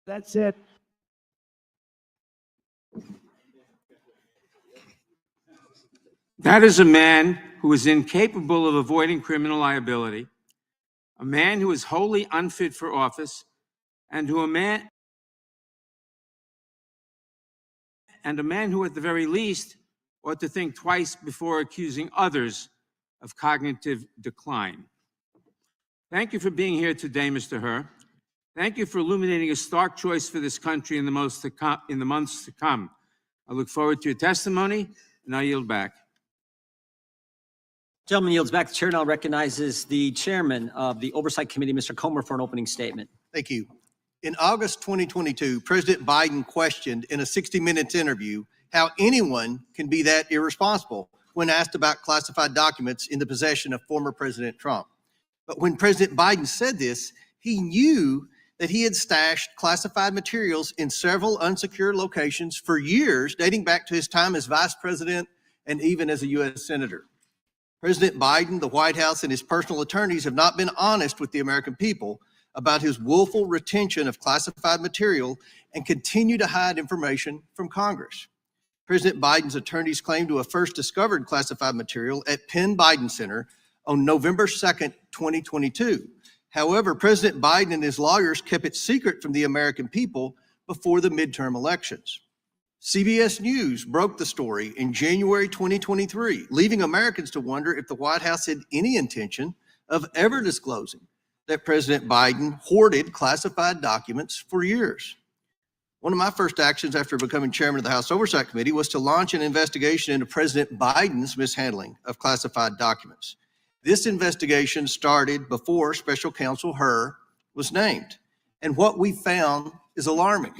That's it. That is a man who is incapable of avoiding criminal liability, a man who is wholly unfit for office, and a man who, at the very least, ought to think twice before accusing others of cognitive decline. Thank you for being here today, Mr. Hur. Thank you for illuminating a stark choice for this country in the months to come. I look forward to your testimony, and I yield back. Gentleman yields back. The chair now recognizes the chairman of the Oversight Committee, Mr. Comer, for an opening statement. Thank you. In August 2022, President Biden questioned in a 60 Minutes interview how anyone can be that irresponsible when asked about classified documents in the possession of former President Trump. But when President Biden said this, he knew that he had stashed classified materials in several unsecured locations for years, dating back to his time as vice president and even as a U.S. senator. President Biden, the White House, and his personal attorneys have not been honest with the American people about his willful retention of classified material and continue to hide information from Congress. President Biden's attorneys claim to have first discovered classified material at Penn Biden Center on November 2nd, 2022. However, President Biden and his lawyers kept it secret from the American people before the midterm elections. CBS News broke the story in January 2023, leaving Americans to wonder if the White House had any intention of ever disclosing that President Biden hoarded classified documents for years. One of my first actions after becoming chairman of the House Oversight Committee was to launch an investigation into President Biden's mishandling of classified documents. This investigation started before Special Counsel Hur was named, and what we found is alarming.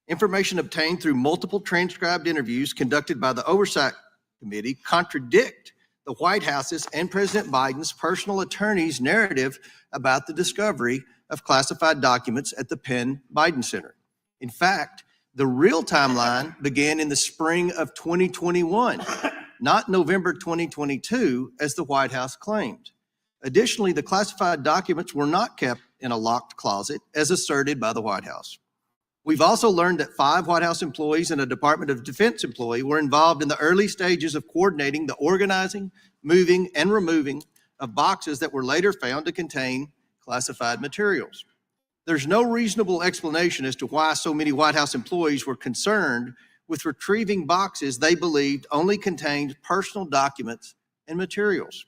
Information obtained through multiple transcribed interviews conducted by the Oversight Committee contradict the White House's and President Biden's personal attorney's narrative about the discovery of classified documents at the Penn Biden Center. In fact, the real timeline began in the spring of 2021, not November 2022, as the White House claimed. Additionally, the classified documents were not kept in a locked closet, as asserted by the White House. We've also learned that 5 White House employees and a Department of Defense employee were involved in the early stages of coordinating the organizing, moving, and removing of boxes that were later found to contain classified materials. There's no reasonable explanation as to why so many White House employees were concerned with retrieving boxes they believed only contained personal documents and materials.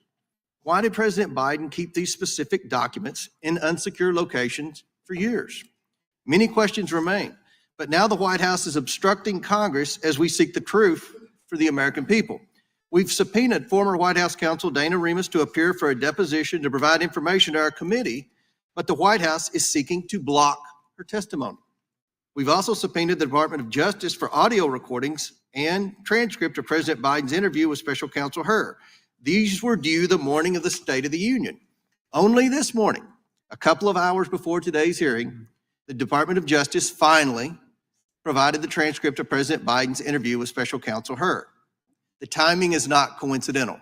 Why did President Biden keep these specific documents in unsecure locations for years? Many questions remain, but now the White House is obstructing Congress as we seek the truth for the American people. We've subpoenaed former White House counsel Dana Remus to appear for a deposition to provide information to our committee, but the White House is seeking to block her testimony. We've also subpoenaed the Department of Justice for audio recordings and transcript of President Biden's interview with Special Counsel Hur. These were due the morning of the State of the Union. Only this morning, a couple of hours before today's hearing, the Department of Justice finally provided the transcript of President Biden's interview with Special Counsel Hur. The timing is not coincidental.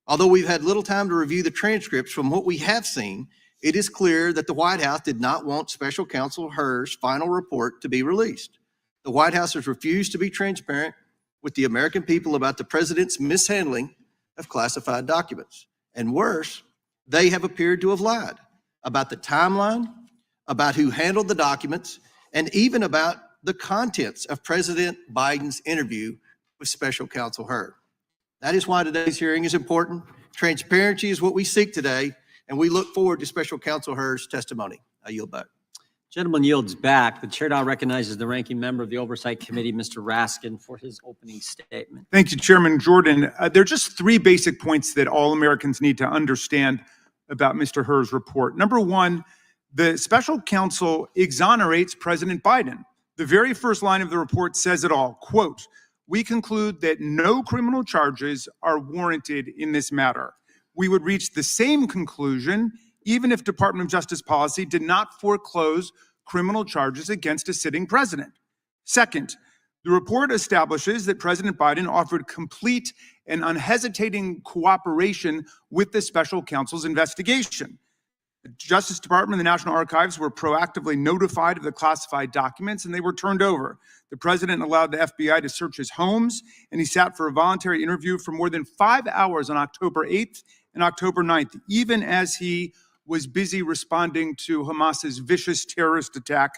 Although we've had little time to review the transcripts, from what we have seen, it is clear that the White House did not want Special Counsel Hur's final report to be released. The White House has refused to be transparent with the American people about the president's mishandling of classified documents. And worse, they have appeared to have lied about the timeline, about who handled the documents, and even about the contents of President Biden's interview with Special Counsel Hur. That is why today's hearing is important. Transparency is what we seek today, and we look forward to Special Counsel Hur's testimony. I yield back. Gentleman yields back. The chair now recognizes the ranking member of the Oversight Committee, Mr. Raskin, for his opening statement. Thank you, Chairman Jordan. There are just 3 basic points that all Americans need to understand about Mr. Hur's report. Number 1, the special counsel exonerates President Biden. The very first line of the report says it all, quote, "We conclude that no criminal charges are warranted in this matter." We would reach the same conclusion even if Department of Justice policy did not foreclose criminal charges against a sitting president. Second, the report establishes that President Biden offered complete and unhesitating cooperation with the special counsel's investigation. The Justice Department and the National Archives were proactively notified of the classified documents, and they were turned over. The president allowed the FBI to search his homes, and he sat for a voluntary interview for more than 5 hours on October 8th and October 9th, even as he was busy responding to Hamas's vicious terrorist attack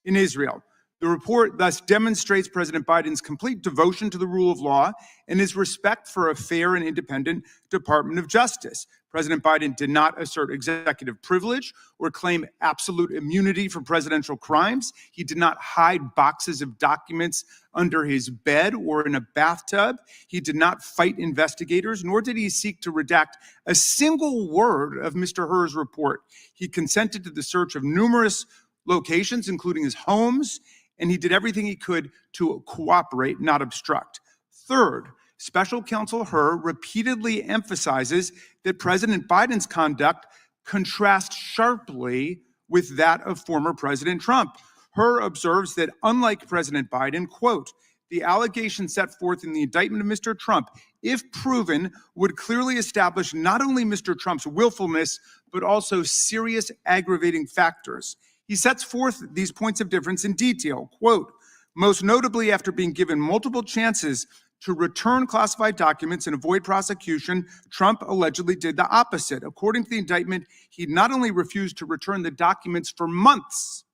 in Israel. The report thus demonstrates President Biden's complete devotion to the rule of law and his respect for a fair and independent Department of Justice. President Biden did not assert executive privilege or claim absolute immunity for presidential crimes. He did not hide boxes of documents under his bed or in a bathtub. He did not fight investigators, nor did he seek to redact a single word of Mr. Hur's report. He consented to the search of numerous locations, including his homes, and he did everything he could to cooperate, not obstruct. Third, Special Counsel Hur repeatedly emphasizes that President Biden's conduct contrasts sharply with that of former President Trump. Hur observes that unlike President Biden, quote, the allegations set forth in the indictment of Mr. Trump, if proven, would clearly establish not only Mr. Trump's willfulness, but also serious aggravating factors. He sets forth these points of difference in detail, quote, most notably after being given multiple chances to return classified documents and avoid prosecution, Trump allegedly did the opposite. According to the indictment, he not only refused to return the documents for months,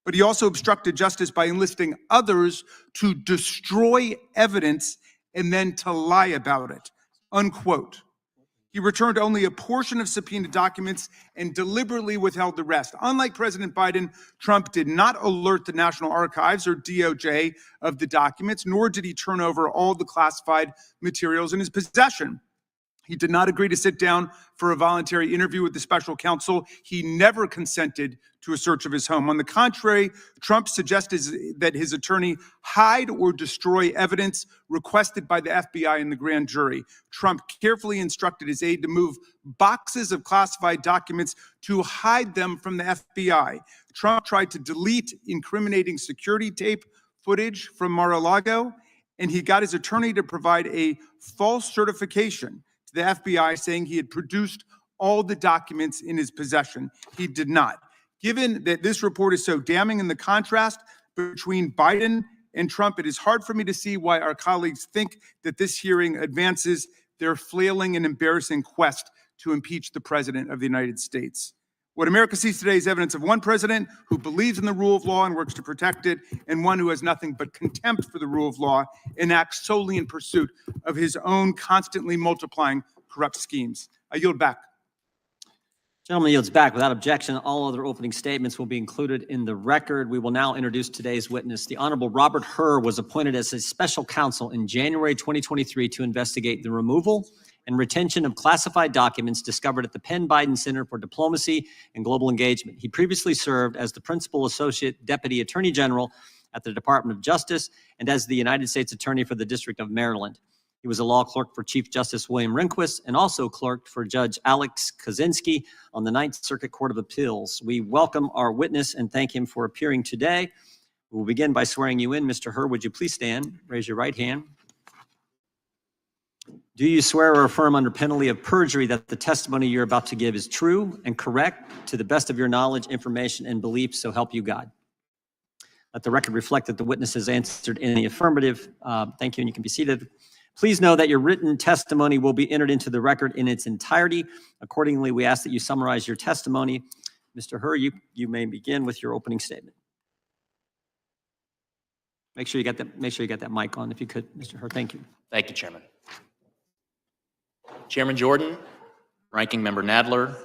but he also obstructed justice by enlisting others to destroy evidence and then to lie about it, unquote. He returned only a portion of subpoenaed documents and deliberately withheld the rest. Unlike President Biden, Trump did not alert the National Archives or DOJ of the documents, nor did he turn over all the classified materials in his possession. He did not agree to sit down for a voluntary interview with the special counsel. He never consented to a search of his home. On the contrary, Trump suggested that his attorney hide or destroy evidence requested by the FBI and the grand jury. Trump carefully instructed his aide to move boxes of classified documents to hide them from the FBI. Trump tried to delete incriminating security tape footage from Mar-a-Lago, and he got his attorney to provide a false certification to the FBI saying he had produced all the documents in his possession. He did not. Given that this report is so damning in the contrast between Biden and Trump, it is hard for me to see why our colleagues think that this hearing advances their flailing and embarrassing quest to impeach the President of the United States. What America sees today is evidence of one president who believes in the rule of law and works to protect it, and one who has nothing but contempt for the rule of law and acts solely in pursuit of his own constantly multiplying corrupt schemes. I yield back. Gentleman yields back. Without objection, all other opening statements will be included in the record. We will now introduce today's witness. The Honorable Robert Hur was appointed as a special counsel in January 2023 to investigate the removal and retention of classified documents discovered at the Penn Biden Center for Diplomacy and Global Engagement. He previously served as the Principal Associate Deputy Attorney General at the Department of Justice and as the United States Attorney for the District of Maryland. He was a law clerk for Chief Justice William Rehnquist and also clerked for Judge Alex Kaczynski on the Ninth Circuit Court of Appeals. We welcome our witness and thank him for appearing today. We'll begin by swearing you in. Mr. Hur, would you please stand? Raise your right hand. Do you swear or affirm under penalty of perjury that the testimony you're about to give is true and correct to the best of your knowledge, information, and belief, so help you God? Let the record reflect that the witness has answered in the affirmative. Thank you, and you can be seated. Please know that your written testimony will be entered into the record in its entirety. Accordingly, we ask that you summarize your testimony. Mr. Hur, you may begin with your opening statement. Make sure you got that mic on if you could, Mr. Hur. Thank you. Thank you, Chairman. Chairman Jordan, Ranking Member Nadler,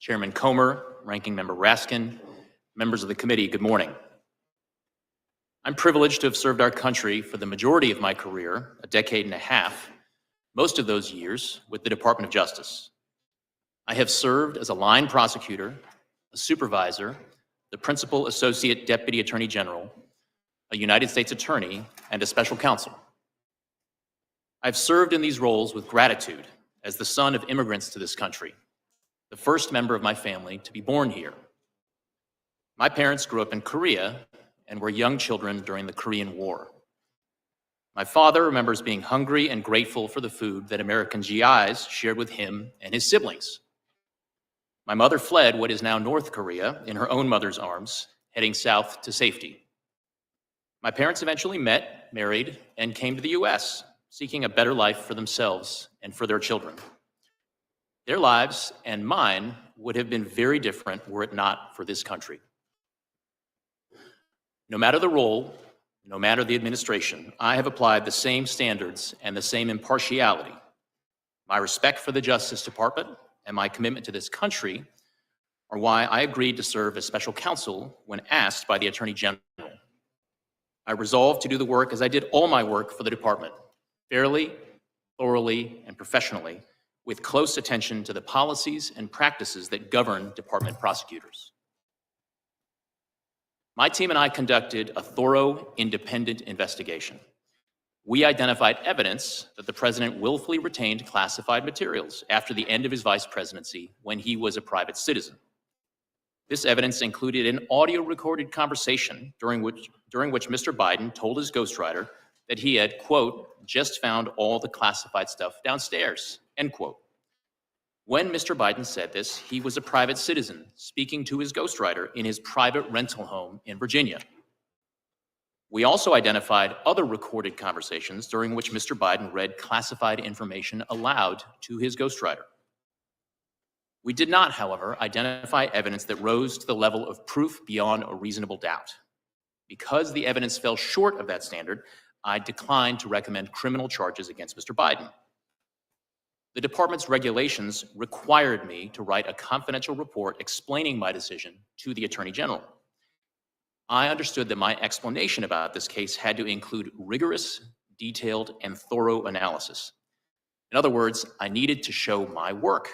Chairman Comer, Ranking Member Raskin, members of the committee, good morning. I'm privileged to have served our country for the majority of my career, a decade and a half, most of those years with the Department of Justice. I have served as a line prosecutor, a supervisor, the Principal Associate Deputy Attorney General, a United States Attorney, and a special counsel. I've served in these roles with gratitude as the son of immigrants to this country, the first member of my family to be born here. My parents grew up in Korea and were young children during the Korean War. My father remembers being hungry and grateful for the food that American GIs shared with him and his siblings. My mother fled what is now North Korea in her own mother's arms, heading south to safety. My parents eventually met, married, and came to the US, seeking a better life for themselves and for their children. Their lives and mine would have been very different were it not for this country. No matter the role, no matter the administration, I have applied the same standards and the same impartiality. My respect for the Justice Department and my commitment to this country are why I agreed to serve as special counsel when asked by the Attorney General. I resolved to do the work as I did all my work for the department, fairly, thoroughly, and professionally, with close attention to the policies and practices that govern department prosecutors. My team and I conducted a thorough, independent investigation. We identified evidence that the president willfully retained classified materials after the end of his vice presidency when he was a private citizen. This evidence included an audio-recorded conversation during which Mr. Biden told his ghostwriter that he had, quote, just found all the classified stuff downstairs, end quote. When Mr. Biden said this, he was a private citizen speaking to his ghostwriter in his private rental home in Virginia. We also identified other recorded conversations during which Mr. Biden read classified information aloud to his ghostwriter. We did not, however, identify evidence that rose to the level of proof beyond a reasonable doubt. Because the evidence fell short of that standard, I declined to recommend criminal charges against Mr. Biden. The department's regulations required me to write a confidential report explaining my decision to the Attorney General. I understood that my explanation about this case had to include rigorous, detailed, and thorough analysis. In other words, I needed to show my work,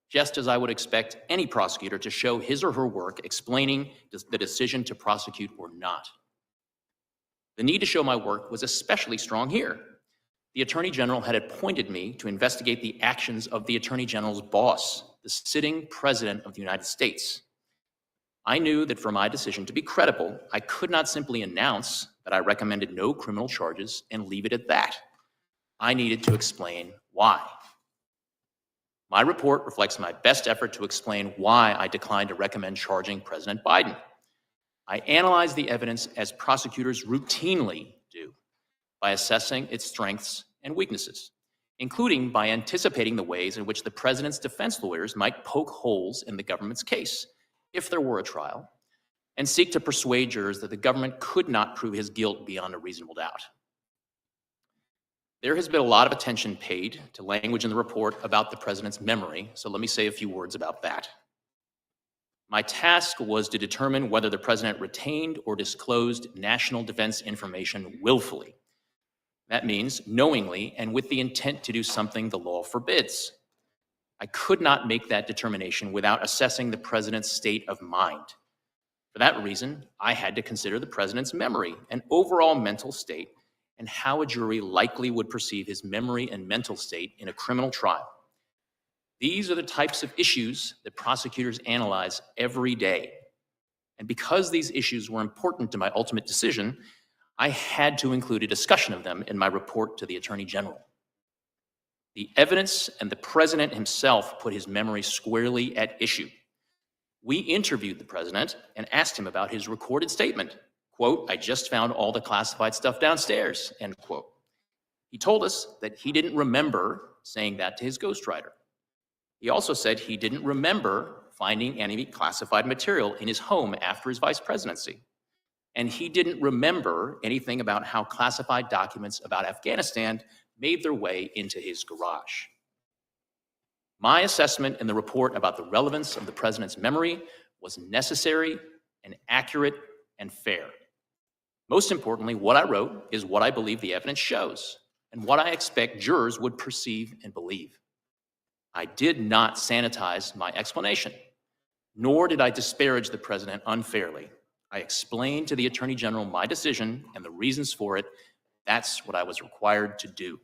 just as I would expect any prosecutor to show his or her work explaining the decision to prosecute or not. The need to show my work was especially strong here. The Attorney General had appointed me to investigate the actions of the Attorney General's boss, the sitting President of the United States. I knew that for my decision to be credible, I could not simply announce that I recommended no criminal charges and leave it at that. I needed to explain why. My report reflects my best effort to explain why I declined to recommend charging President Biden. I analyzed the evidence as prosecutors routinely do, by assessing its strengths and weaknesses, including by anticipating the ways in which the president's defense lawyers might poke holes in the government's case, if there were a trial, and seek to persuade jurors that the government could not prove his guilt beyond a reasonable doubt. There has been a lot of attention paid to language in the report about the president's memory, so let me say a few words about that. My task was to determine whether the president retained or disclosed national defense information willfully. That means knowingly and with the intent to do something the law forbids. I could not make that determination without assessing the president's state of mind. For that reason, I had to consider the president's memory and overall mental state and how a jury likely would perceive his memory and mental state in a criminal trial. These are the types of issues that prosecutors analyze every day. And because these issues were important to my ultimate decision, I had to include a discussion of them in my report to the Attorney General. The evidence and the president himself put his memory squarely at issue. We interviewed the president and asked him about his recorded statement, quote, I just found all the classified stuff downstairs, end quote. He told us that he didn't remember saying that to his ghostwriter. He also said he didn't remember finding any classified material in his home after his vice presidency. And he didn't remember anything about how classified documents about Afghanistan made their way into his garage. My assessment in the report about the relevance of the president's memory was necessary and accurate and fair. Most importantly, what I wrote is what I believe the evidence shows and what I expect jurors would perceive and believe. I did not sanitize my explanation, nor did I disparage the president unfairly. I explained to the Attorney General my decision and the reasons for it. That's what I was required to do.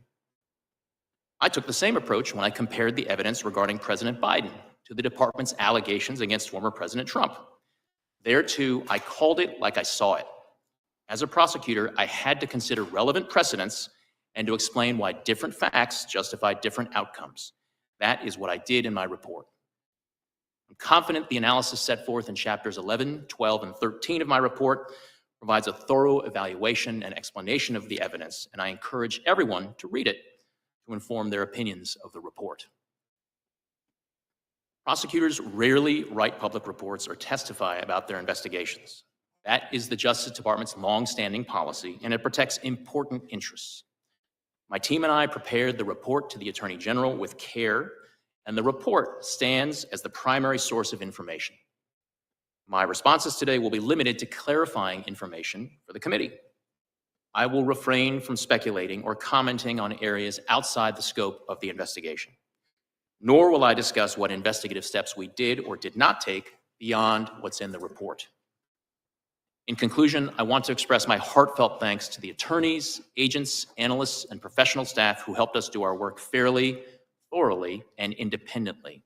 I took the same approach when I compared the evidence regarding President Biden to the department's allegations against former President Trump. There too, I called it like I saw it. As a prosecutor, I had to consider relevant precedents and to explain why different facts justify different outcomes. That is what I did in my report. I'm confident the analysis set forth in chapters 11, 12, and 13 of my report provides a thorough evaluation and explanation of the evidence, and I encourage everyone to read it to inform their opinions of the report. Prosecutors rarely write public reports or testify about their investigations. That is the Justice Department's long-standing policy, and it protects important interests. My team and I prepared the report to the Attorney General with care, and the report stands as the primary source of information. My responses today will be limited to clarifying information for the committee. I will refrain from speculating or commenting on areas outside the scope of the investigation, nor will I discuss what investigative steps we did or did not take beyond what's in the report. In conclusion, I want to express my heartfelt thanks to the attorneys, agents, analysts, and professional staff who helped us do our work fairly, thoroughly, and independently.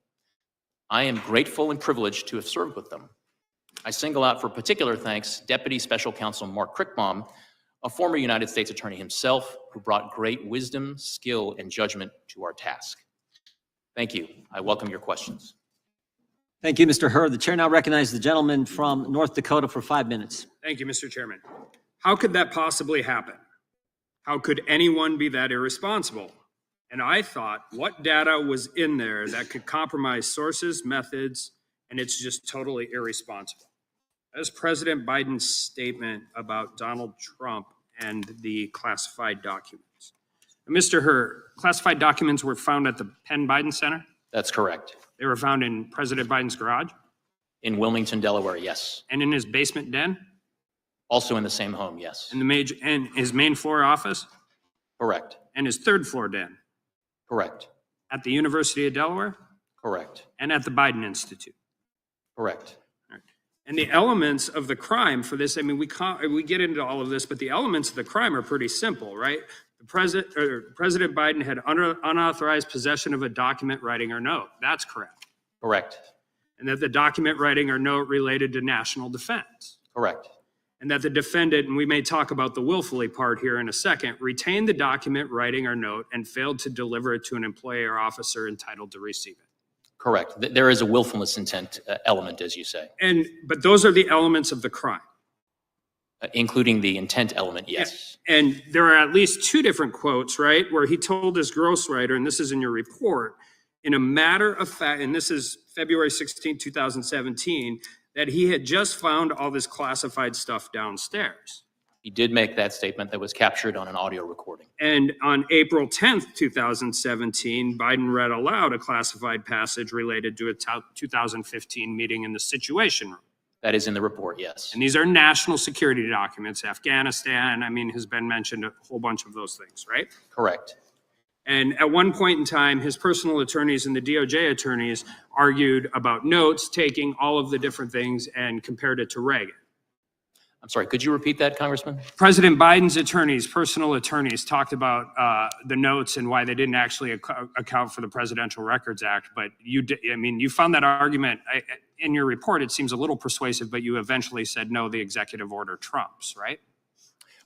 I am grateful and privileged to have served with them. I single out for particular thanks Deputy Special Counsel Mark Crickbaum, a former United States Attorney himself, who brought great wisdom, skill, and judgment to our task. Thank you. I welcome your questions. Thank you, Mr. Hur. The chair now recognizes the gentleman from North Dakota for 5 minutes. Thank you, Mr. Chairman. How could that possibly happen? How could anyone be that irresponsible? And I thought, what data was in there that could compromise sources, methods, and it's just totally irresponsible? That is President Biden's statement about Donald Trump and the classified documents. Mr. Hur, classified documents were found at the Penn Biden Center? That's correct. They were found in President Biden's garage? In Wilmington, Delaware, yes. And in his basement den? Also in the same home, yes. And his main floor office? Correct. And his third floor den? Correct. At the University of Delaware? Correct. And at the Biden Institute? Correct. And the elements of the crime for this, I mean, we get into all of this, but the elements of the crime are pretty simple, right? President Biden had unauthorized possession of a document, writing, or note. That's correct. Correct. And that the document, writing, or note related to national defense. Correct. And that the defendant, and we may talk about the willfully part here in a second, retained the document, writing, or note and failed to deliver it to an employee or officer entitled to receive it. Correct. There is a willfulness intent element, as you say. But those are the elements of the crime. Including the intent element, yes. And there are at least two different quotes, right, where he told his ghostwriter, and this is in your report, in a matter of fact, and this is February 16, 2017, that he had just found all this classified stuff downstairs. He did make that statement that was captured on an audio recording. And on April 10th, 2017, Biden read aloud a classified passage related to a 2015 meeting in the Situation Room. That is in the report, yes. And these are national security documents. Afghanistan, I mean, has been mentioned, a whole bunch of those things, right? Correct. And at one point in time, his personal attorneys and the DOJ attorneys argued about notes, taking all of the different things and compared it to Reagan. I'm sorry, could you repeat that, Congressman? President Biden's attorneys, personal attorneys, talked about the notes and why they didn't actually account for the Presidential Records Act. But you found that argument in your report. It seems a little persuasive, but you eventually said, no, the executive order trumps, right?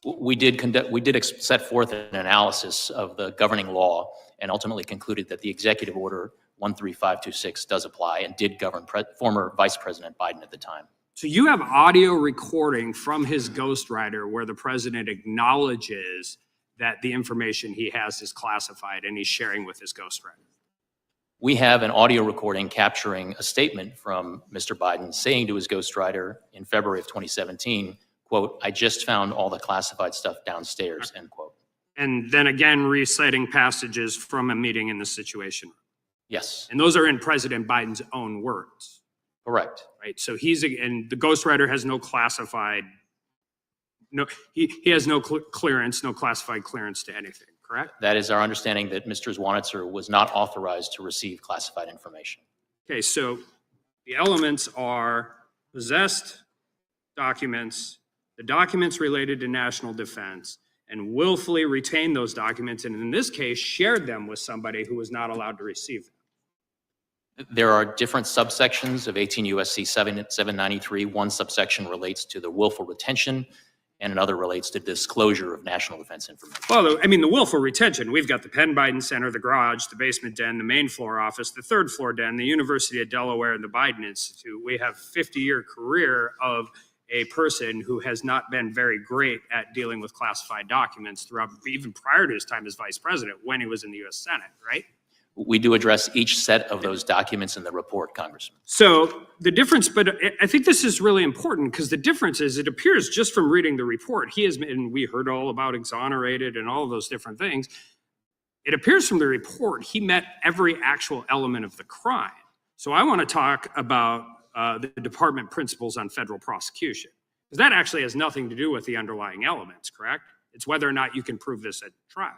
We did set forth an analysis of the governing law and ultimately concluded that the executive order 13526 does apply and did govern former Vice President Biden at the time. So you have audio recording from his ghostwriter where the president acknowledges that the information he has is classified and he's sharing with his ghostwriter. We have an audio recording capturing a statement from Mr. Biden saying to his ghostwriter in February of 2017, quote, "I just found all the classified stuff downstairs," end quote. And then again, reciting passages from a meeting in the Situation Room. Yes. And those are in President Biden's own words. Correct. Right. So and the ghostwriter has no classified, he has no clearance, no classified clearance to anything, correct? That is our understanding, that Mr. Zwanitzer was not authorized to receive classified information. Okay, so the elements are possessed documents, the documents related to national defense, and willfully retained those documents, and in this case, shared them with somebody who was not allowed to receive them. There are different subsections of 18 U.S.C. 793. One subsection relates to the willful retention, and another relates to disclosure of national defense information. Well, I mean, the willful retention, we've got the Penn Biden Center, the garage, the basement den, the main floor office, the third floor den, the University of Delaware, and the Biden Institute. We have 50-year career of a person who has not been very great at dealing with classified documents throughout, even prior to his time as vice president, when he was in the U.S. Senate, right? We do address each set of those documents in the report, Congressman. So the difference, but I think this is really important because the difference is it appears just from reading the report, he has been, we heard all about exonerated and all of those different things. It appears from the report, he met every actual element of the crime. So I want to talk about the department principles on federal prosecution, because that actually has nothing to do with the underlying elements, correct? It's whether or not you can prove this at trial.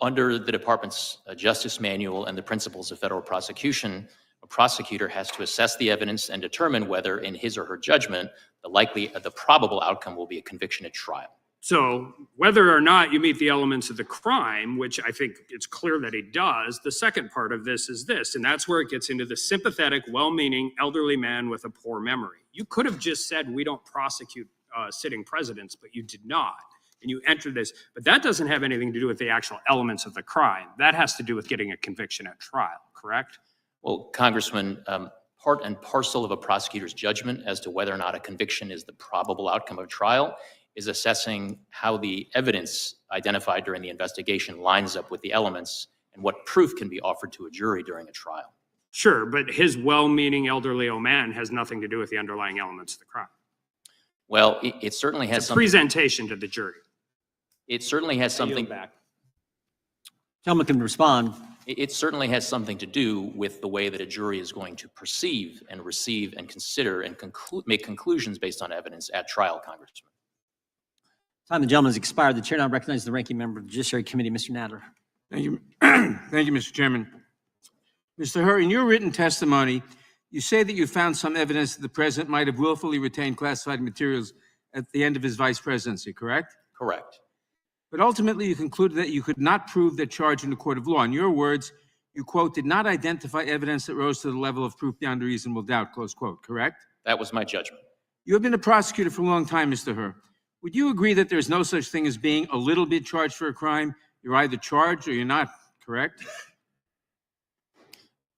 Under the department's justice manual and the principles of federal prosecution, a prosecutor has to assess the evidence and determine whether, in his or her judgment, the probable outcome will be a conviction at trial. So whether or not you meet the elements of the crime, which I think it's clear that he does, the second part of this is this, and that's where it gets into the sympathetic, well-meaning elderly man with a poor memory. You could have just said, we don't prosecute sitting presidents, but you did not. And you entered this, but that doesn't have anything to do with the actual elements of the crime. That has to do with getting a conviction at trial, correct? Well, Congressman, part and parcel of a prosecutor's judgment as to whether or not a conviction is the probable outcome of trial is assessing how the evidence identified during the investigation lines up with the elements and what proof can be offered to a jury during a trial. Sure, but his well-meaning elderly old man has nothing to do with the underlying elements of the crime. Well, it certainly has It's a something. presentation to the jury. It certainly has something. Gentleman can respond. It certainly has something to do with the way that a jury is going to perceive and receive and consider and make conclusions based on evidence at trial, Congressman. Time the gentleman has expired. The chair now recognizes the ranking member of the Judiciary Committee, Mr. Nadler. Thank you. Thank you, Mr. Chairman. Mr. Hur, in your written testimony, you say that you found some evidence that the president might have willfully retained classified materials at the end of his vice presidency, correct? Correct. But ultimately, you concluded that you could not prove that charge in a court of law. In your words, you, quote, did not identify evidence that rose to the level of proof beyond a reasonable doubt, close quote, correct? That was my judgment. You have been a prosecutor for a long time, Mr. Hur. Would you agree that there's no such thing as being a little bit charged for a crime? You're either charged or you're not, correct?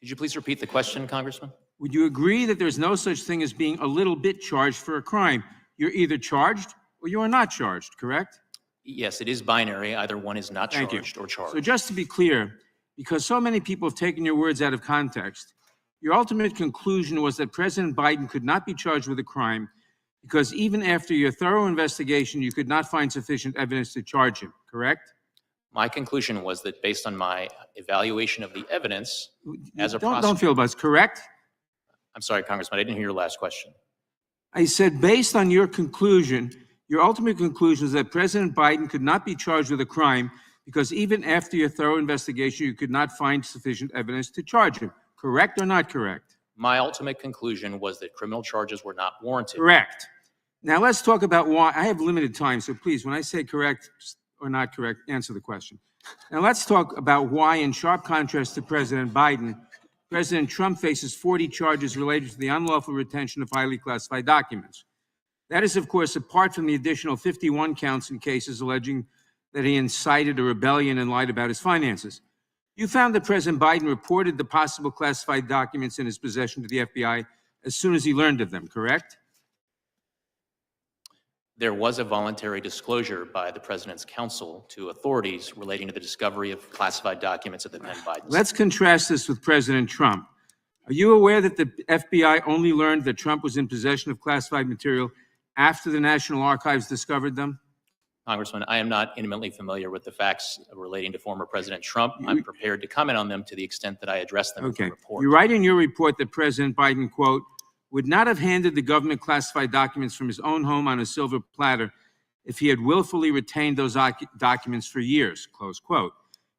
Could you please repeat the question, Congressman? Would you agree that there's no such thing as being a little bit charged for a crime? You're either charged or you are not charged, correct? Yes, it is binary. Either one is not Thank you. charged or charged. So just to be clear, because so many people have taken your words out of context, your ultimate conclusion was that President Biden could not be charged with a crime because even after your thorough investigation, you could not find sufficient evidence to charge him, correct? My conclusion was that based on my evaluation of the evidence as a prosecutor. Don't feel buzz, correct? I'm sorry, Congressman, I didn't hear your last question. I said, based on your conclusion, your ultimate conclusion is that President Biden could not be charged with a crime because even after your thorough investigation, you could not find sufficient evidence to charge him. Correct or not correct? My ultimate conclusion was that criminal charges were not warranted. Correct. Now let's talk about why. I have limited time, so please, when I say correct or not correct, answer the question. Now let's talk about why, in sharp contrast to President Biden, President Trump faces 40 charges related to the unlawful retention of highly classified documents. That is, of course, apart from the additional 51 counts in cases alleging that he incited a rebellion and lied about his finances. You found that President Biden reported the possible classified documents in his possession to the FBI as soon as he learned of them, correct? There was a voluntary disclosure by the President's counsel to authorities relating to the discovery of classified documents at the Penn Biden. Let's contrast this with President Trump. Are you aware that the FBI only learned that Trump was in possession of classified material after the National Archives discovered them? Congressman, I am not intimately familiar with the facts relating to former President Trump. I'm prepared to comment on them to the extent that I address them in the report. You write in your report that President Biden, quote, would not have handed the government classified documents from his own home on a silver platter if he had willfully retained those documents for years, close quote.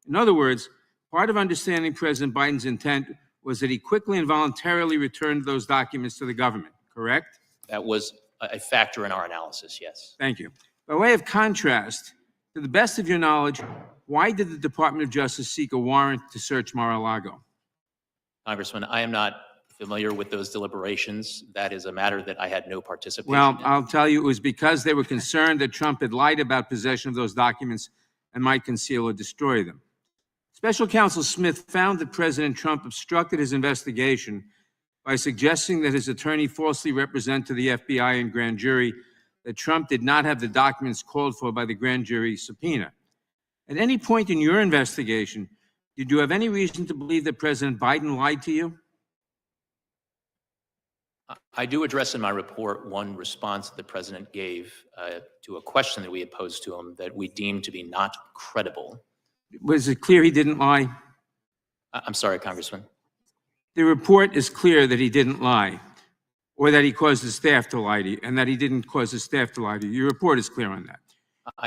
In other words, part of understanding President Biden's intent was that he quickly and voluntarily returned those documents to the government, correct? That was a factor in our analysis, yes. Thank you. By way of contrast, to the best of your knowledge, why did the Department of Justice seek a warrant to search Mar-a-Lago? Congressman, I am not familiar with those deliberations. That is a matter that I had no participation Well, in. I'll tell you, it was because they were concerned that Trump had lied about possession of those documents and might conceal or destroy them. Special Counsel Smith found that President Trump obstructed his investigation by suggesting that his attorney falsely represent to the FBI and grand jury that Trump did not have the documents called for by the grand jury subpoena. At any point in your investigation, did you have any reason to believe that President Biden lied to you? I do address in my report one response that the president gave to a question that we had posed to him that we deemed to be not credible. Was it clear he didn't lie? I'm sorry, Congressman. The report is clear that he didn't lie, or that he caused his staff to lie to you, and that he didn't cause his staff to lie to you. Your report is clear on that.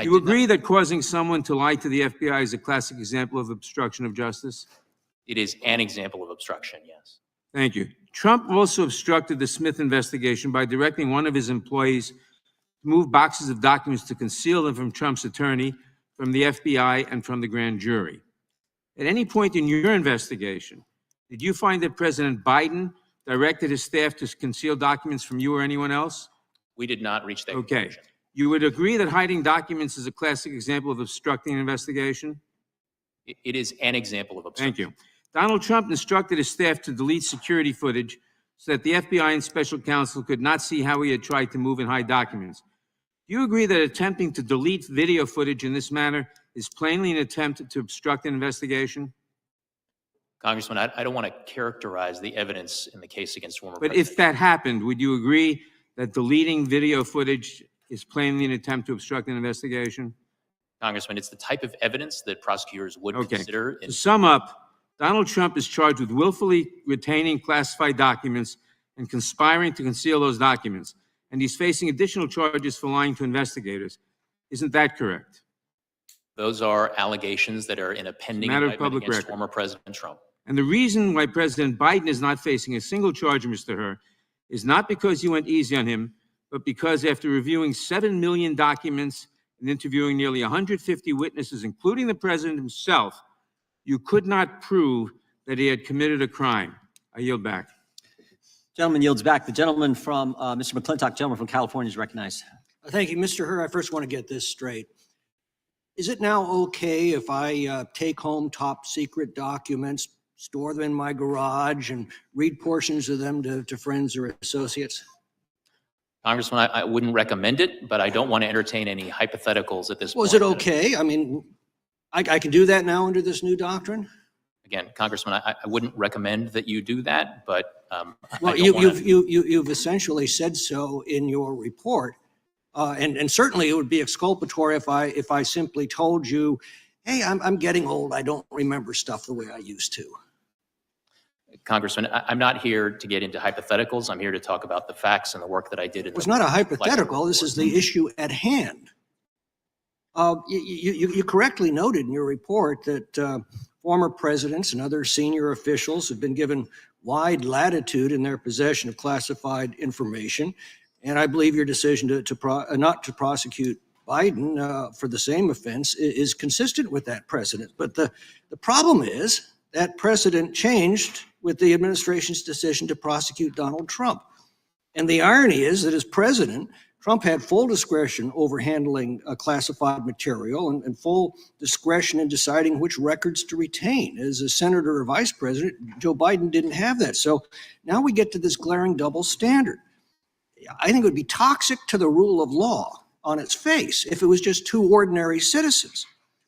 You agree that causing someone to lie to the FBI is a classic example of obstruction of justice? It is an example of obstruction, yes. Thank you. Trump also obstructed the Smith investigation by directing one of his employees to move boxes of documents to conceal them from Trump's attorney, from the FBI, and from the grand jury. At any point in your investigation, did you find that President Biden directed his staff to conceal documents from you or anyone else? We did not reach that Okay. conclusion. You would agree that hiding documents is a classic example of obstructing an investigation? It is an example of obstruction. Thank you. Donald Trump instructed his staff to delete security footage so that the FBI and special counsel could not see how he had tried to move and hide documents. Do you agree that attempting to delete video footage in this manner is plainly an attempt to obstruct an investigation? Congressman, I don't want to characterize the evidence in the case against former But President. if that happened, would you agree that deleting video footage is plainly an attempt to obstruct an investigation? Congressman, it's the type of evidence that prosecutors would Okay. consider. To sum up, Donald Trump is charged with willfully retaining classified documents and conspiring to conceal those documents, and he's facing additional charges for lying to investigators. Isn't that correct? Those are allegations that are in a pending Matter of indictment public against record. former President Trump. And the reason why President Biden is not facing a single charge, Mr. Hur, is not because you went easy on him, but because after reviewing 7 million documents and interviewing nearly 150 witnesses, including the president himself, you could not prove that he had committed a crime. I yield back. Gentleman yields back. The gentleman from, Mr. McClintock, gentleman from California is recognized. Thank you. Mr. Hur, I first want to get this straight. Is it now okay if I take home top secret documents, store them in my garage, and read portions of them to friends or associates? Congressman, I wouldn't recommend it, but I don't want to entertain any hypotheticals at this point. Was it okay? I mean, I can do that now under this new doctrine? Again, Congressman, I wouldn't recommend that you do that, but Well, I don't wanna- you've essentially said so in your report. And certainly it would be exculpatory if I simply told you, hey, I'm getting old. I don't remember stuff the way I used to. Congressman, I'm not here to get into hypotheticals. I'm here to talk about the facts and the work that I did. It was not a hypothetical. This is the issue at hand. You correctly noted in your report that former presidents and other senior officials have been given wide latitude in their possession of classified information. And I believe your decision not to prosecute Biden for the same offense is consistent with that precedent. But the problem is that precedent changed with the administration's decision to prosecute Donald Trump. And the irony is that as president, Trump had full discretion over handling classified material and full discretion in deciding which records to retain. As a senator or vice president, Joe Biden didn't have that. So now we get to this glaring double standard. I think it would be toxic to the rule of law on its face if it was just two ordinary citizens.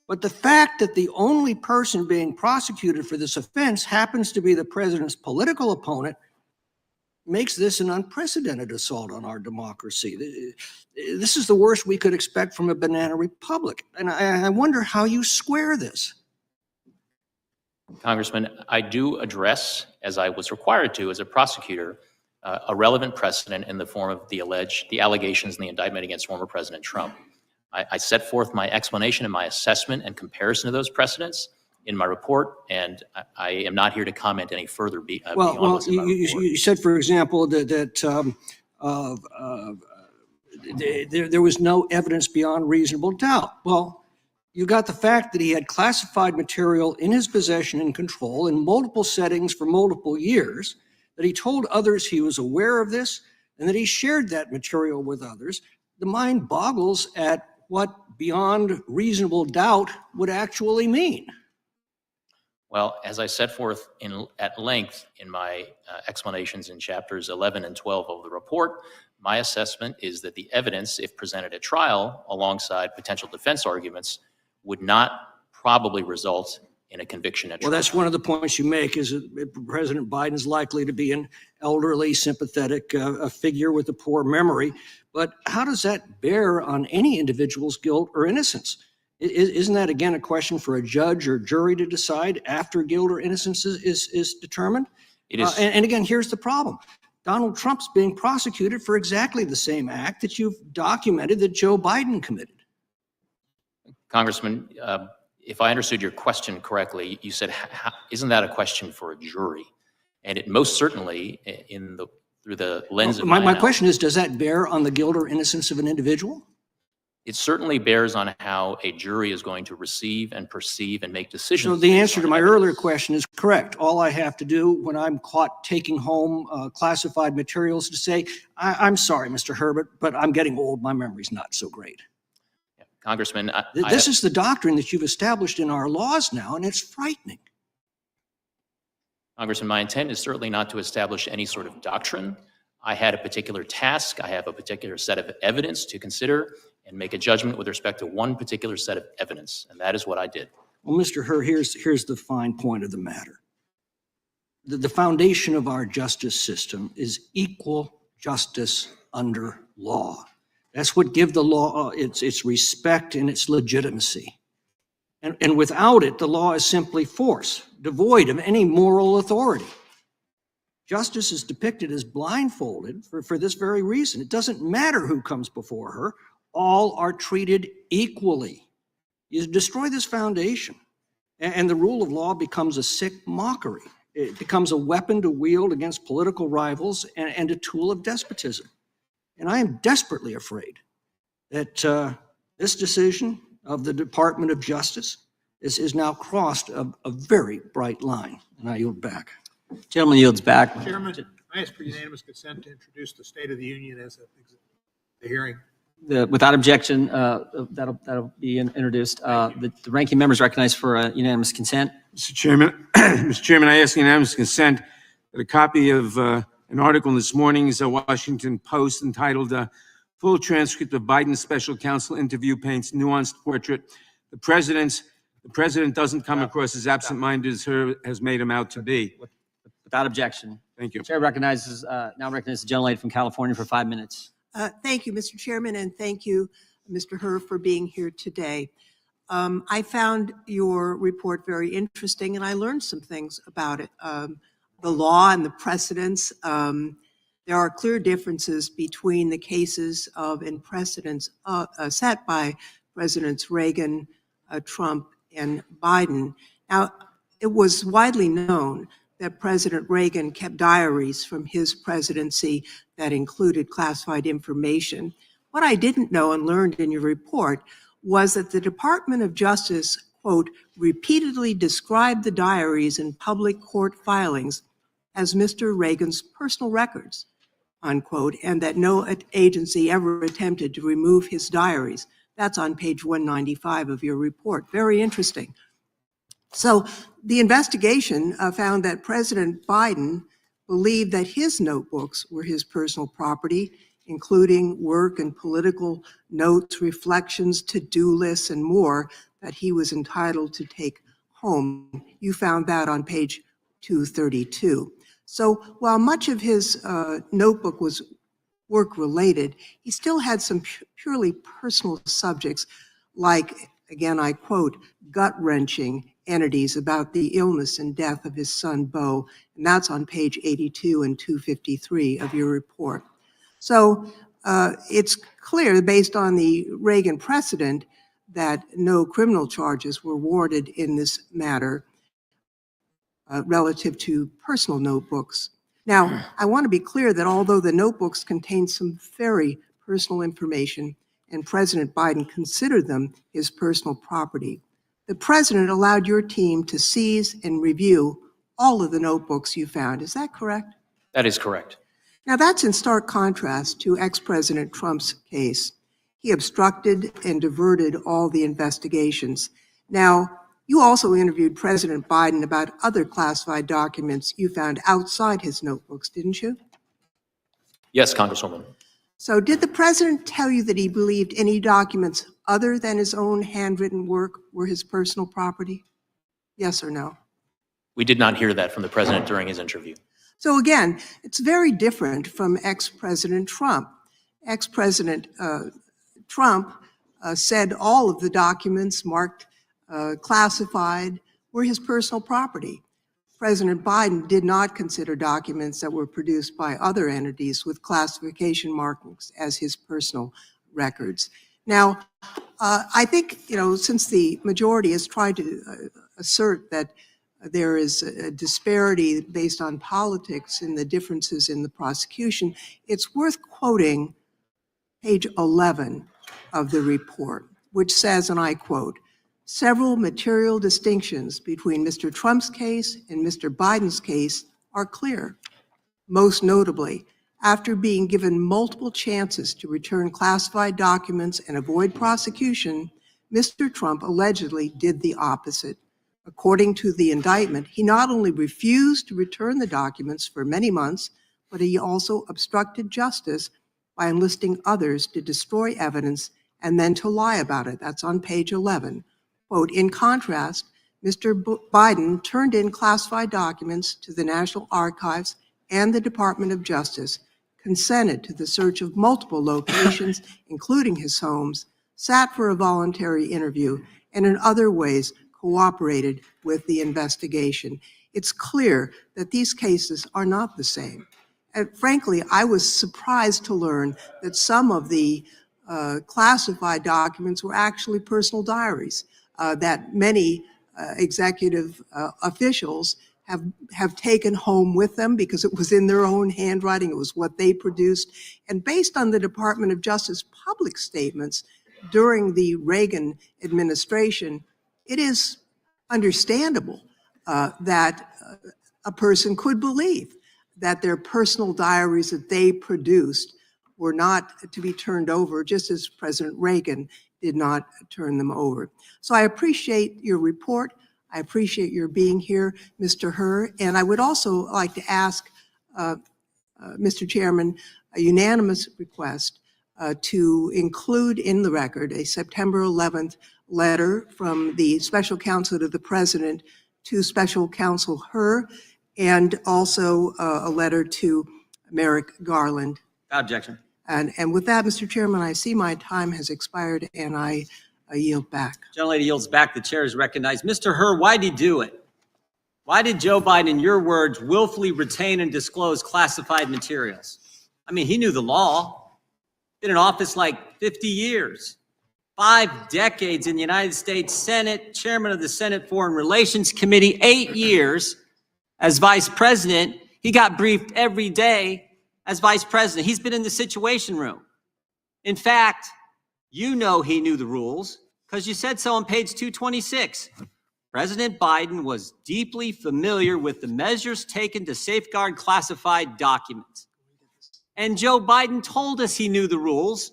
But the fact that the only person being prosecuted for this offense happens to be the president's political opponent makes this an unprecedented assault on our democracy. This is the worst we could expect from a banana republic. And I wonder how you square this. Congressman, I do address, as I was required to as a prosecutor, a relevant precedent in the form of the allegations in the indictment against former President Trump. I set forth my explanation and my assessment and comparison of those precedents in my report, and I am not here to comment any further beyond what's in my report. You said, for example, that there was no evidence beyond reasonable doubt. Well, you got the fact that he had classified material in his possession and control in multiple settings for multiple years that he told others he was aware of this and that he shared that material with others, the mind boggles at what beyond reasonable doubt would actually mean. Well, as I set forth at length in my explanations in chapters 11 and 12 of the report, my assessment is that the evidence, if presented at trial alongside potential defense arguments, would not probably result in a conviction at trial. Well, that's one of the points you make, is that President Biden is likely to be an elderly, sympathetic figure with a poor memory. But how does that bear on any individual's guilt or innocence? Isn't that, again, a question for a judge or jury to decide after guilt or innocence is determined? It is. And again, here's the problem. Donald Trump's being prosecuted for exactly the same act that you've documented that Joe Biden committed. Congressman, if I understood your question correctly, you said, isn't that a question for a jury? And it most certainly, through the lens of my question is, does that bear on the guilt or innocence of an individual? It certainly bears on how a jury is going to receive and perceive and make decisions. So the answer to my earlier question is correct. All I have to do when I'm caught taking home classified materials to say, I'm sorry, Mr. Herbert, but I'm getting old. My memory's not so great. Yeah, Congressman, This is the doctrine that you've established in our laws now, and it's frightening. Congressman, my intent is certainly not to establish any sort of doctrine. I had a particular task. I have a particular set of evidence to consider and make a judgment with respect to one particular set of evidence, and that is what I did. Well, Mr. Hur, here's the fine point of the matter. The foundation of our justice system is equal justice under law. That's what gives the law its respect and its legitimacy. And without it, the law is simply force, devoid of any moral authority. Justice is depicted as blindfolded for this very reason. It doesn't matter who comes before her. All are treated equally. You destroy this foundation, and the rule of law becomes a sick mockery. It becomes a weapon to wield against political rivals and a tool of despotism. And I am desperately afraid that this decision of the Department of Justice is now crossed a very bright line. And I yield back. Gentleman yields back. Chairman, I ask for unanimous consent to introduce the State of the Union as the hearing. Without objection, that'll be introduced. The ranking member is recognized for unanimous consent. Mr. Chairman, Mr. Chairman, I ask unanimous consent that a copy of an article in this morning's Washington Post entitled "Full Transcript of Biden's Special Counsel Interview Paints Nuanced Portrait. The President doesn't come across as absent-minded as Hur has made him out to be." Without objection. Thank you. Chair now recognizes the gentlelady from California for 5 minutes. Thank you, Mr. Chairman, and thank you, Mr. Hur, for being here today. I found your report very interesting, and I learned some things about it. The law and the precedents. There are clear differences between the cases and precedents set by Presidents Reagan, Trump, and Biden. Now, it was widely known that President Reagan kept diaries from his presidency that included classified information. What I didn't know and learned in your report was that the Department of Justice, quote, repeatedly described the diaries in public court filings as Mr. Reagan's personal records, unquote, and that no agency ever attempted to remove his diaries. That's on page 195 of your report. Very interesting. So the investigation found that President Biden believed that his notebooks were his personal property, including work and political notes, reflections, to-do lists, and more that he was entitled to take home. You found that on page 232. So while much of his notebook was work-related, he still had some purely personal subjects like, again, I quote, gut-wrenching entities about the illness and death of his son, Beau, and that's on page 82 and 253 of your report. So it's clear, based on the Reagan precedent, that no criminal charges were warranted in this matter relative to personal notebooks. Now, I want to be clear that although the notebooks contain some very personal information and President Biden considered them his personal property, the president allowed your team to seize and review all of the notebooks you found. Is that correct? That is correct. Now, that's in stark contrast to ex-President Trump's case. He obstructed and diverted all the investigations. Now, you also interviewed President Biden about other classified documents you found outside his notebooks, didn't you? Yes, Congresswoman. So did the president tell you that he believed any documents other than his own handwritten work were his personal property? Yes or no? We did not hear that from the president during his interview. So again, it's very different from ex-President Trump. Ex-President Trump said all of the documents marked classified were his personal property. President Biden did not consider documents that were produced by other entities with classification markings as his personal records. Now, I think, since the majority has tried to assert that there is a disparity based on politics in the differences in the prosecution, it's worth quoting page 11 of the report, which says, and I quote, "Several material distinctions between Mr. Trump's case and Mr. Biden's case are clear. Most notably, after being given multiple chances to return classified documents and avoid prosecution, Mr. Trump allegedly did the opposite. According to the indictment, he not only refused to return the documents for many months, but he also obstructed justice by enlisting others to destroy evidence and then to lie about it." That's on page 11. Quote, "In contrast, Mr. Biden turned in classified documents to the National Archives and the Department of Justice, consented to the search of multiple locations, including his homes, sat for a voluntary interview, and in other ways cooperated with the investigation." It's clear that these cases are not the same. And frankly, I was surprised to learn that some of the classified documents were actually personal diaries that many executive officials have taken home with them because it was in their own handwriting, it was what they produced. And based on the Department of Justice public statements during the Reagan administration, it is understandable that a person could believe that their personal diaries that they produced were not to be turned over, just as President Reagan did not turn them over. So I appreciate your report. I appreciate your being here, Mr. Hur. And I would also like to ask, Mr. Chairman, a unanimous request to include in the record a September 11th letter from the Special Counsel to the President to Special Counsel Hur, and also a letter to Merrick Garland. Without objection. And with that, Mr. Chairman, I see my time has expired and I yield back. Gentlelady yields back. The chair is recognized. Mr. Hur, why did he do it? Why did Joe Biden, in your words, willfully retain and disclose classified materials? I mean, he knew the law. Been in office like 50 years. 5 decades in the United States Senate, chairman of the Senate Foreign Relations Committee, 8 years as vice president. He got briefed every day as vice president. He's been in the Situation Room. In fact, you know he knew the rules because you said so on page 226. President Biden was deeply familiar with the measures taken to safeguard classified documents. And Joe Biden told us he knew the rules.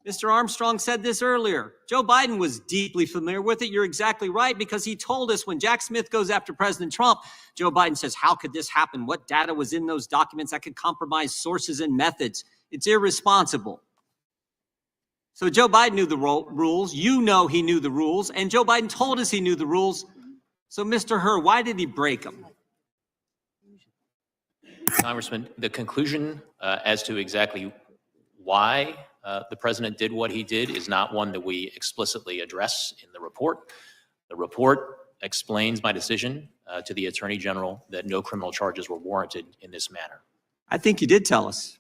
Mr. Armstrong said this earlier. Joe Biden was deeply familiar with it. You're exactly right, because he told us when Jack Smith goes after President Trump, Joe Biden says, how could this happen? What data was in those documents that could compromise sources and methods? It's irresponsible. So Joe Biden knew the rules. You know he knew the rules. And Joe Biden told us he knew the rules. So Mr. Hur, why did he break them? Congressman, the conclusion as to exactly why the president did what he did is not one that we explicitly address in the report. The report explains my decision to the Attorney General that no criminal charges were warranted in this manner. I think you did tell us.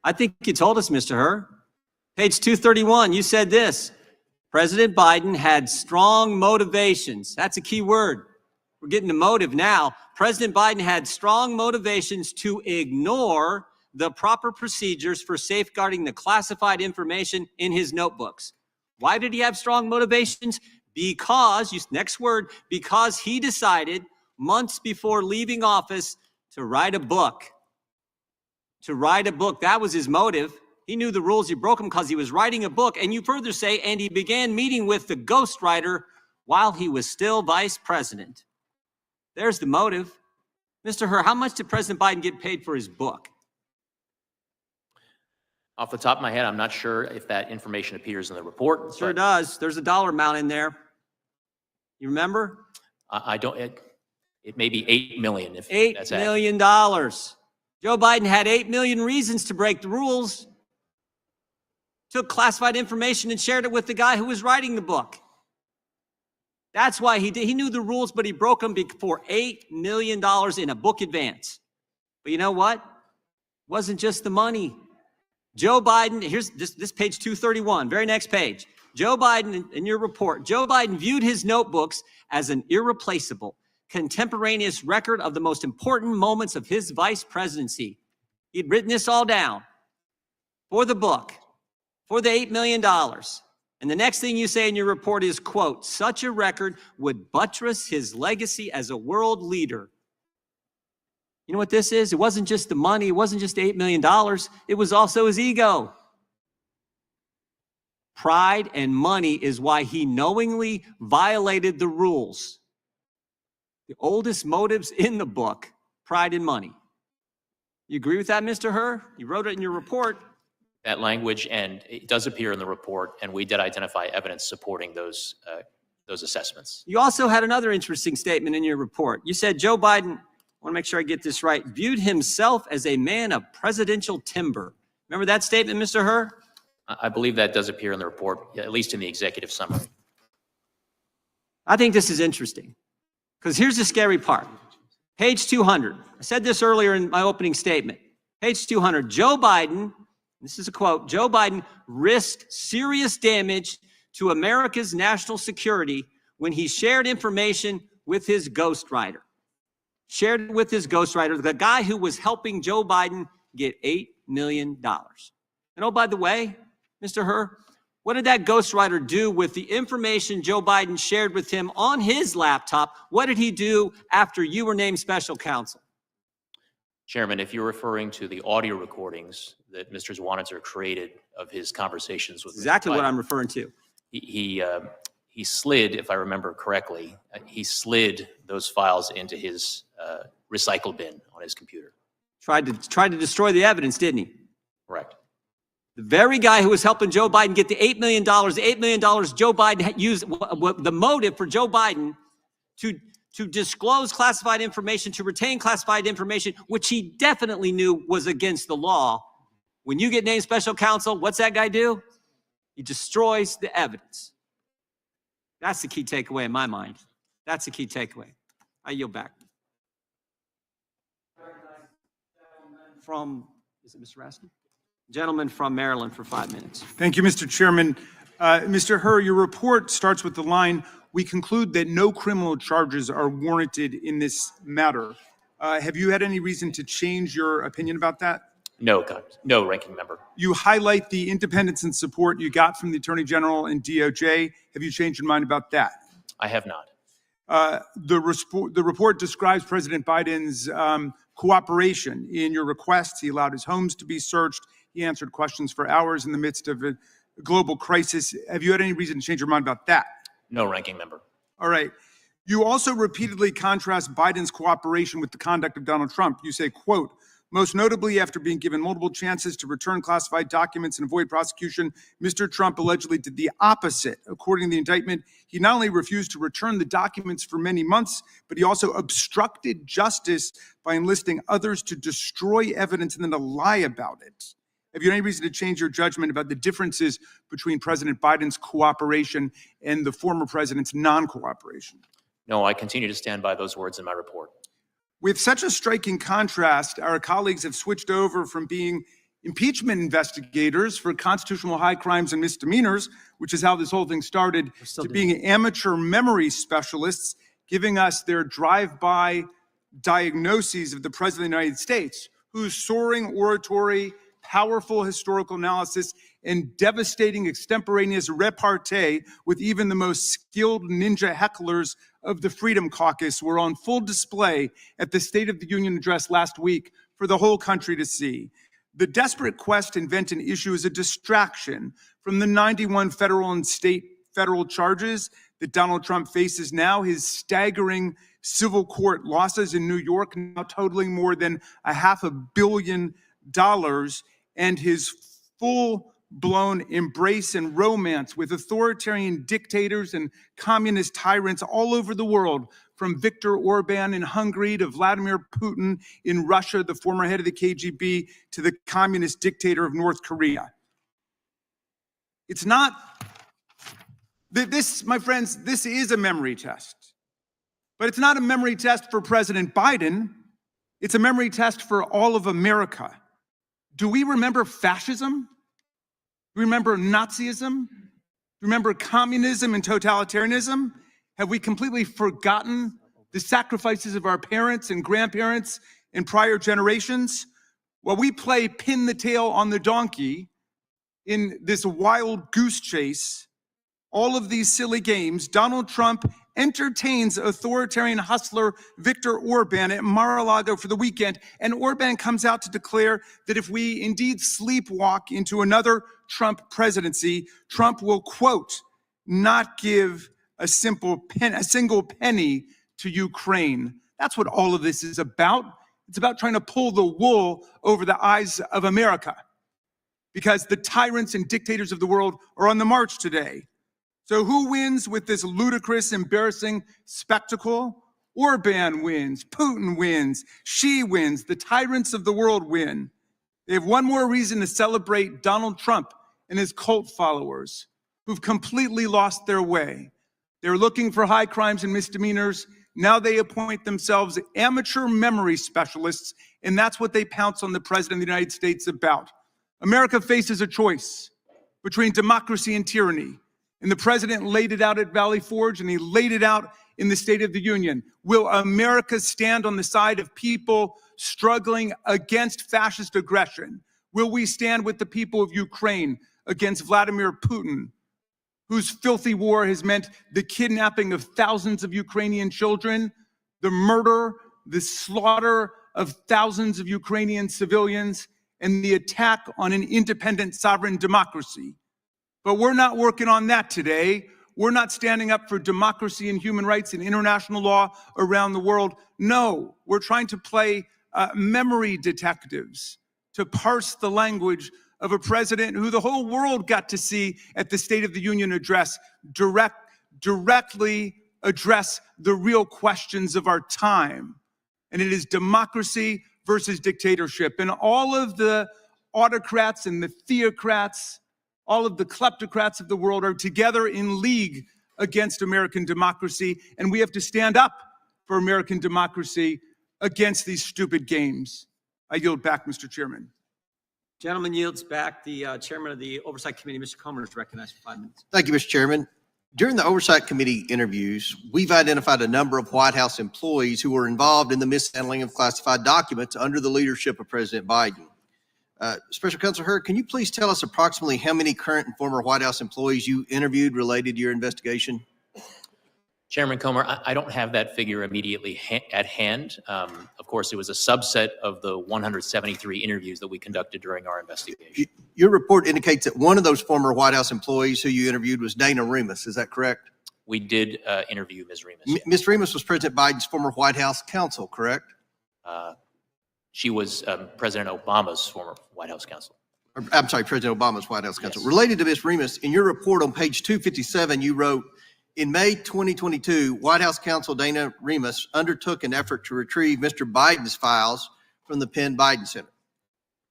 I think you told us, Mr. Hur. Page 231, you said this. President Biden had strong motivations. That's a key word. We're getting to motive now. President Biden had strong motivations to ignore the proper procedures for safeguarding the classified information in his notebooks. Why did he have strong motivations? Because, next word, because he decided months before leaving office to write a book to write a book. That was his motive. He knew the rules. He broke them because he was writing a book. And you further say, and he began meeting with the ghostwriter while he was still vice president. There's the motive. Mr. Hur, how much did President Biden get paid for his book? Off the top of my head, I'm not sure if that information appears in the report. Sure but does. There's a dollar amount in there. You remember? I don't, it may be 8 million if $8 that's accurate. million. Joe Biden had 8 million reasons to break the rules. Took classified information and shared it with the guy who was writing the book. That's why he did. He knew the rules, but he broke them for $8 million in a book advance. But you know what? It wasn't just the money. Joe Biden, here's this page 231, very next page. Joe Biden, in your report, Joe Biden viewed his notebooks as an irreplaceable, contemporaneous record of the most important moments of his vice presidency. He'd written this all down for the book, for the $8 million. And the next thing you say in your report is, quote, such a record would buttress his legacy as a world leader. You know what this is? It wasn't just the money. It wasn't just $8 million. It was also his ego. Pride and money is why he knowingly violated the rules. The oldest motives in the book, pride and money. You agree with that, Mr. Hur? You wrote it in your report. That language, and it does appear in the report, and we did identify evidence supporting those assessments. You also had another interesting statement in your report. You said Joe Biden, I want to make sure I get this right, viewed himself as a man of presidential timber. Remember that statement, Mr. Hur? I believe that does appear in the report, at least in the executive summary. I think this is interesting because here's the scary part. Page 200. I said this earlier in my opening statement. Page 200, Joe Biden, this is a quote, Joe Biden risked serious damage to America's national security when he shared information with his ghostwriter. Shared with his ghostwriter, the guy who was helping Joe Biden get $8 million. And oh, by the way, Mr. Hur, what did that ghostwriter do with the information Joe Biden shared with him on his laptop? What did he do after you were named special counsel? Chairman, if you're referring to the audio recordings that Mr. Zwanitzer created of his conversations with Exactly Mr. what Biden, I'm referring to. he slid, if I remember correctly, he slid those files into his recycle bin on his computer. Tried to destroy the evidence, didn't he? Correct. The very guy who was helping Joe Biden get the $8 million, Joe Biden used the motive for Joe Biden to disclose classified information, to retain classified information, which he definitely knew was against the law. When you get named special counsel, what's that guy do? He destroys the evidence. That's the key takeaway in my mind. That's the key takeaway. I yield back. Is it Mr. Raskin? Gentleman from Maryland for 5 minutes. Thank you, Mr. Chairman. Mr. Hur, your report starts with the line, we conclude that no criminal charges are warranted in this matter. Have you had any reason to change your opinion about that? No, no, Ranking Member. You highlight the independence and support you got from the Attorney General and DOJ. Have you changed your mind about that? I have not. The report describes President Biden's cooperation in your requests. He allowed his homes to be searched. He answered questions for hours in the midst of a global crisis. Have you had any reason to change your mind about that? No, Ranking Member. All right. You also repeatedly contrast Biden's cooperation with the conduct of Donald Trump. You say, quote, most notably, after being given multiple chances to return classified documents and avoid prosecution, Mr. Trump allegedly did the opposite. According to the indictment, he not only refused to return the documents for many months, but he also obstructed justice by enlisting others to destroy evidence and then to lie about it. Have you any reason to change your judgment about the differences between President Biden's cooperation and the former president's non-cooperation? No, I continue to stand by those words in my report. With such a striking contrast, our colleagues have switched over from being impeachment investigators for constitutional high crimes and misdemeanors, which is how this whole thing started, to being amateur memory specialists, giving us their drive-by diagnoses of the President of the United States, whose soaring oratory, powerful historical analysis, and devastating extemporaneous repartee with even the most skilled ninja hecklers of the Freedom Caucus were on full display at the State of the Union address last week for the whole country to see. The desperate quest to invent an issue is a distraction from the 91 federal and state federal charges that Donald Trump faces now, his staggering civil court losses in New York now totaling more than $500 million, and his full-blown embrace and romance with authoritarian dictators and communist tyrants all over the world, from Viktor Orban in Hungary to Vladimir Putin in Russia, the former head of the KGB, to the communist dictator of North Korea. It's not, this, my friends, this is a memory test. But it's not a memory test for President Biden. It's a memory test for all of America. Do we remember fascism? Do we remember Nazism? Do we remember communism and totalitarianism? Have we completely forgotten the sacrifices of our parents and grandparents and prior generations? While we play pin the tail on the donkey in this wild goose chase, all of these silly games, Donald Trump entertains authoritarian hustler Viktor Orban at Mar-a-Lago for the weekend, and Orban comes out to declare that if we indeed sleepwalk into another Trump presidency, Trump will, quote, not give a single penny to Ukraine. That's what all of this is about. It's about trying to pull the wool over the eyes of America, because the tyrants and dictators of the world are on the march today. So who wins with this ludicrous, embarrassing spectacle? Orban wins, Putin wins, Xi wins, the tyrants of the world win. They have one more reason to celebrate Donald Trump and his cult followers who've completely lost their way. They're looking for high crimes and misdemeanors. Now they appoint themselves amateur memory specialists, and that's what they pounce on the President of the United States about. America faces a choice between democracy and tyranny. And the president laid it out at Valley Forge, and he laid it out in the State of the Union. Will America stand on the side of people struggling against fascist aggression? Will we stand with the people of Ukraine against Vladimir Putin, whose filthy war has meant the kidnapping of thousands of Ukrainian children, the murder, the slaughter of thousands of Ukrainian civilians, and the attack on an independent sovereign democracy? But we're not working on that today. We're not standing up for democracy and human rights and international law around the world. No, we're trying to play memory detectives, to parse the language of a president who the whole world got to see at the State of the Union address directly address the real questions of our time. And it is democracy versus dictatorship. And all of the autocrats and the theocrats, all of the kleptocrats of the world are together in league against American democracy, and we have to stand up for American democracy against these stupid games. I yield back, Mr. Chairman. Gentleman yields back. The chairman of the Oversight Committee, Mr. Comer, is recognized for 5 minutes. Thank you, Mr. Chairman. During the Oversight Committee interviews, we've identified a number of White House employees who were involved in the mishandling of classified documents under the leadership of President Biden. Special Counsel Hur, can you please tell us approximately how many current and former White House employees you interviewed related to your investigation? Chairman Comer, I don't have that figure immediately at hand. Of course, it was a subset of the 173 interviews that we conducted during our investigation. Your report indicates that one of those former White House employees who you interviewed was Dana Remus. Is that correct? We did interview Ms. Remus. Ms. Remus was President Biden's former White House counsel, correct? She was President Obama's former White House counsel. I'm sorry, President Obama's White House counsel. Yes. Related to Ms. Remus, in your report on page 257, you wrote, in May 2022, White House counsel Dana Remus undertook an effort to retrieve Mr. Biden's files from the Penn Biden Center.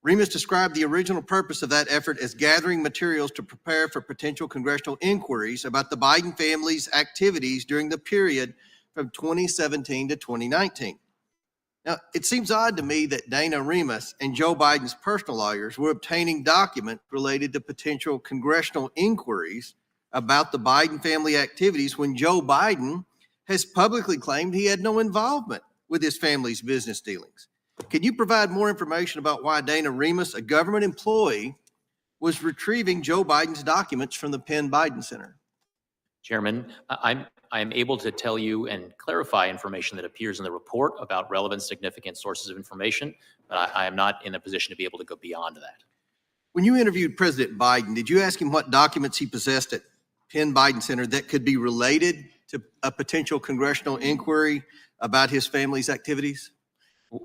Remus described the original purpose of that effort as gathering materials to prepare for potential congressional inquiries about the Biden family's activities during the period from 2017 to 2019. Now, it seems odd to me that Dana Remus and Joe Biden's personal lawyers were obtaining documents related to potential congressional inquiries about the Biden family activities when Joe Biden has publicly claimed he had no involvement with his family's business dealings. Can you provide more information about why Dana Remus, a government employee, was retrieving Joe Biden's documents from the Penn Biden Center? Chairman, I'm I am able to tell you and clarify information that appears in the report about relevant, significant sources of information, but I am not in a position to be able to go beyond that. When you interviewed President Biden, did you ask him what documents he possessed at Penn Biden Center that could be related to a potential congressional inquiry about his family's activities?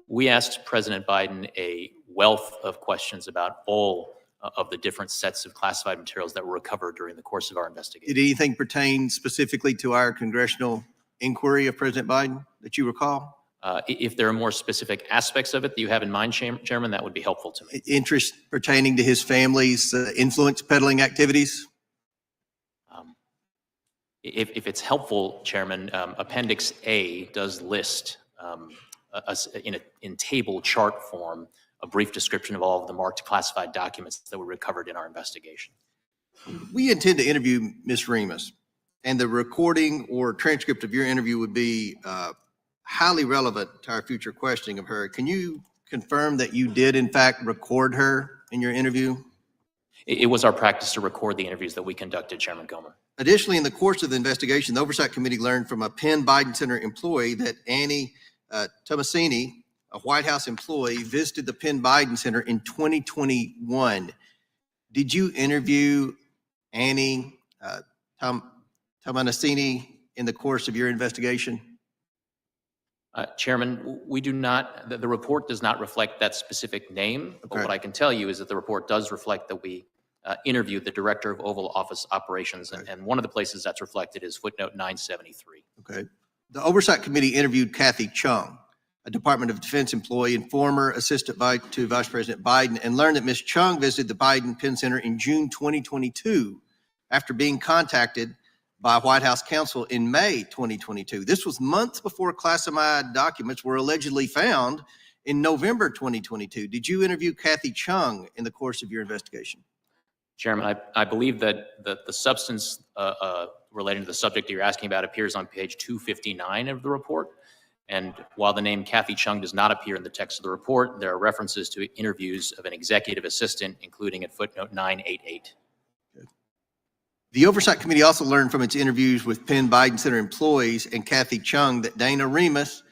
We asked President Biden a wealth of questions about all of the different sets of classified materials that were recovered during the course of our investigation. Did anything pertain specifically to our congressional inquiry of President Biden that you recall? If there are more specific aspects of it that you have in mind, Chairman, that would be helpful to me. Interest pertaining to his family's influence peddling activities? If it's helpful, Chairman, Appendix A does list in table chart form a brief description of all of the marked classified documents that were recovered in our investigation. We intend to interview Ms. Remus, and the recording or transcript of your interview would be highly relevant to our future questioning of her. Can you confirm that you did in fact record her in your interview? It was our practice to record the interviews that we conducted, Chairman Comer. Additionally, in the course of the investigation, the Oversight Committee learned from a Penn Biden Center employee that Annie Tomasini, a White House employee, visited the Penn Biden Center in 2021. Did you interview Annie Tomasini in the course of your investigation? Chairman, we do not, the report does not reflect that specific name, but Okay. what I can tell you is that the report does reflect that we interviewed the Director of Oval Office Operations, and one of the places that's reflected is footnote 973. Okay. The Oversight Committee interviewed Kathy Chung, a Department of Defense employee and former assistant to Vice President Biden, and learned that Ms. Chung visited the Biden Penn Center in June 2022 after being contacted by White House counsel in May 2022. This was months before classified documents were allegedly found in November 2022. Did you interview Kathy Chung in the course of your investigation? Chairman, I believe that the substance relating to the subject that you're asking about appears on page 259 of the report. And while the name Kathy Chung does not appear in the text of the report, there are references to interviews of an executive assistant, including at footnote 988. The Oversight Committee also learned from its interviews with Penn Biden Center employees and Kathy Chung that Dana Remus,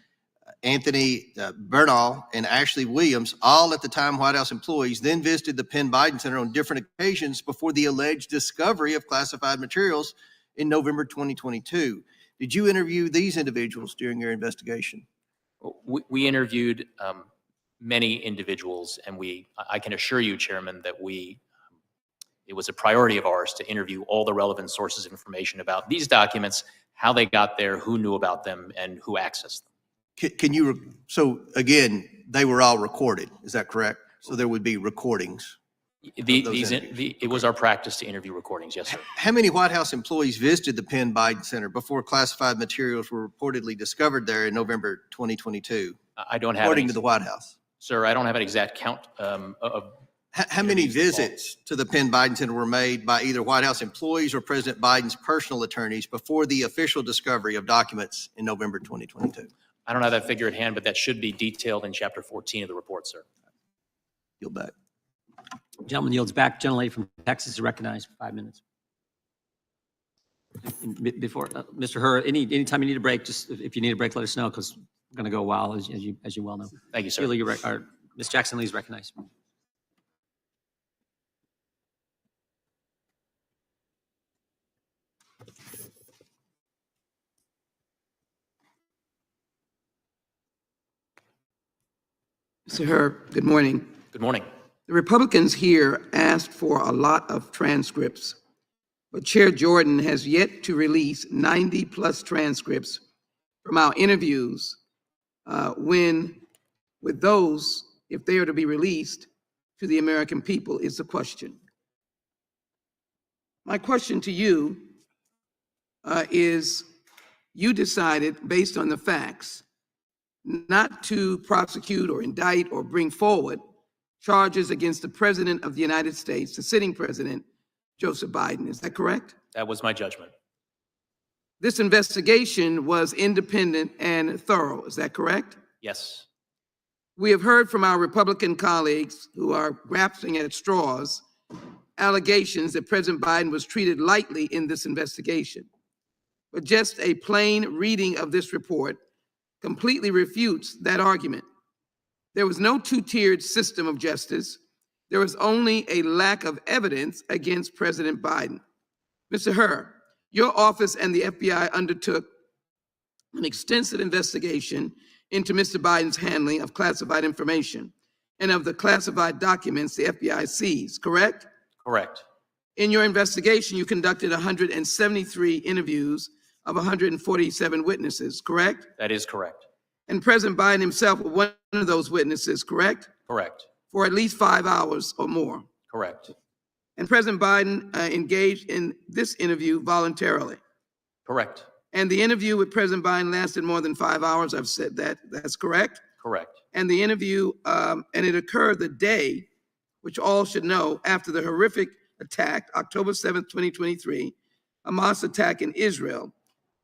Anthony Bernal, and Ashley Williams, all at the time White House employees, then visited the Penn Biden Center on different occasions before the alleged discovery of classified materials in November 2022. Did you interview these individuals during your investigation? We interviewed many individuals, and I can assure you, Chairman, that it was a priority of ours to interview all the relevant sources of information about these documents, how they got there, who knew about them, and who accessed them. So again, they were all recorded, is that correct? So there would be recordings? It was our practice to interview recordings, yes, sir. How many White House employees visited the Penn Biden Center before classified materials were reportedly discovered there in November 2022? I don't have According to the White House. Sir, I don't have an exact count of How many interviews visits to the Penn Biden Center were made by either White House employees or President Biden's personal attorneys before the official discovery of documents in November 2022? I don't have that figure at hand, but that should be detailed in Chapter 14 of the report, sir. Yield back. Gentleman yields back. Gentlelady from Texas is recognized for 5 minutes. Before, Mr. Hur, anytime you need a break, just if you need a break, let us know, because we're going to go a while, as you well know. Thank you, sir. Ms. Jackson Lee is recognized. Mr. Hur, good morning. Good morning. The Republicans here asked for a lot of transcripts, but Chair Jordan has yet to release 90-plus transcripts from our interviews with those, if they are to be released to the American people, is the question. My question to you is, you decided, based on the facts, not to prosecute or indict or bring forward charges against the President of the United States, the sitting President, Joseph Biden. Is that correct? That was my judgment. This investigation was independent and thorough. Is that correct? Yes. We have heard from our Republican colleagues who are grasping at straws allegations that President Biden was treated lightly in this investigation. but just a plain reading of this report completely refutes that argument. There was no two-tiered system of justice. There was only a lack of evidence against President Biden. Mr. Hur, your office and the FBI undertook an extensive investigation into Mr. Biden's handling of classified information and of the classified documents the FBI seized, correct? Correct. In your investigation, you conducted 173 interviews of 147 witnesses, correct? That is correct. And President Biden himself was one of those witnesses, correct? Correct. For at least 5 hours or more. Correct. And President Biden engaged in this interview voluntarily. Correct. And the interview with President Biden lasted more than 5 hours. I've said that. That's correct. Correct. And the interview, and it occurred the day, which all should know, after the horrific attack, October 7th, 2023, Hamas attack in Israel,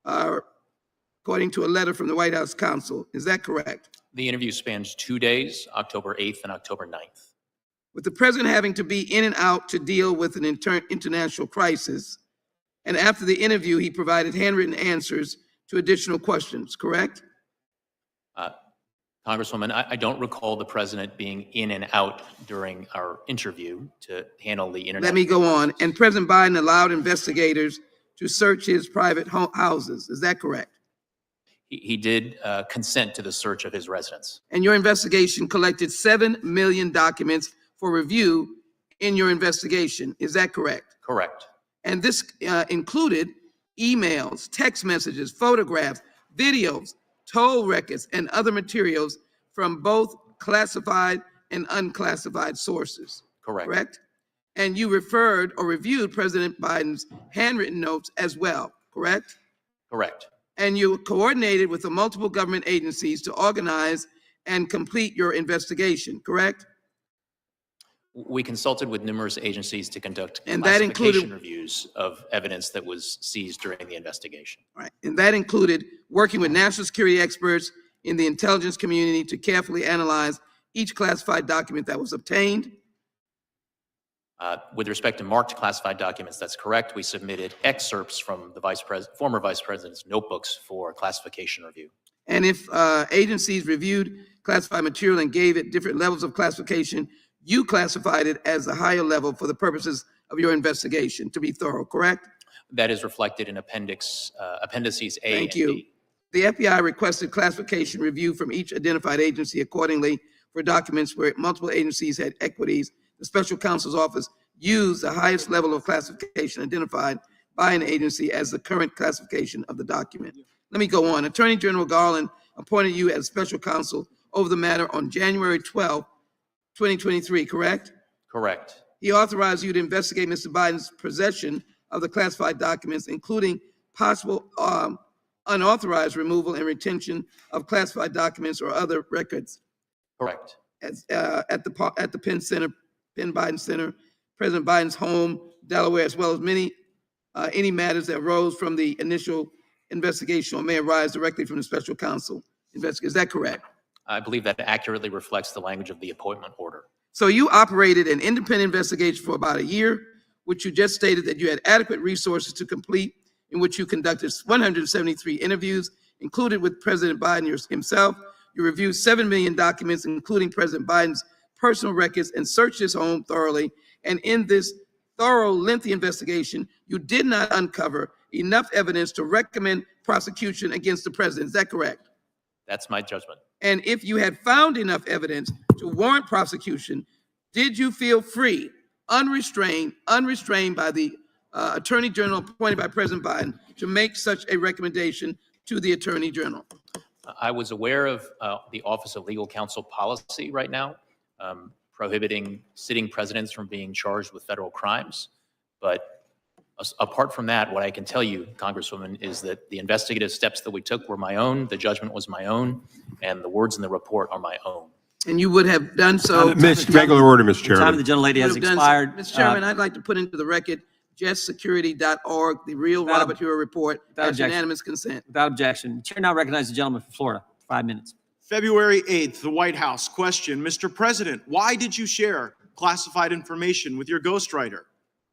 according to a letter from the White House Counsel. Is that correct? The interview spans 2 days, October 8th and October 9th. With the president having to be in and out to deal with an international crisis, and after the interview, he provided handwritten answers to additional questions, correct? Congresswoman, I don't recall the president being in and out during our interview to handle the internet. Let me go on. And President Biden allowed investigators to search his private houses. Is that correct? He did consent to the search of his residence. And your investigation collected 7 million documents for review in your investigation. Is that correct? Correct. And this included emails, text messages, photographs, videos, toll records, and other materials from both classified and unclassified sources. Correct. Correct? And you referred or reviewed President Biden's handwritten notes as well, correct? Correct. And you coordinated with the multiple government agencies to organize and complete your investigation, correct? We consulted with numerous agencies to conduct And that classification included- reviews of evidence that was seized during the investigation. Right. And that included working with national security experts in the intelligence community to carefully analyze each classified document that was obtained. With respect to marked classified documents, that's correct. We submitted excerpts from the former vice president's notebooks for classification review. And if agencies reviewed classified material and gave it different levels of classification, you classified it as a higher level for the purposes of your investigation to be thorough, correct? That is reflected in appendices A Thank and you. B. The FBI requested classification review from each identified agency accordingly for documents where multiple agencies had equities. The special counsel's office used the highest level of classification identified by an agency as the current classification of the document. Let me go on. Attorney General Garland appointed you as special counsel over the matter on January 12, 2023, correct? Correct. He authorized you to investigate Mr. Biden's possession of the classified documents, including possible unauthorized removal and retention of classified documents or other records Correct. at the Penn Biden Center, President Biden's home, Delaware, as well as any matters that arose from the initial investigation or may arise directly from the special counsel investigation. Is that correct? I believe that accurately reflects the language of the appointment order. So you operated an independent investigation for about a year, which you just stated that you had adequate resources to complete, in which you conducted 173 interviews, included with President Biden himself. You reviewed 7 million documents, including President Biden's personal records, and searched his home thoroughly. And in this thorough, lengthy investigation, you did not uncover enough evidence to recommend prosecution against the president. Is that correct? That's my judgment. And if you had found enough evidence to warrant prosecution, did you feel free, unrestrained by the Attorney General appointed by President Biden to make such a recommendation to the Attorney General? I was aware of the Office of Legal Counsel policy right now, prohibiting sitting presidents from being charged with federal crimes. But apart from that, what I can tell you, Congresswoman, is that the investigative steps that we took were my own, the judgment was my own, and the words in the report are my own. And you would have done so. Regular order, Mr. The time of Chairman. the gentlelady has would have done so. expired. Mr. Chairman, I'd like to put into the record justsecurity.org, the real Without- Robert Hur report, without as objection. unanimous consent. Without objection. Chair now recognizes the gentleman from Florida. 5 minutes. February 8th, the White House question, Mr. President, why did you share classified information with your ghostwriter?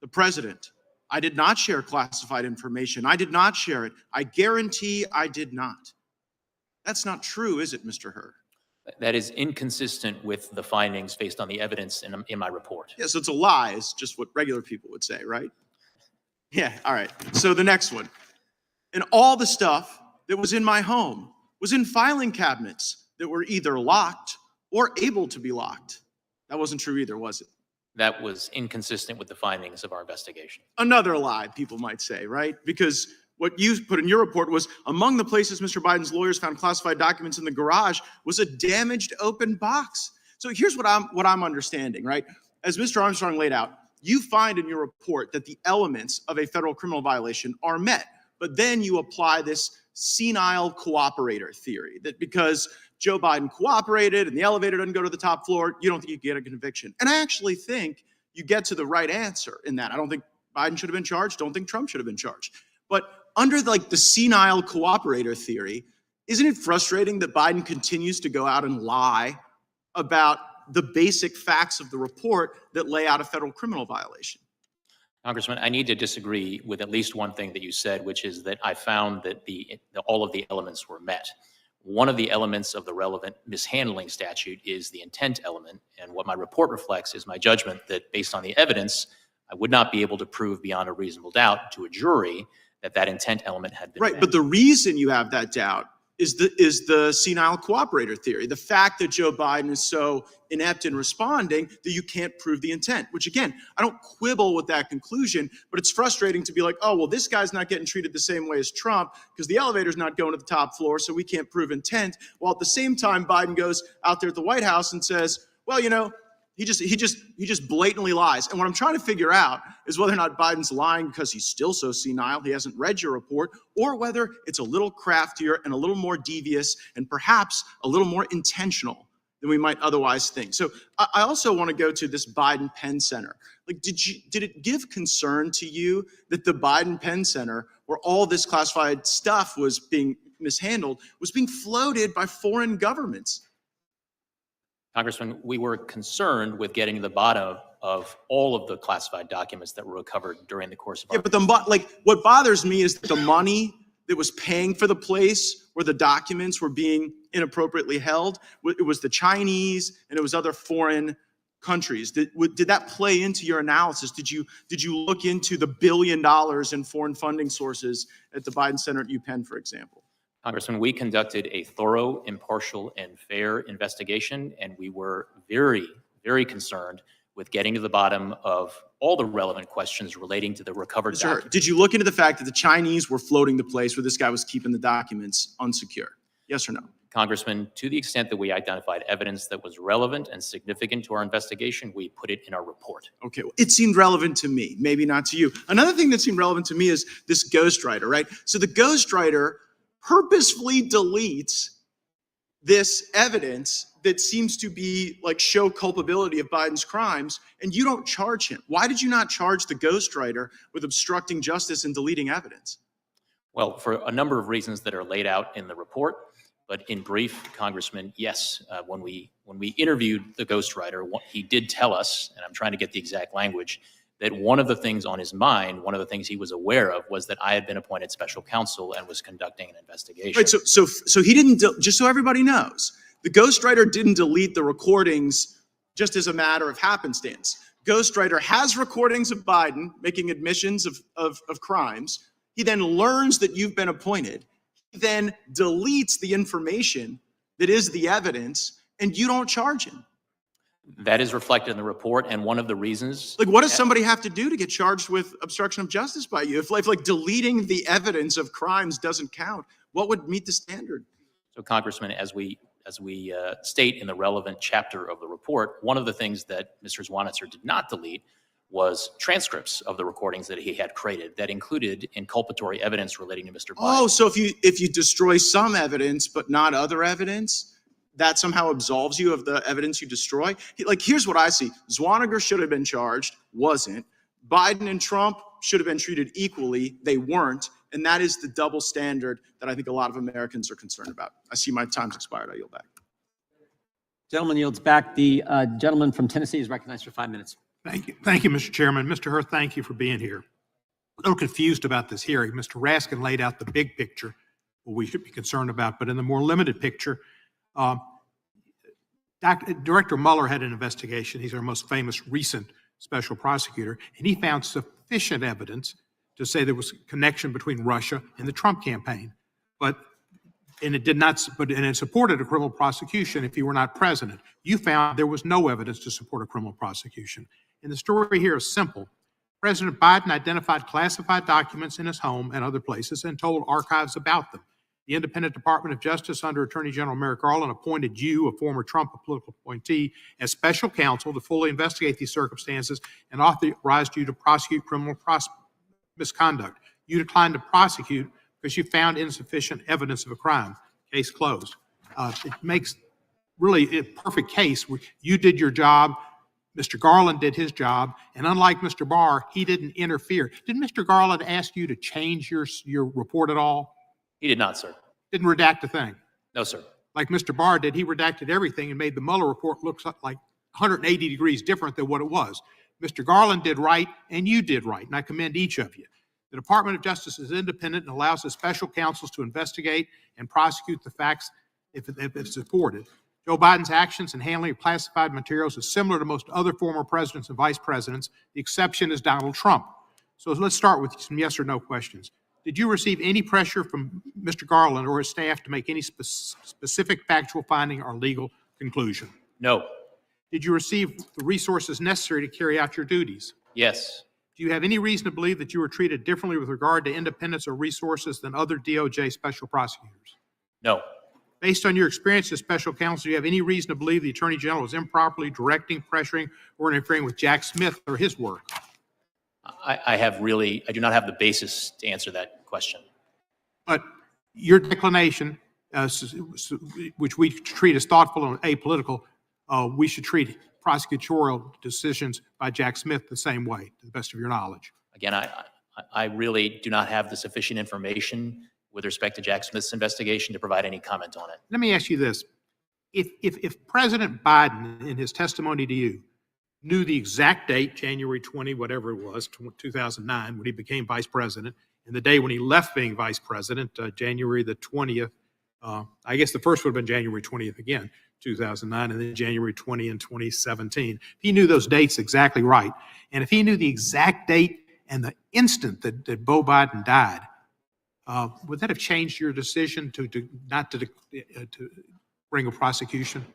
The president, I did not share classified information. I did not share it. I guarantee I did not. That's not true, is it, Mr. Hur? That is inconsistent with the findings based on the evidence in my report. Yeah, so it's a lie, is just what regular people would say, right? Yeah, all right. So the next one. And all the stuff that was in my home was in filing cabinets that were either locked or able to be locked. That wasn't true either, was it? That was inconsistent with the findings of our investigation. Another lie, people might say, right? Because what you put in your report was among the places Mr. Biden's lawyers found classified documents in the garage was a damaged open box. So here's what I'm understanding, right? As Mr. Armstrong laid out, you find in your report that the elements of a federal criminal violation are met, but then you apply this senile cooperator theory that because Joe Biden cooperated and the elevator doesn't go to the top floor, you don't think you get a conviction. And I actually think you get to the right answer in that. I don't think Biden should have been charged. Don't think Trump should have been charged. But under like the senile cooperator theory, isn't it frustrating that Biden continues to go out and lie about the basic facts of the report that lay out a federal criminal violation? Congressman, I need to disagree with at least one thing that you said, which is that I found that all of the elements were met. One of the elements of the relevant mishandling statute is the intent element. And what my report reflects is my judgment that based on the evidence, I would not be able to prove beyond a reasonable doubt to a jury that that intent element had been right, met. but the reason you have that doubt is the senile cooperator theory. The fact that Joe Biden is so inept in responding that you can't prove the intent, which again, I don't quibble with that conclusion, but it's frustrating to be like, oh, well, this guy's not getting treated the same way as Trump because the elevator's not going to the top floor, so we can't prove intent. While at the same time, Biden goes out there at the White House and says, well, you know, he just blatantly lies. And what I'm trying to figure out is whether or not Biden's lying because he's still so senile, he hasn't read your report, or whether it's a little craftier and a little more devious and perhaps a little more intentional than we might otherwise think. So I also want to go to this Biden Penn Center. Like, did it give concern to you that the Biden Penn Center, where all this classified stuff was being mishandled, was being floated by foreign governments? Congressman, we were concerned with getting to the bottom of all of the classified documents that were recovered during the course of our— Yeah, but what bothers me is the money that was paying for the place where the documents were being inappropriately held. It was the Chinese and it was other foreign countries. Did that play into your analysis? Did you look into the $1 billion in foreign funding sources at the Biden Center at UPenn, for example? Congressman, we conducted a thorough, impartial, and fair investigation, and we were very, very concerned with getting to the bottom of all the relevant questions relating to the recovered documents. Did you look into the fact that the Chinese were floating the place where this guy was keeping the documents unsecure? Yes or no? Congressman, to the extent that we identified evidence that was relevant and significant to our investigation, we put it in our report. Okay, well, it seemed relevant to me, maybe not to you. Another thing that seemed relevant to me is this ghostwriter, right? So the ghostwriter purposefully deletes this evidence that seems to be like show culpability of Biden's crimes, and you don't charge him. Why did you not charge the ghostwriter with obstructing justice and deleting evidence? Well, for a number of reasons that are laid out in the report, but in brief, Congressman, yes, when we interviewed the ghostwriter, he did tell us, and I'm trying to get the exact language, that one of the things on his mind, one of the things he was aware of, was that I had been appointed special counsel and was conducting an investigation. Right, so he didn't, just so everybody knows, the ghostwriter didn't delete the recordings just as a matter of happenstance. Ghostwriter has recordings of Biden making admissions of crimes. He then learns that you've been appointed. He then deletes the information that is the evidence, and you don't charge him. That is reflected in the report, and one of the reasons— Like, what does somebody have to do to get charged with obstruction of justice by you? If like deleting the evidence of crimes doesn't count, what would meet the standard? So, Congressman, as we state in the relevant chapter of the report, one of the things that Mr. Zwanitzer did not delete was transcripts of the recordings that he had created that included inculpatory evidence relating to Mr. Biden. Oh, so if you destroy some evidence but not other evidence, that somehow absolves you of the evidence you destroy? Like, here's what I see. Zwanniger should have been charged, wasn't. Biden and Trump should have been treated equally. They weren't. And that is the double standard that I think a lot of Americans are concerned about. I see my time's expired. I yield back. Gentleman yields back. The gentleman from Tennessee is recognized for 5 minutes. Thank you. Thank you, Mr. Chairman. Mr. Hur, thank you for being here. little confused about this hearing. Mr. Raskin laid out the big picture, what we should be concerned about, but in the more limited picture, Director Mueller had an investigation. He's our most famous recent special prosecutor, and he found sufficient evidence to say there was a connection between Russia and the Trump campaign. And it supported a criminal prosecution if he were not president. You found there was no evidence to support a criminal prosecution. And the story here is simple. President Biden identified classified documents in his home and other places and told archives about them. The Independent Department of Justice under Attorney General Merrick Garland appointed you, a former Trump political appointee, as special counsel to fully investigate these circumstances and authorized you to prosecute criminal misconduct. You declined to prosecute because you found insufficient evidence of a crime. Case closed. It makes really a perfect case where you did your job, Mr. Garland did his job, and unlike Mr. Barr, he didn't interfere. Did Mr. Garland ask you to change your report at all? He did not, sir. Didn't redact a thing? No, sir. Like Mr. Barr did, he redacted everything and made the Mueller report look like 180 degrees different than what it was. Mr. Garland did right, and you did right, and I commend each of you. The Department of Justice is independent and allows the special counsels to investigate and prosecute the facts if it's supported. Joe Biden's actions in handling of classified materials is similar to most other former presidents and vice presidents. The exception is Donald Trump. So let's start with some yes or no questions. Did you receive any pressure from Mr. Garland or his staff to make any specific factual finding or legal conclusion? No. Did you receive the resources necessary to carry out your duties? Yes. Do you have any reason to believe that you were treated differently with regard to independence or resources than other DOJ special prosecutors? No. Based on your experience as special counsel, do you have any reason to believe the Attorney General was improperly directing, pressuring, or interfering with Jack Smith or his work? I do not have the basis to answer that question. But your declination, which we treat as thoughtful and apolitical, we should treat prosecutorial decisions by Jack Smith the same way, to the best of your knowledge. Again, I really do not have the sufficient information with respect to Jack Smith's investigation to provide any comment on it. Let me ask you this. If President Biden, in his testimony to you, knew the exact date, January 20, whatever it was, 2009, when he became vice president, and the day when he left being vice president, January the 20th, I guess the first would have been January 20th again, 2009, and then January 20 in 2017. If he knew those dates exactly right, and if he knew the exact date and the instant that Beau Biden died, would that have changed your decision to bring a prosecution?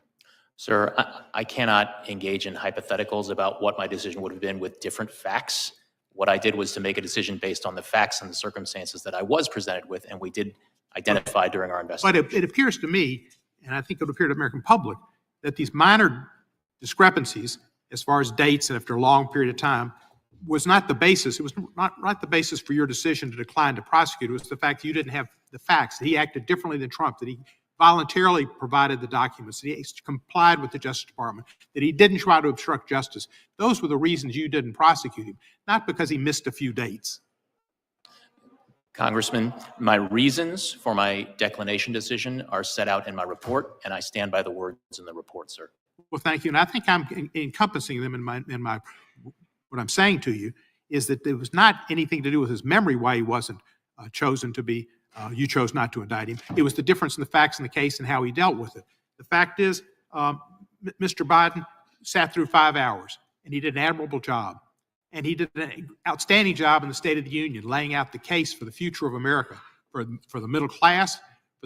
Sir, I cannot engage in hypotheticals about what my decision would have been with different facts. What I did was to make a decision based on the facts and the circumstances that I was presented with, and we did identify during our investigation. But it appears to me, and I think it would appear to the American public, that these minor discrepancies, as far as dates and after a long period of time, was not the basis. It was not the basis for your decision to decline to prosecute. It was the fact that you didn't have the facts, that he acted differently than Trump, that he voluntarily provided the documents, that he complied with the Justice Department, that he didn't try to obstruct justice. Those were the reasons you didn't prosecute him, not because he missed a few dates. Congressman, my reasons for my declination decision are set out in my report, and I stand by the words in the report, sir. Well, thank you. And I think I'm encompassing them in my what I'm saying to you is that there was not anything to do with his memory why he wasn't chosen to be, you chose not to indict him. It was the difference in the facts in the case and how he dealt with it. The fact is, Mr. Biden sat through 5 hours, and he did an admirable job. And he did an outstanding job in the State of the Union, laying out the case for the future of America, for the middle class,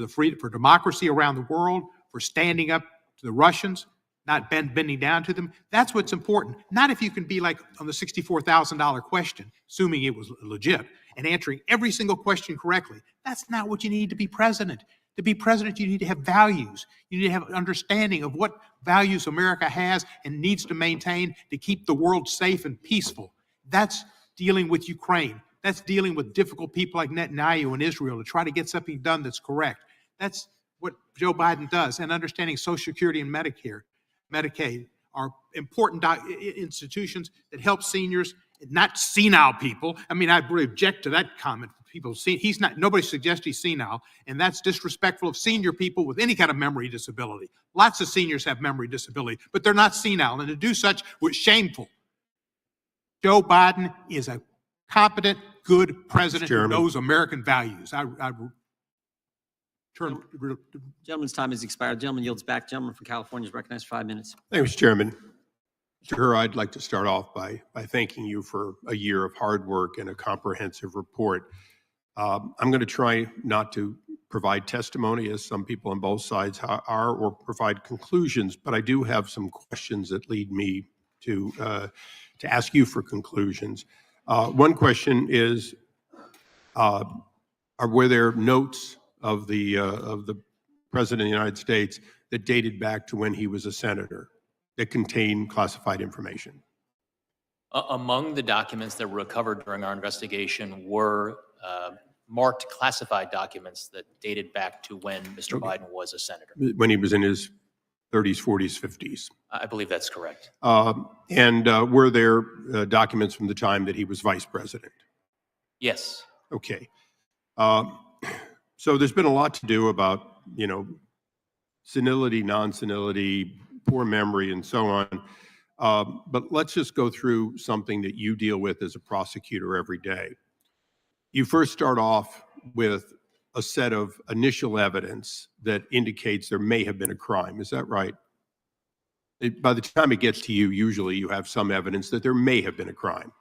for democracy around the world, for standing up to the Russians, not bending down to them. That's what's important. Not if you can be like on the $64,000 question, assuming it was legit, and answering every single question correctly. That's not what you need to be president. To be president, you need to have values. You need to have an understanding of what values America has and needs to maintain to keep the world safe and peaceful. That's dealing with Ukraine. That's dealing with difficult people like Netanyahu in Israel to try to get something done that's correct. That's what Joe Biden does. And understanding Social Security and Medicaid are important institutions that help seniors, not senile people. I mean, I really object to that comment. People see nobody suggests he's senile, and that's disrespectful of senior people with any kind of memory disability. Lots of seniors have memory disability, but they're not senile, and to do such was shameful. Joe Biden is a competent, good president who Chairman. knows American values. I turn. Gentleman's time has expired. Gentleman yields back. Gentleman from California is recognized for 5 minutes. Thank you, Mr. Chairman. Mr. Hur, I'd like to start off by thanking you for a year of hard work and a comprehensive report. I'm going to try not to provide testimony, as some people on both sides are, or provide conclusions, but I do have some questions that lead me to ask you for conclusions. One question is, were there notes of the President of the United States that dated back to when he was a senator that contained classified information? Among the documents that were recovered during our investigation were marked classified documents that dated back to when Mr. Biden was a senator. When he was in his 30s, 40s, 50s? I believe that's correct. And were there documents from the time that he was vice president? Yes. Okay. So there's been a lot to do about, senility, non-senility, poor memory, and so on. But let's just go through something that you deal with as a prosecutor every day. You first start off with a set of initial evidence that indicates there may have been a crime. Is that right? By the time it gets to you, usually you have some evidence that there may have been a crime.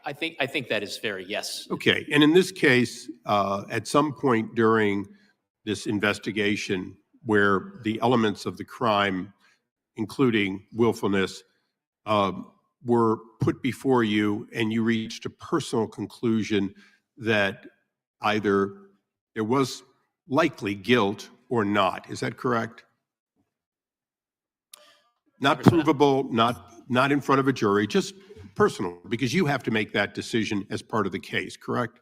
I think that is fair, yes. Okay, and in this case, at some point during this investigation where the elements of the crime, including willfulness, were put before you and you reached a personal conclusion that either there was likely guilt or not. Is that correct? Not provable, not in front of a jury, just personal, because you have to make that decision as part of the case, correct?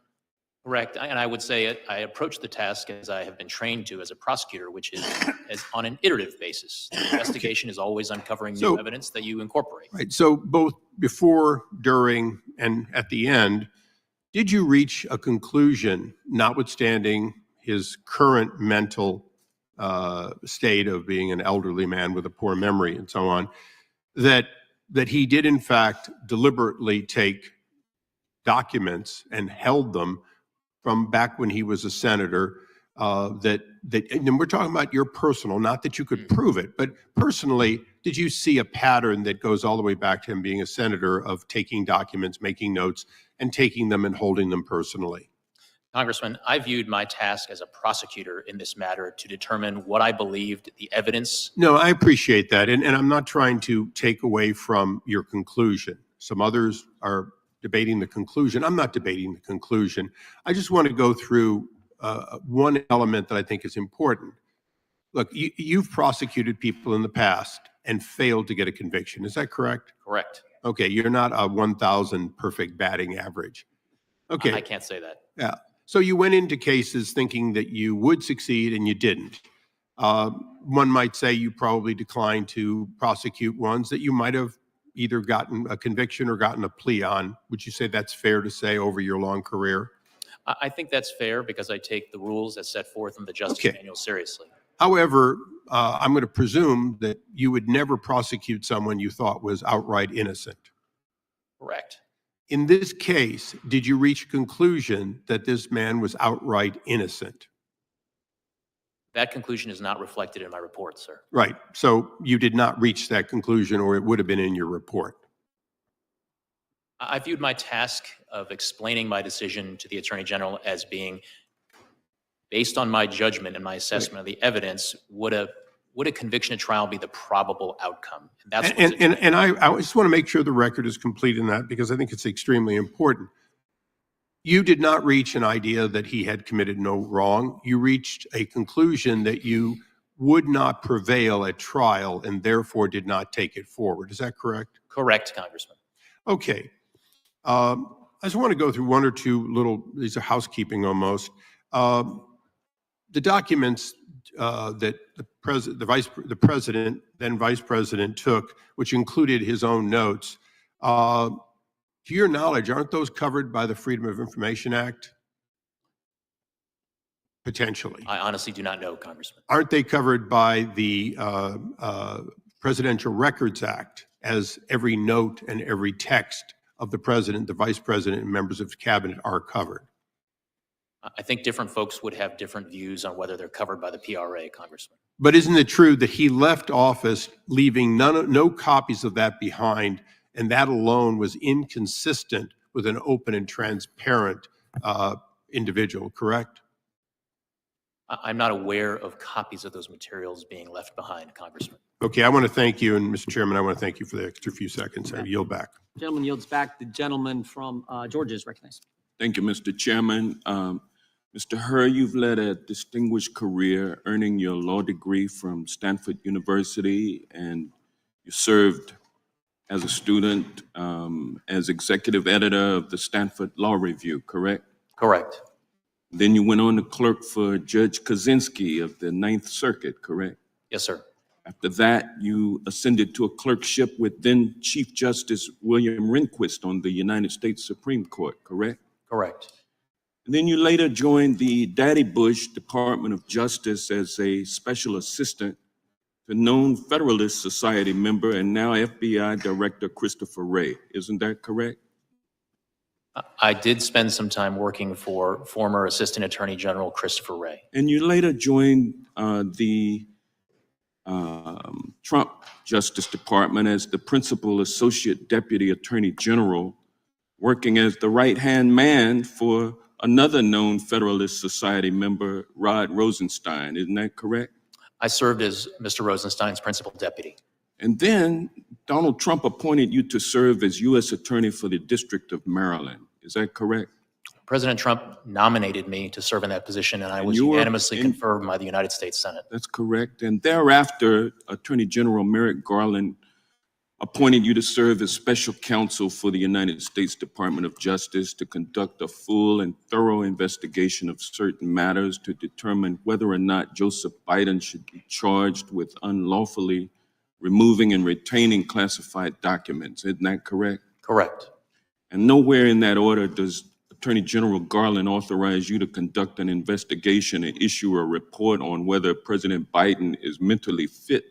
Correct. And I would say I approach the task as I have been trained to as a prosecutor, which is as on an iterative basis. The investigation is always uncovering new evidence that you incorporate. Right. So both before, during, and at the end, did you reach a conclusion, notwithstanding his current mental state of being an elderly man with a poor memory and so on, that he did in fact deliberately take documents and held them from back when he was a senator, and we're talking about your personal, not that you could prove it, but personally, did you see a pattern that goes all the way back to him being a senator of taking documents, making notes, and taking them and holding them personally? Congressman, I viewed my task as a prosecutor in this matter to determine what I believed the evidence. No, I appreciate that. And I'm not trying to take away from your conclusion. Some others are debating the conclusion. I'm not debating the conclusion. I just want to go through one element that I think is important. Look, you've prosecuted people in the past and failed to get a conviction. Is that correct? Correct. Okay, you're not a 1,000 perfect batting average. Okay. I can't say that. Yeah. So you went into cases thinking that you would succeed and you didn't. One might say you probably declined to prosecute ones that you might have either gotten a conviction or gotten a plea on. Would you say that's fair to say over your long career? I think that's fair because I take the rules as set forth in the Justice Manual seriously. However, I'm going to presume that you would never prosecute someone you thought was outright innocent. Correct. In this case, did you reach a conclusion that this man was outright innocent? That conclusion is not reflected in my report, sir. Right. So you did not reach that conclusion, or it would have been in your report. I viewed my task of explaining my decision to the Attorney General as being based on my judgment and my assessment of the evidence. Would a conviction at trial be the probable outcome? And I just want to make sure the record is complete in that, because I think it's extremely important. You did not reach an idea that he had committed no wrong. You reached a conclusion that you would not prevail at trial and therefore did not take it forward. Is that correct? Correct, Congressman. Okay. I just want to go through one or two these are housekeeping almost. The documents that the president, then vice president, took, which included his own notes, to your knowledge, aren't those covered by the Freedom of Information Act? Potentially. I honestly do not know, Congressman. Aren't they covered by the Presidential Records Act, as every note and every text of the president, the vice president, and members of cabinet are covered? I think different folks would have different views on whether they're covered by the PRA, Congressman. But isn't it true that he left office leaving no copies of that behind, and that alone was inconsistent with an open and transparent individual, correct? I'm not aware of copies of those materials being left behind, Congressman. Okay, I want to thank you, and Mr. Chairman, I want to thank you for the extra few seconds. I yield back. Gentleman yields back. The gentleman from Georgia is recognized. Thank you, Mr. Chairman. Mr. Hur, you've led a distinguished career, earning your law degree from Stanford University, and you served as a student as executive editor of the Stanford Law Review, correct? Correct. Then you went on to clerk for Judge Kaczynski of the Ninth Circuit, correct? Yes, sir. After that, you ascended to a clerkship with then Chief Justice William Rehnquist on the United States Supreme Court, correct? Correct. And then you later joined the Daddy Bush Department of Justice as a special assistant to known Federalist Society member and now FBI Director Christopher Wray. Isn't that correct? I did spend some time working for former Assistant Attorney General Christopher Wray. And you later joined the Trump Justice Department as the Principal Associate Deputy Attorney General, working as the right-hand man for another known Federalist Society member, Rod Rosenstein. Isn't that correct? I served as Mr. Rosenstein's principal deputy. And then Donald Trump appointed you to serve as U.S. Attorney for the District of Maryland. Is that correct? President Trump nominated me to serve in that position, and I was you were unanimously confirmed by the United States Senate. That's correct. And thereafter, Attorney General Merrick Garland appointed you to serve as special counsel for the United States Department of Justice to conduct a full and thorough investigation of certain matters to determine whether or not Joseph Biden should be charged with unlawfully removing and retaining classified documents. Isn't that correct? Correct. And nowhere in that order does Attorney General Garland authorize you to conduct an investigation and issue a report on whether President Biden is mentally fit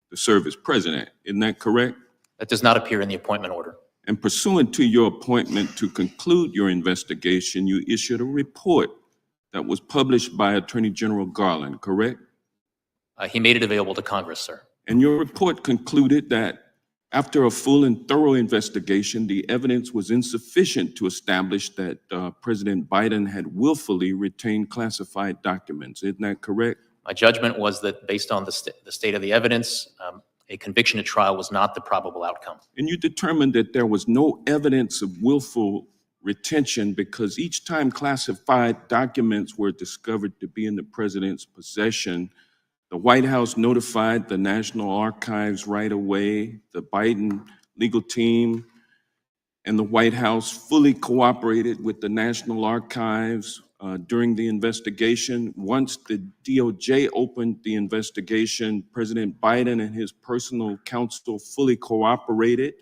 to serve as president. Isn't that correct? That does not appear in the appointment order. And pursuant to your appointment to conclude your investigation, you issued a report that was published by Attorney General Garland, correct? He made it available to Congress, sir. And your report concluded that after a full and thorough investigation, the evidence was insufficient to establish that President Biden had willfully retained classified documents. Isn't that correct? My judgment was that based on the state of the evidence, a conviction at trial was not the probable outcome. And you determined that there was no evidence of willful retention because each time classified documents were discovered to be in the president's possession, the White House notified the National Archives right away. The Biden legal team and the White House fully cooperated with the National Archives during the investigation. Once the DOJ opened the investigation, President Biden and his personal counsel fully cooperated.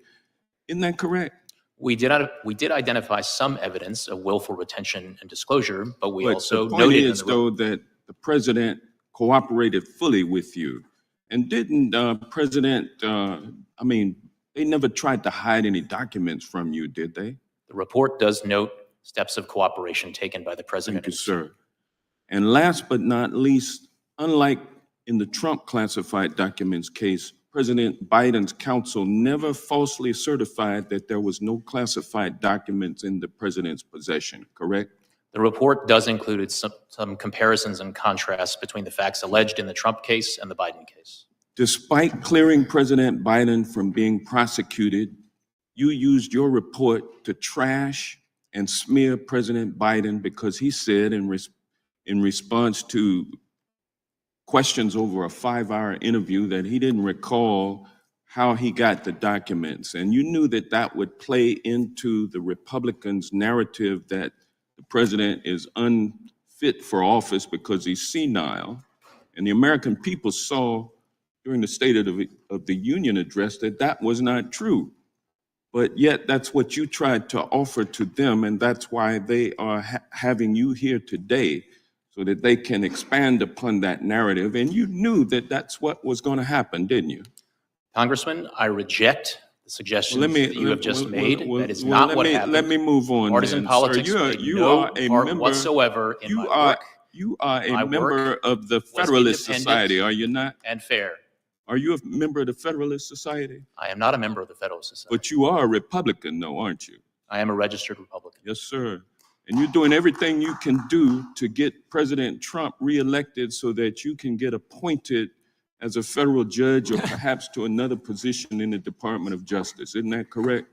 Isn't that correct? We did identify some evidence of willful retention and disclosure, but we But also the point noted is, though, that the president cooperated fully with you. And didn't they never tried to hide any documents from you, did they? The report does note steps of cooperation taken by the president. Thank you, sir. And last but not least, unlike in the Trump classified documents case, President Biden's counsel never falsely certified that there was no classified documents in the president's possession, correct? The report does include some comparisons and contrasts between the facts alleged in the Trump case and the Biden case. Despite clearing President Biden from being prosecuted, you used your report to trash and smear President Biden because he said in response to questions over a 5-hour interview that he didn't recall how he got the documents. And you knew that that would play into the Republicans' narrative that the president is unfit for office because he's senile. And the American people saw during the State of the Union address that that was not true. But yet that's what you tried to offer to them, and that's why they are having you here today, so that they can expand upon that narrative. And you knew that that's what was going to happen, didn't you? Congressman, I reject the suggestions that you have just made, that is well, not what happened. Let me move on. Partisan then, politics sir. played You no are a part member whatsoever in my work. You are My a work member of the was Federalist independent Society, are you not? and fair. Are you a member of the Federalist Society? I am not a member of the Federalist Society. But you are a Republican, though, aren't you? I am a registered Republican. Yes, sir. And you're doing everything you can do to get President Trump reelected so that you can get appointed as a federal judge or perhaps to another position in the Department of Justice. Isn't that correct?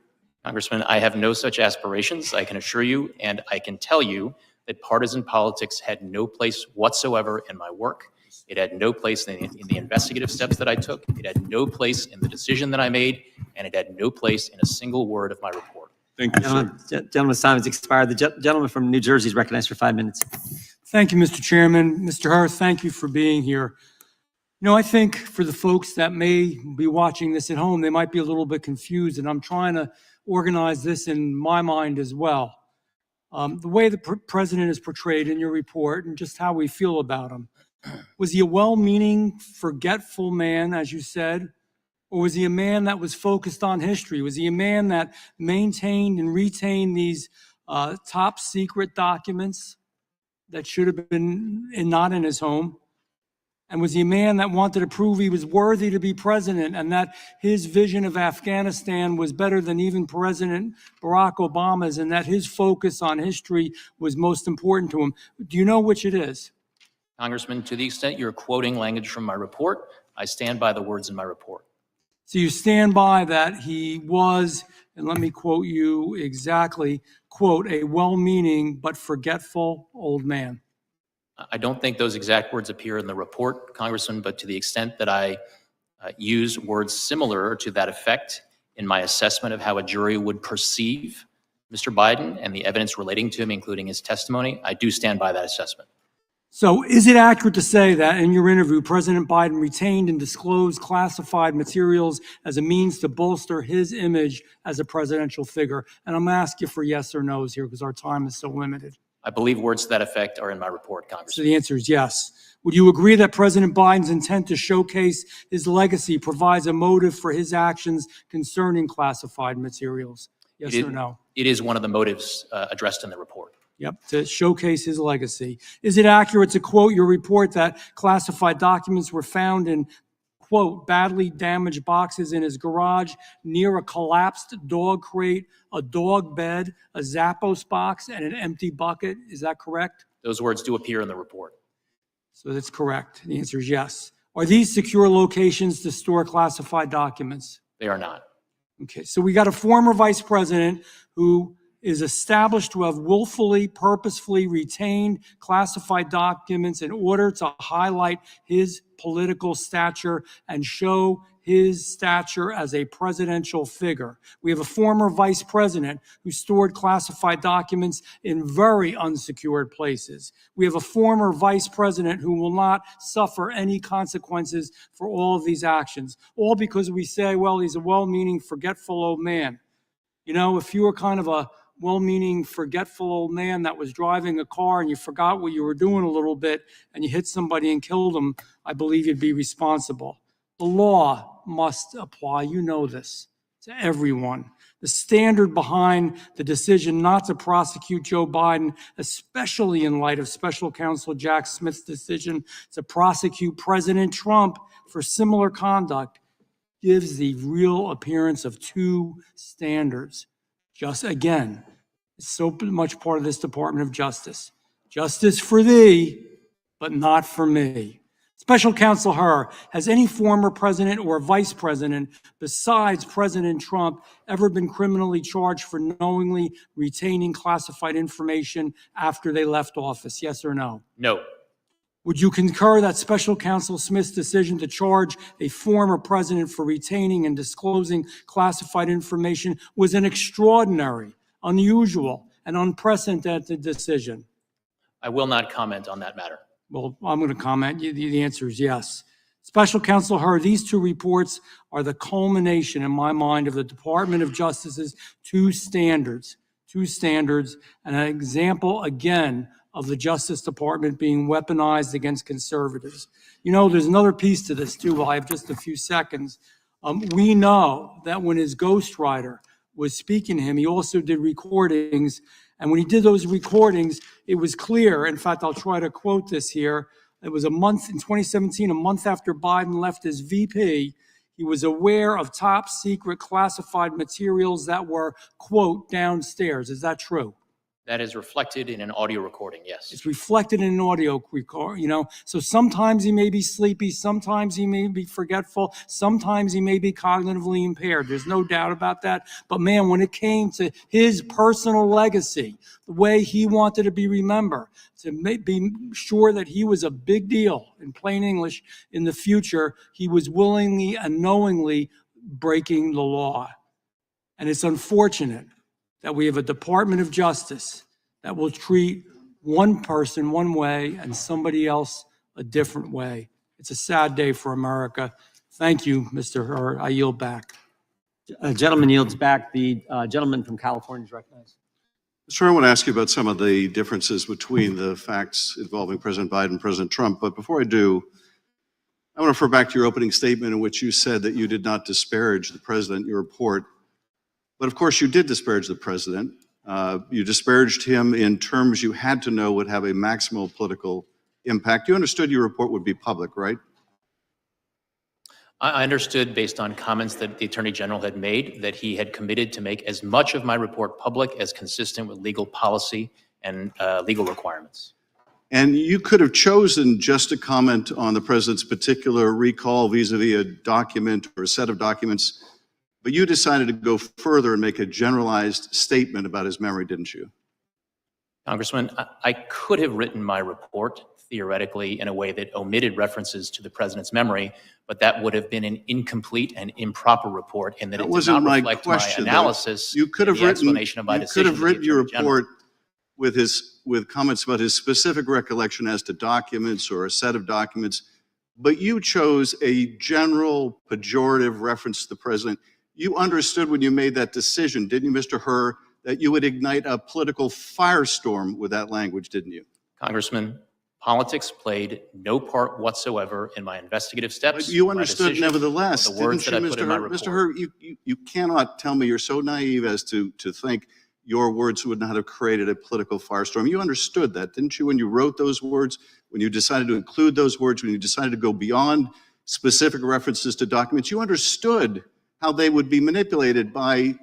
Congressman, I have no such aspirations, I can assure you, and I can tell you that partisan politics had no place whatsoever in my work. It had no place in the investigative steps that I took. It had no place in the decision that I made, and it had no place in a single word of my report. Thank you, sir. Gentleman's time has expired. The gentleman from New Jersey is recognized for 5 minutes. Thank you, Mr. Chairman. Mr. Hur, thank you for being here. You know, I think for the folks that may be watching this at home, they might be a little bit confused, and I'm trying to organize this in my mind as well. The way the president is portrayed in your report and just how we feel about him. Was he a well-meaning, forgetful man, as you said? Or was he a man that was focused on history? Was he a man that maintained and retained these top secret documents that should have been not in his home? And was he a man that wanted to prove he was worthy to be president and that his vision of Afghanistan was better than even President Barack Obama's and that his focus on history was most important to him? Do you know which it is? Congressman, to the extent you're quoting language from my report, I stand by the words in my report. So you stand by that he was, and let me quote you exactly, quote, a well-meaning but forgetful old man. I don't think those exact words appear in the report, Congressman, but to the extent that I use words similar to that effect in my assessment of how a jury would perceive Mr. Biden and the evidence relating to him, including his testimony, I do stand by that assessment. So is it accurate to say that in your interview, President Biden retained and disclosed classified materials as a means to bolster his image as a presidential figure? And I'm going to ask you for yes or no's here because our time is so limited. I believe words to that effect are in my report, Congressman. So the answer is yes. Would you agree that President Biden's intent to showcase his legacy provides a motive for his actions concerning classified materials? Yes or no? It is one of the motives addressed in the report. Yep, to showcase his legacy. Is it accurate to quote your report that classified documents were found in, quote, badly damaged boxes in his garage near a collapsed dog crate, a dog bed, a Zappos box, and an empty bucket? Is that correct? Those words do appear in the report. So that's correct. The answer is yes. Are these secure locations to store classified documents? They are not. Okay, so we got a former vice president who is established to have willfully, purposefully retained classified documents in order to highlight his political stature and show his stature as a presidential figure. We have a former vice president who stored classified documents in very unsecured places. We have a former vice president who will not suffer any consequences for all of these actions, all because we say, well, he's a well-meaning, forgetful old man. You know, if you were kind of a well-meaning, forgetful old man that was driving a car and you forgot what you were doing a little bit and you hit somebody and killed them, I believe you'd be responsible. The law must apply, you know this, to everyone. The standard behind the decision not to prosecute Joe Biden, especially in light of Special Counsel Jack Smith's decision to prosecute President Trump for similar conduct, gives the real appearance of two standards. Just again, it's so much part of this Department of Justice. Justice for thee, but not for me. Special Counsel Hur, has any former president or vice president besides President Trump ever been criminally charged for knowingly retaining classified information after they left office? Yes or no? No. Would you concur that Special Counsel Smith's decision to charge a former president for retaining and disclosing classified information was an extraordinary, unusual, and unprecedented decision? I will not comment on that matter. Well, I'm going to comment. The answer is yes. Special Counsel Hur, these two reports are the culmination, in my mind, of the Department of Justice's two standards, and an example, again, of the Justice Department being weaponized against conservatives. You know, there's another piece to this, too. I have just a few seconds. We know that when his ghostwriter was speaking to him, he also did recordings. And when he did those recordings, it was clear. In fact, I'll try to quote this here. It was a month in 2017, a month after Biden left as VP. He was aware of top secret classified materials that were, quote, downstairs. Is that true? That is reflected in an audio recording, yes. It's reflected in an audio record, So sometimes he may be sleepy, sometimes he may be forgetful, sometimes he may be cognitively impaired. There's no doubt about that. But man, when it came to his personal legacy, the way he wanted to be remembered, to be sure that he was a big deal, in plain English, in the future, he was willingly and knowingly breaking the law. And it's unfortunate that we have a Department of Justice that will treat one person one way and somebody else a different way. It's a sad day for America. Thank you, Mr. Hur. I yield back. A gentleman yields back. The gentleman from California is recognized. Mr. Hur, I want to ask you about some of the differences between the facts involving President Biden and President Trump. But before I do, I want to refer back to your opening statement in which you said that you did not disparage the president in your report. But of course, you did disparage the president. You disparaged him in terms you had to know would have a maximal political impact. You understood your report would be public, right? I understood, based on comments that the Attorney General had made, that he had committed to make as much of my report public as consistent with legal policy and legal requirements. And you could have chosen just to comment on the president's particular recall vis-a-vis a document or a set of documents, but you decided to go further and make a generalized statement about his memory, didn't you? Congressman, I could have written my report theoretically in a way that omitted references to the president's memory, but that would have been an incomplete and improper report in that it did not reflect my analysis. You could have written your General. report with comments about his specific recollection as to documents or a set of documents, but you chose a general pejorative reference to the president. You understood when you made that decision, didn't you, Mr. Hur, that you would ignite a political firestorm with that language, didn't you? Congressman, politics played no part whatsoever in my investigative steps. But you understood nevertheless, the words didn't you, that I put in my report. Mr. Hur, you cannot tell me you're so naive as to think your words would not have created a political firestorm. You understood that, didn't you, when you wrote those words, when you decided to include those words, when you decided to go beyond specific references to documents? You understood how they would be manipulated by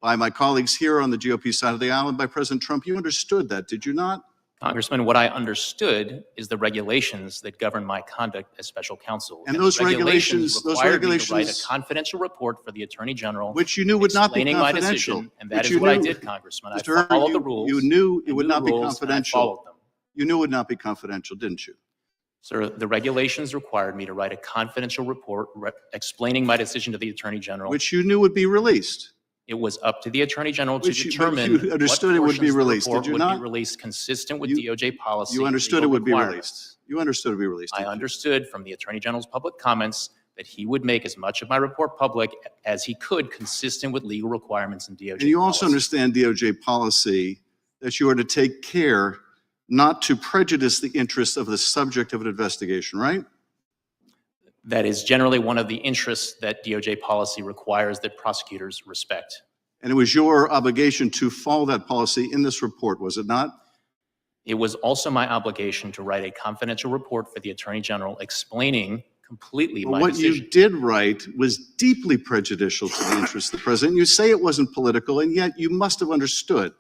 my colleagues here on the GOP side of the aisle and by President Trump. You understood that, did you not? Congressman, what I understood is the regulations that govern my conduct as special counsel. And those regulations required me to write a confidential report for the Attorney General, which you knew would not be explaining my confidential. decision, and that is what I did, Congressman. I followed the rules. You knew it would not be followed confidential. them. You knew it would not be confidential, didn't you? Sir, the regulations required me to write a confidential report explaining my decision to the Attorney General. Which you knew would be released. It was up to the Attorney General to Which determine you understood it would be released, did you would not? be released consistent with DOJ policy. You understood it legal would be requirements. released. You understood it would be released. I understood from the Attorney General's public comments that he would make as much of my report public as he could, consistent with legal requirements and DOJ And you also policy. understand DOJ policy that you are to take care not to prejudice the interests of the subject of an investigation, right? That is generally one of the interests that DOJ policy requires that prosecutors respect. And it was your obligation to follow that policy in this report, was it not? It was also my obligation to write a confidential report for the Attorney General explaining completely Well, my what decision. you did write was deeply prejudicial to the interests of the president. You say it wasn't political, and yet you must have understood.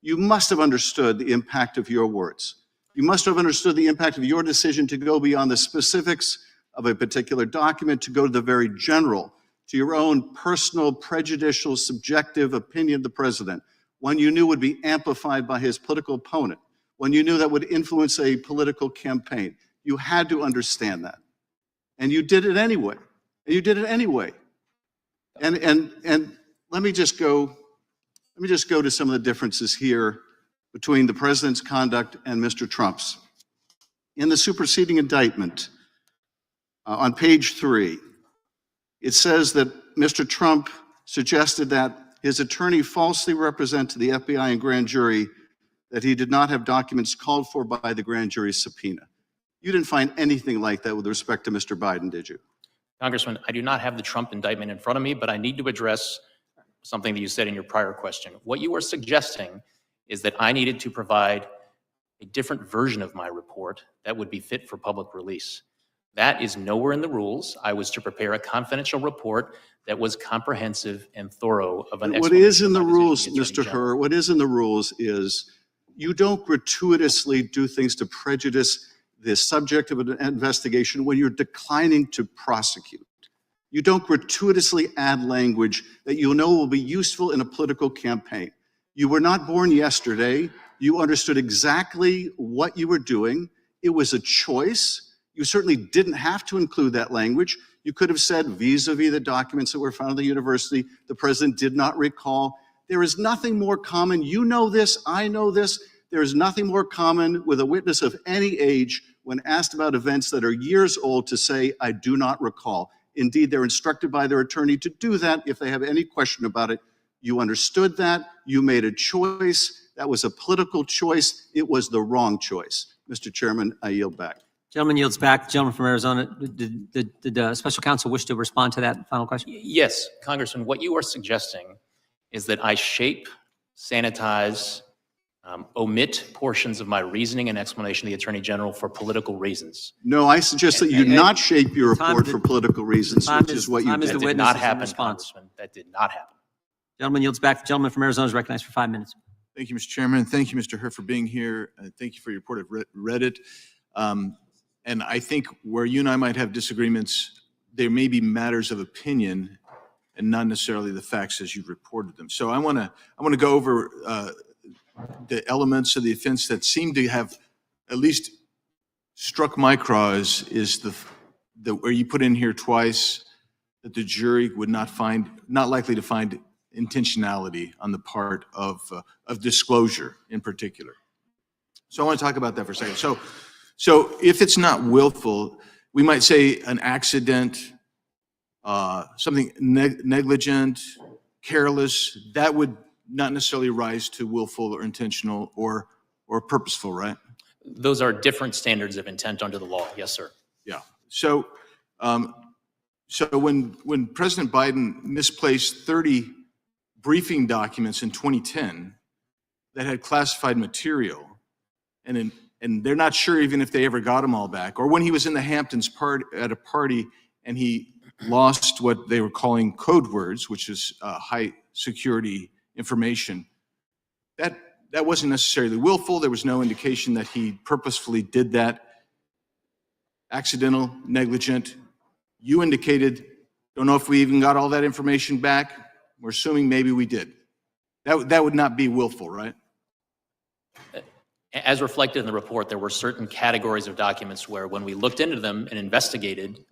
You must have understood the impact of your words. You must have understood the impact of your decision to go beyond the specifics of a particular document, to go to the very general, to your own personal, prejudicial, subjective opinion of the president, one you knew would be amplified by his political opponent, one you knew that would influence a political campaign. You had to understand that. And you did it anyway. And you did it anyway. And let me just go to some of the differences here between the president's conduct and Mr. Trump's. In the superseding indictment, on page 3, it says that Mr. Trump suggested that his attorney falsely represent to the FBI and grand jury that he did not have documents called for by the grand jury subpoena. You didn't find anything like that with respect to Mr. Biden, did you? Congressman, I do not have the Trump indictment in front of me, but I need to address something that you said in your prior question. What you are suggesting is that I needed to provide a different version of my report that would be fit for public release. That is nowhere in the rules. I was to prepare a confidential report that was comprehensive and thorough of an What is explanation in the of my rules, position as Mr. Attorney General. Hur, what is in the rules is you don't gratuitously do things to prejudice the subject of an investigation when you're declining to prosecute. You don't gratuitously add language that you know will be useful in a political campaign. You were not born yesterday. You understood exactly what you were doing. It was a choice. You certainly didn't have to include that language. You could have said vis-a-vis the documents that were found at the university, the president did not recall. There is nothing more common. You know this, I know this. There is nothing more common with a witness of any age when asked about events that are years old to say, I do not recall. Indeed, they're instructed by their attorney to do that if they have any question about it. You understood that. You made a choice. That was a political choice. It was the wrong choice. Mr. Chairman, I yield back. Gentleman yields back. The gentleman from Arizona, did special counsel wish to respond to that final question? Yes, Congressman, what you are suggesting is that I shape, sanitize, omit portions of my reasoning and explanation to the Attorney General for political reasons. No, I suggest that you not shape your time report to- for political reasons, time which is- is what you time is did. the That did witness not is in happen, response. Congressman. That did not happen. Gentleman yields back. The gentleman from Arizona is recognized for 5 minutes. Thank you, Mr. Chairman. Thank you, Mr. Hur, for being here. Thank you for your report. I've read it. And I think where you and I might have disagreements, there may be matters of opinion and not necessarily the facts as you've reported them. So I want to go over the elements of the offense that seem to have at least struck my craw is the where you put in here twice that the jury would not likely to find intentionality on the part of disclosure in particular. So I want to talk about that for a second. So if it's not willful, we might say an accident, something negligent, careless, that would not necessarily rise to willful or intentional or purposeful, right? Those are different standards of intent under the law. Yes, sir. Yeah. So when President Biden misplaced 30 briefing documents in 2010 that had classified material, and they're not sure even if they ever got them all back, or when he was in the Hamptons at a party and he lost what they were calling code words, which is high security information, that wasn't necessarily willful. There was no indication that he purposefully did that. Accidental, negligent. You indicated, don't know if we even got all that information back. We're assuming maybe we did. That would not be willful, right? As reflected in the report, there were certain categories of documents where when we looked into them and investigated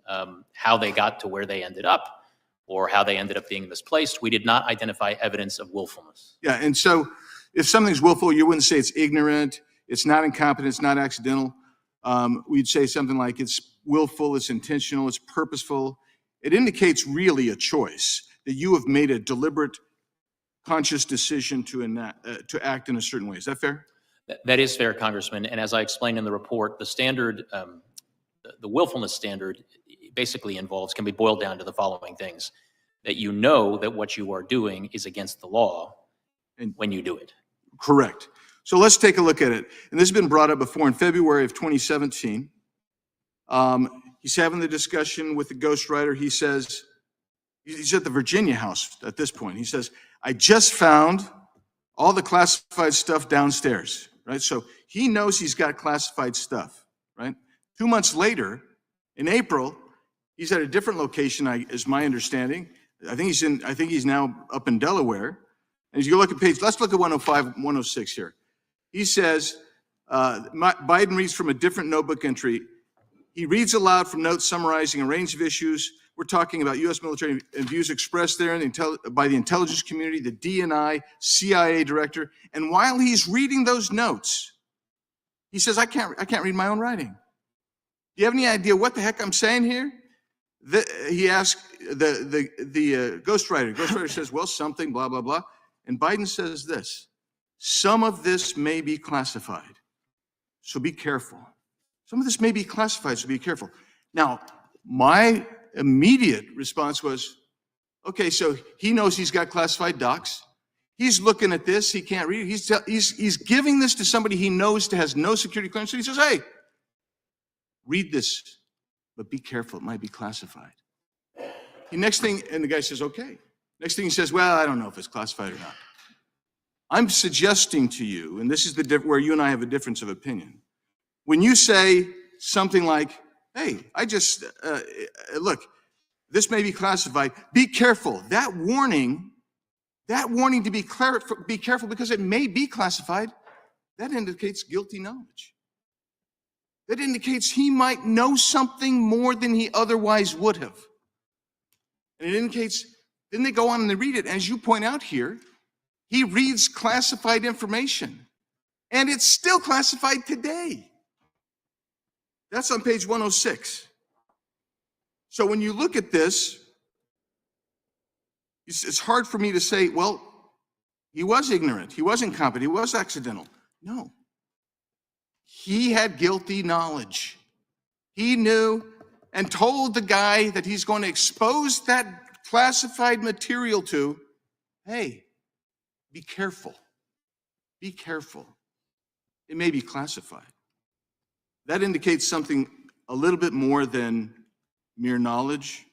how they got to where they ended up or how they ended up being misplaced, we did not identify evidence of willfulness. Yeah, and so if something's willful, you wouldn't say it's ignorant, it's not incompetent, it's not accidental. We'd say something like it's willful, it's intentional, it's purposeful. It indicates really a choice that you have made a deliberate, conscious decision to act in a certain way. Is that fair? That is fair, Congressman. And as I explained in the report, the standard, the willfulness standard basically can be boiled down to the following things: that you know that what you are doing is against the law and when you do it. Correct. So let's take a look at it. And this has been brought up before in February of 2017. He's having the discussion with the ghostwriter. He says, he's at the Virginia house at this point. He says, I just found all the classified stuff downstairs, right? So he knows he's got classified stuff, right? 2 months later, in April, he's at a different location, is my understanding. I think he's now up in Delaware. And as you look at let's look at 105, 106 here. He says, Biden reads from a different notebook entry. He reads aloud from notes summarizing a range of issues. We're talking about U.S. military and views expressed there by the intelligence community, the DNI, CIA director. And while he's reading those notes, he says, I can't read my own writing. Do you have any idea what the heck I'm saying here? He asked the ghostwriter. Ghostwriter says, well, something, blah, blah, blah. And Biden says this: some of this may be classified, so be careful. Some of this may be classified, so be careful. Now, my immediate response was, okay, so he knows he's got classified docs. He's looking at this. He can't read it. He's giving this to somebody he knows has no security clearance. So he says, hey, read this, but be careful. It might be classified. The next thing, and the guy says, okay. Next thing he says, well, I don't know if it's classified or not. I'm suggesting to you, and this is where you and I have a difference of opinion. When you say something like, hey, look, this may be classified. Be careful. That warning to be careful because it may be classified, that indicates guilty knowledge. That indicates he might know something more than he otherwise would have. And it indicates, then they go on and they read it. As you point out here, he reads classified information, and it's still classified today. That's on page 106. So when you look at this, it's hard for me to say, well, he was ignorant, he was incompetent, he was accidental. No. He had guilty knowledge. He knew and told the guy that he's going to expose that classified material to, hey, be careful. Be careful. It may be classified. That indicates something a little bit more than mere knowledge.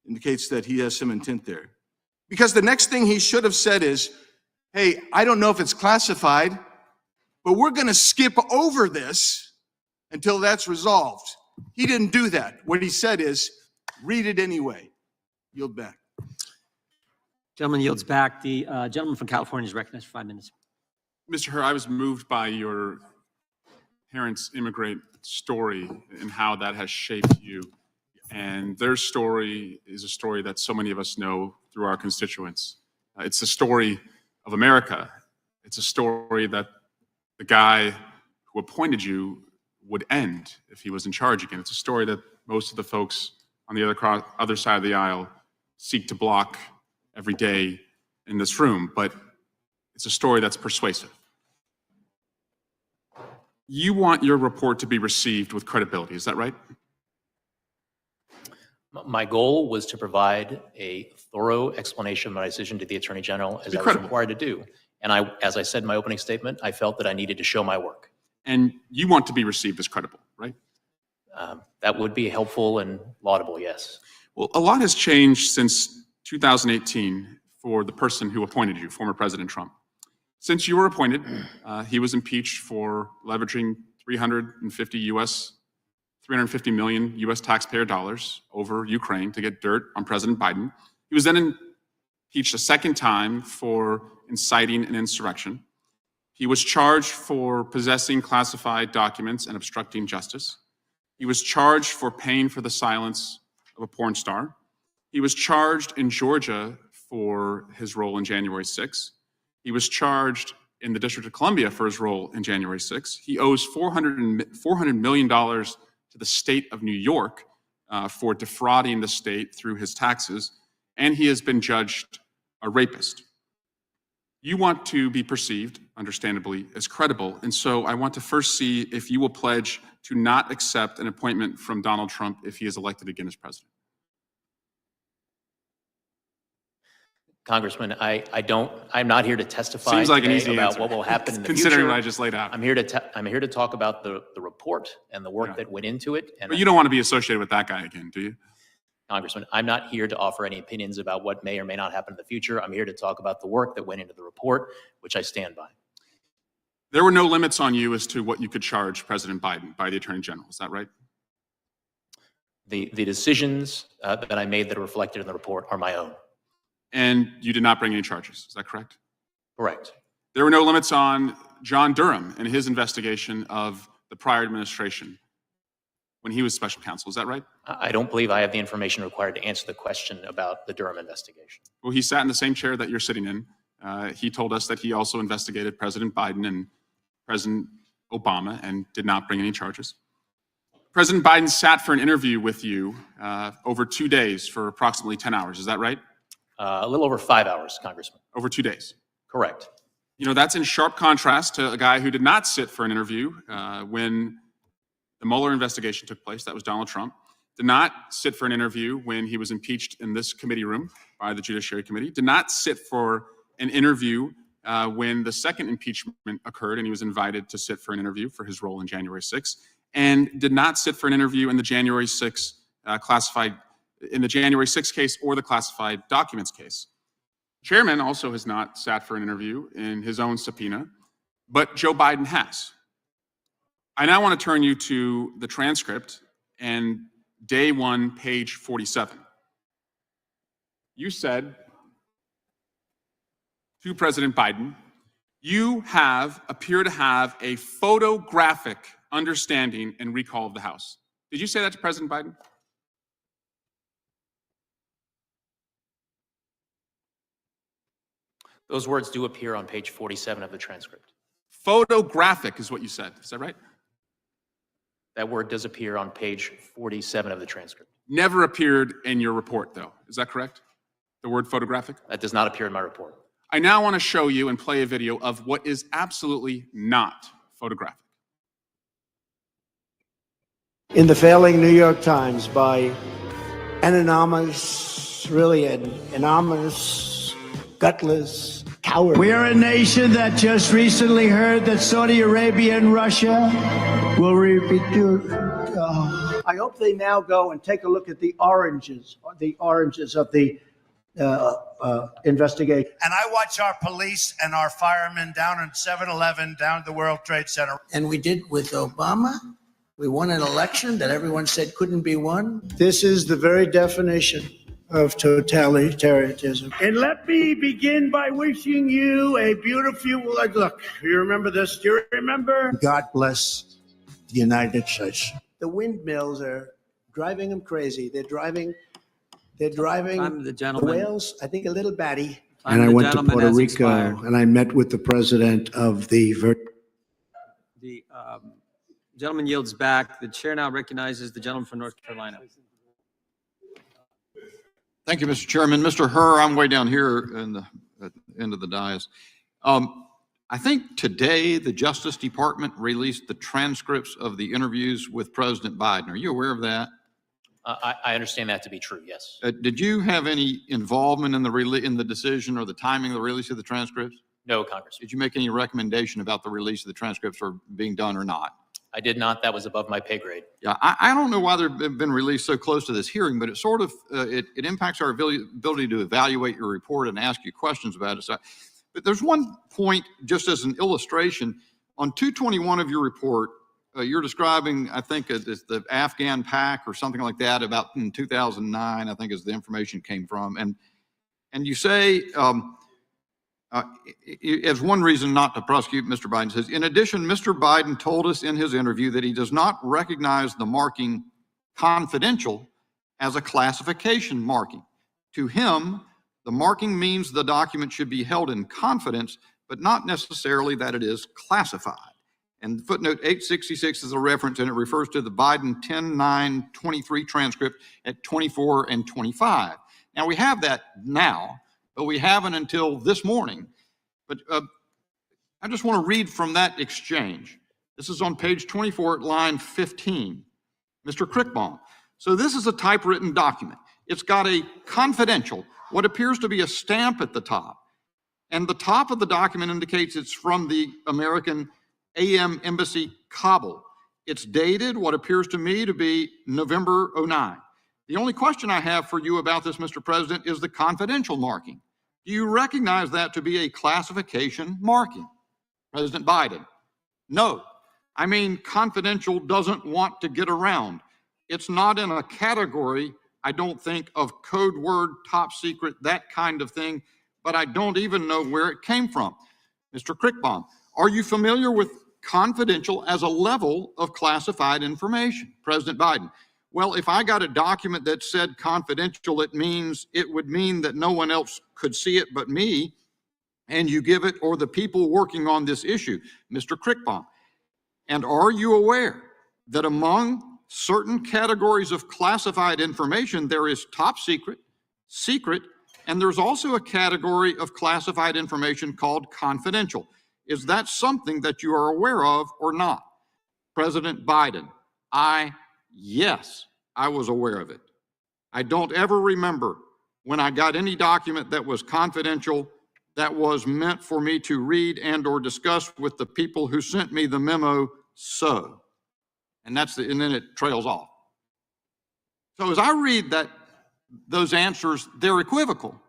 Indicates that he has some intent there. Because the next thing he should have said is, hey, I don't know if it's classified, but we're going to skip over this until that's resolved. He didn't do that. What he said is, read it anyway. Yield back. Gentleman yields back. The gentleman from California is recognized for 5 minutes. Mr. Hur, I was moved by your parents' immigrant story and how that has shaped you. And their story is a story that so many of us know through our constituents. It's the story of America. It's a story that the guy who appointed you would end if he was in charge again. It's a story that most of the folks on the other side of the aisle seek to block every day in this room, but it's a story that's persuasive. You want your report to be received with credibility, is that right? My goal was to provide a thorough explanation of my decision to the Attorney General as I was required to do. And as I said in my opening statement, I felt that I needed to show my work. And you want to be received as credible, right? That would be helpful and laudable, yes. Well, a lot has changed since 2018 for the person who appointed you, former President Trump. Since you were appointed, he was impeached for leveraging 350 million US taxpayer dollars over Ukraine to get dirt on President Biden. He was then impeached a second time for inciting an insurrection. He was charged for possessing classified documents and obstructing justice. He was charged for paying for the silence of a porn star. He was charged in Georgia for his role in January 6th. He was charged in the District of Columbia for his role in January 6th. He owes $400 million to the state of New York for defrauding the state through his taxes, and he has been judged a rapist. You want to be perceived, understandably, as credible, and so I want to first see if you will pledge to not accept an appointment from Donald Trump if he is elected again as president. Congressman, I'm not here to testify Seems like an today easy about answer, what will happen in the future. considering what I just laid out. I'm here to talk about the report and the work that went into it. And But you don't want to be associated with that guy again, do you? Congressman, I'm not here to offer any opinions about what may or may not happen in the future. I'm here to talk about the work that went into the report, which I stand by. There were no limits on you as to what you could charge President Biden by the Attorney General, is that right? The decisions that I made that are reflected in the report are my own. And you did not bring any charges, is that correct? Correct. There were no limits on John Durham and his investigation of the prior administration when he was special counsel, is that right? I don't believe I have the information required to answer the question about the Durham investigation. Well, he sat in the same chair that you're sitting in. He told us that he also investigated President Biden and President Obama and did not bring any charges. President Biden sat for an interview with you over 2 days for approximately 10 hours, is that right? A little over 5 hours, Congressman. Over 2 days. Correct. You know, that's in sharp contrast to a guy who did not sit for an interview when the Mueller investigation took place. That was Donald Trump. did not sit for an interview when he was impeached in this committee room by the Judiciary Committee, did not sit for an interview when the second impeachment occurred and he was invited to sit for an interview for his role in January 6th, and did not sit for an interview in the January 6th January 6th case or the classified documents case. Chairman also has not sat for an interview in his own subpoena, but Joe Biden has. I now want to turn you to the transcript and day 1, page 47. You said to President Biden, you appear to have a photographic understanding and recall of the House. Did you say that to President Biden? Those words do appear on page 47 of the transcript. Photographic is what you said. Is that right? That word does appear on page 47 of the transcript. Never appeared in your report, though. Is that correct? The word photographic? That does not appear in my report. I now want to show you and play a video of what is absolutely not photographic. In the failing New York Times by an anonymous, gutless coward. We are a nation that just recently heard that Saudi Arabia and Russia will repeat. I hope they now go and take a look at the oranges of the investigation. And I watch our police and our firemen down in 7-Eleven, down at the World Trade Center. And we did with Obama. We won an election that everyone said couldn't be won. This is the very definition of totalitarianism. And let me begin by wishing you a beautiful, look, you remember this? Do you remember? God bless the United States. The windmills are driving them crazy. They're driving the gentleman. whales, I think a little batty. And I went to Puerto Rico and I met with the president of the gentleman yields back. The chair now recognizes the gentleman from North Carolina. Thank you, Mr. Chairman. Mr. Hur, I'm way down here at the end of the dais. I think today the Justice Department released the transcripts of the interviews with President Biden. Are you aware of that? I understand that to be true, yes. Did you have any involvement in the decision or the timing of the release of the transcripts? No, Congressman. Did you make any recommendation about the release of the transcripts or being done or not? I did not. That was above my pay grade. Yeah, I don't know why they've been released so close to this hearing, but it sort of it impacts our ability to evaluate your report and ask you questions about it. So, but there's one point, just as an illustration, on 221 of your report, you're describing, I think, it's the Afghan pack or something like that about in 2009, I think is the information came from. And you say, as one reason not to prosecute, Mr. Biden says, in addition, Mr. Biden told us in his interview that he does not recognize the marking confidential as a classification marking. To him, the marking means the document should be held in confidence, but not necessarily that it is classified. And footnote 866 is a reference, and it refers to the Biden 10-9-23 transcript at 24 and 25. Now, we have that now, but we haven't until this morning. But I just want to read from that exchange. This is on page 24 at line 15. Mr. Crickbaum. So this is a typewritten document. It's got a confidential, what appears to be a stamp at the top. And the top of the document indicates it's from the American AM Embassy, Kabul. It's dated what appears to me to be November 09. The only question I have for you about this, Mr. President, is the confidential marking. Do you recognize that to be a classification marking? President Biden, no. I mean, confidential doesn't want to get around. It's not in a category, I don't think, of code word, top secret, that kind of thing, but I don't even know where it came from. Mr. Crickbaum, are you familiar with confidential as a level of classified information? President Biden, well, if I got a document that said confidential, it would mean that no one else could see it but me, and you give it or the people working on this issue. Mr. Crickbaum, and are you aware that among certain categories of classified information, there is top secret, secret, and there's also a category of classified information called confidential. Is that something that you are aware of or not? President Biden, yes, I was aware of it. I don't ever remember when I got any document that was confidential that was meant for me to read and or discuss with the people who sent me the memo. So, and then it trails off. So as I read those answers, they're equivocal.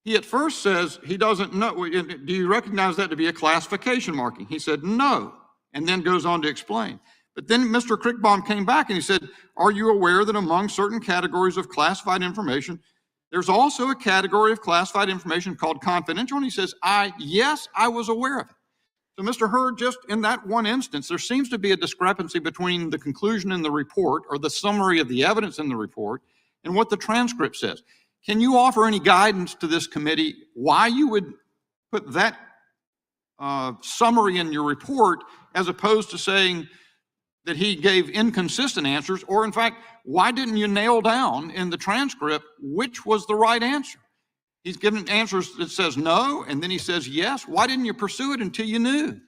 He at first says he doesn't know. Do you recognize that to be a classification marking? He said no, and then goes on to explain. But then Mr. Crickbaum came back and he said, are you aware that among certain categories of classified information, there's also a category of classified information called confidential? And he says, yes, I was aware of it. So Mr. Hur, just in that one instance, there seems to be a discrepancy between the conclusion in the report or the summary of the evidence in the report and what the transcript says. Can you offer any guidance to this committee why you would put that summary in your report as opposed to saying that he gave inconsistent answers? Or in fact, why didn't you nail down in the transcript which was the right answer? He's given answers that says no, and then he says yes. Why didn't you pursue it until you knew?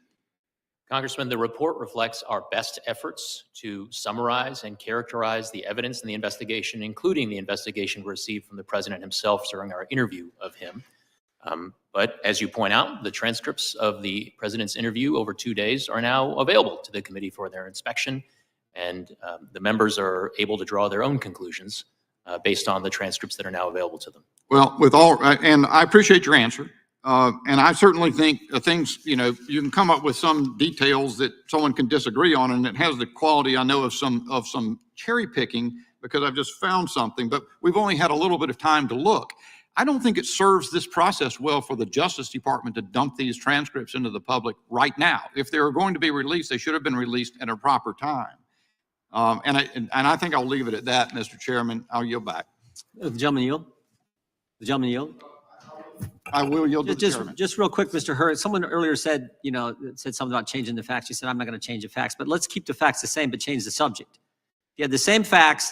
Congressman, the report reflects our best efforts to summarize and characterize the evidence in the investigation, including the investigation received from the president himself during our interview of him. But as you point out, the transcripts of the president's interview over 2 days are now available to the committee for their inspection, and the members are able to draw their own conclusions based on the transcripts that are now available to them. Well, and I appreciate your answer. And I certainly think things, you can come up with some details that someone can disagree on, and it has the quality, I know, of some cherry picking because I've just found something, but we've only had a little bit of time to look. I don't think it serves this process well for the Justice Department to dump these transcripts into the public right now. If they were going to be released, they should have been released at a proper time. And I think I'll leave it at that, Mr. Chairman. I'll yield back. The gentleman yield? The gentleman yield? I will yield to the chairman. Just real quick, Mr. Hur, someone earlier said, said something about changing the facts. You said, I'm not going to change the facts, but let's keep the facts the same, but change the subject. You had the same facts,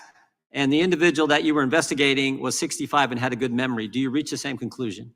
and the individual that you were investigating was 65 and had a good memory. Do you reach the same conclusion?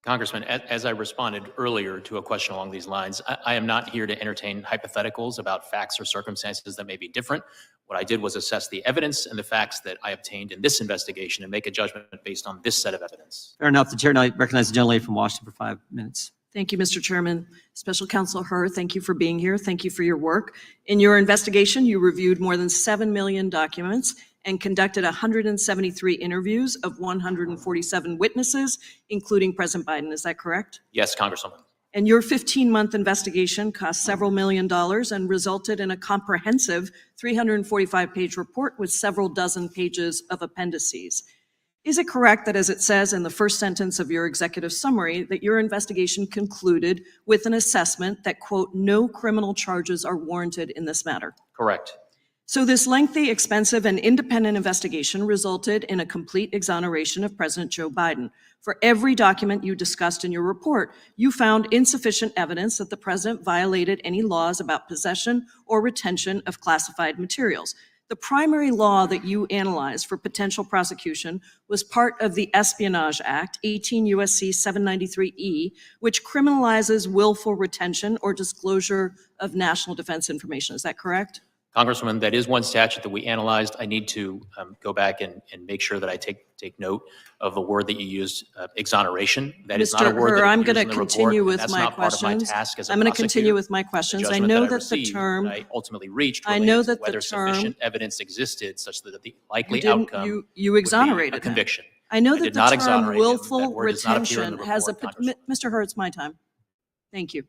Congressman, as I responded earlier to a question along these lines, I am not here to entertain hypotheticals about facts or circumstances that may be different. What I did was assess the evidence and the facts that I obtained in this investigation and make a judgment based on this set of evidence. Fair enough. The chair now recognizes the gentlelady from Washington for 5 minutes. Thank you, Mr. Chairman. Special Counsel Hur, thank you for being here. Thank you for your work. In your investigation, you reviewed more than 7 million documents and conducted 173 interviews of 147 witnesses, including President Biden. Is that correct? Yes, Congresswoman. And your 15-month investigation cost several $1 million and resulted in a comprehensive 345-page report with several dozen pages of appendices. Is it correct that, as it says in the first sentence of your executive summary, that your investigation concluded with an assessment that, quote, no criminal charges are warranted in this matter? Correct. So this lengthy, expensive, and independent investigation resulted in a complete exoneration of President Joe Biden. For every document you discussed in your report, you found insufficient evidence that the president violated any laws about possession or retention of classified materials. The primary law that you analyzed for potential prosecution was part of the Espionage Act, 18 U.S.C. 793E, which criminalizes willful retention or disclosure of national defense information. Is that correct? Congresswoman, that is one statute that we analyzed. I need to go back and make sure that I take note of the word that you used, exoneration. That is not a word that I'm appears going in to the report, continue and with that's my not part of my questions. task as a I'm going to prosecutor. continue with my The questions. I judgment know that I that the received, term, that I ultimately reached I know related to that the whether term, sufficient evidence existed such that the likely you didn't, outcome you would be exonerated a him. conviction. I know I that did the not term exonerate him. willful That word does not appear in retention the has a, report, Mr. Hur, it's my time. Thank you.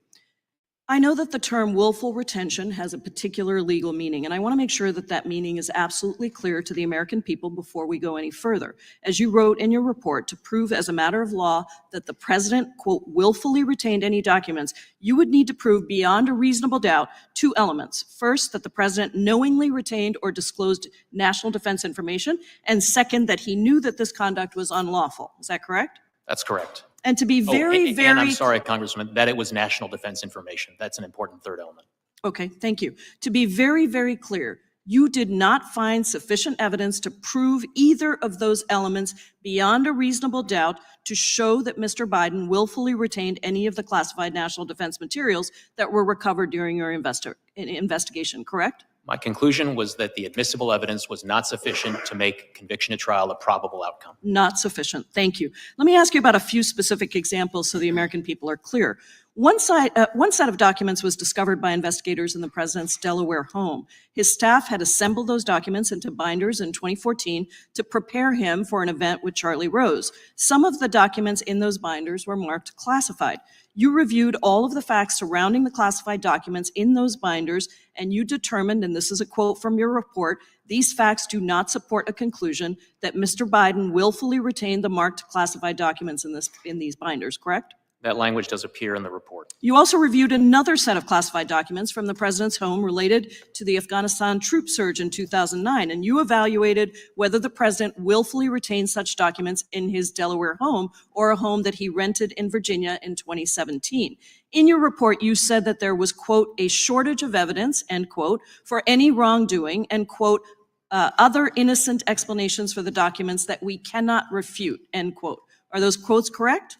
I know that the term willful retention has a particular legal meaning, and I want to make sure that that meaning is absolutely clear to the American people before we go any further. As you wrote in your report, to prove as a matter of law that the president, quote, willfully retained any documents, you would need to prove beyond a reasonable doubt 2 elements. First, that the president knowingly retained or disclosed national defense information, and second, that he knew that this conduct was unlawful. Is that correct? That's correct. And to be very, and I'm sorry, Congressman, that it was national defense information. That's an important third element. Okay, thank you. To be very, very clear, you did not find sufficient evidence to prove either of those elements beyond a reasonable doubt to show that Mr. Biden willfully retained any of the classified national defense materials that were recovered during your investigation, correct? My conclusion was that the admissible evidence was not sufficient to make conviction at trial a probable outcome. Not sufficient. Thank you. Let me ask you about a few specific examples so the American people are clear. One set of documents was discovered by investigators in the president's Delaware home. His staff had assembled those documents into binders in 2014 to prepare him for an event with Charlie Rose. Some of the documents in those binders were marked classified. You reviewed all of the facts surrounding the classified documents in those binders, and you determined, and this is a quote from your report, these facts do not support a conclusion that Mr. Biden willfully retained the marked classified documents in these binders, correct? That language does appear in the report. You also reviewed another set of classified documents from the president's home related to the Afghanistan troop surge in 2009, and you evaluated whether the president willfully retained such documents in his Delaware home or a home that he rented in Virginia in 2017. In your report, you said that there was, quote, a shortage of evidence, end quote, for any wrongdoing, and, quote, other innocent explanations for the documents that we cannot refute, end quote. Are those quotes correct?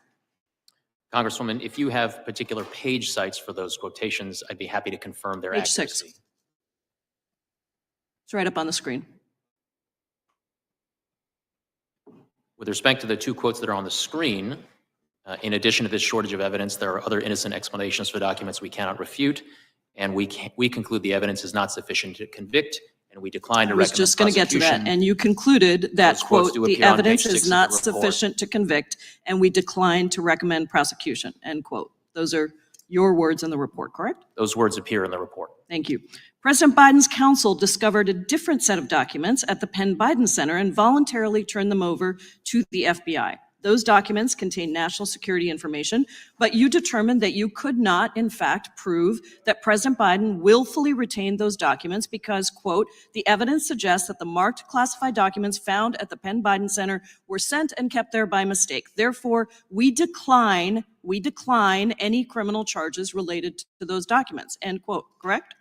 Congresswoman, if you have particular page sites for those quotations, I'd be happy to confirm their Page accuracy. 6. It's right up on the screen. With respect to the two quotes that are on the screen, in addition to this shortage of evidence, there are other innocent explanations for documents we cannot refute, and we conclude the evidence is not sufficient to convict, and we decline to recommend I was just going to get to that, prosecution. and you concluded that, Those quotes quote, do the appear on evidence page 6 is of the not report. sufficient to convict, and we decline to recommend prosecution, end quote. Those are your words in the report, correct? Those words appear in the report. Thank you. President Biden's counsel discovered a different set of documents at the Penn Biden Center and voluntarily turned them over to the FBI. Those documents contain national security information, but you determined that you could not, in fact, prove that President Biden willfully retained those documents because, quote, the evidence suggests that the marked classified documents found at the Penn Biden Center were sent and kept there by mistake. Therefore, we decline any criminal charges related to those documents, end quote, correct?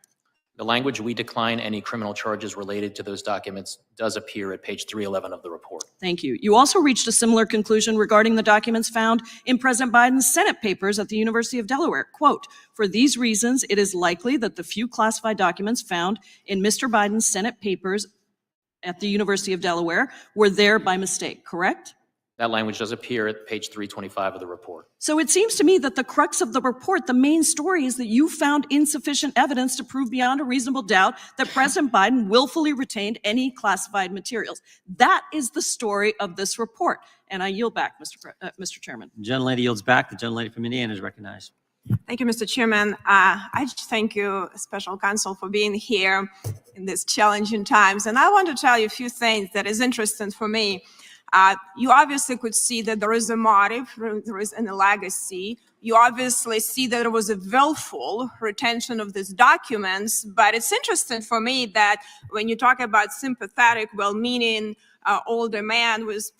The language, we decline any criminal charges related to those documents, does appear at page 311 of the report. Thank you. You also reached a similar conclusion regarding the documents found in President Biden's Senate papers at the University of Delaware. Quote, for these reasons, it is likely that the few classified documents found in Mr. Biden's Senate papers at the University of Delaware were there by mistake, correct? That language does appear at page 325 of the report. So it seems to me that the crux of the report, the main story, is that you found insufficient evidence to prove beyond a reasonable doubt that President Biden willfully retained any classified materials. That is the story of this report. And I yield back, Mr. Chairman. The gentlelady yields back. The gentlelady from Indiana is recognized. Thank you, Mr. Chairman. I just thank you, Special Counsel, for being here in these challenging times. And I want to tell you a few things that is interesting for me. You obviously could see that there is a motive, there is a legacy. You obviously see that there was a willful retention of these documents, but it's interesting for me that when you talk about sympathetic, well-meaning, older man with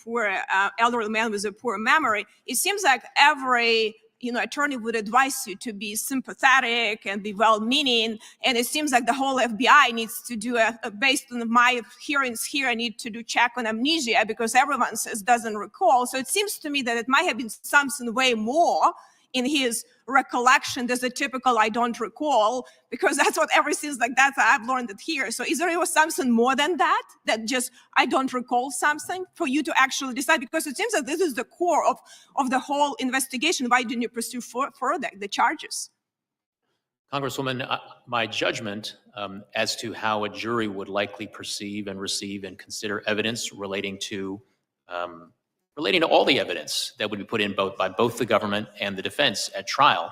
elderly man with a poor memory, it seems like every attorney would advise you to be sympathetic and be well-meaning. And it seems like the whole FBI needs to do based on my hearings here, I need to do check on amnesia because everyone says doesn't recall. So it seems to me that it might have been something way more in his recollection. There's a typical I don't recall, because that's what everything's like. That's how I've learned it here. So is there something more than that just I don't recall something for you to actually decide? Because it seems that this is the core of the whole investigation. Why didn't you pursue further the charges? Congresswoman, my judgment as to how a jury would likely perceive and receive and consider evidence relating to all the evidence that would be put in by both the government and the defense at trial,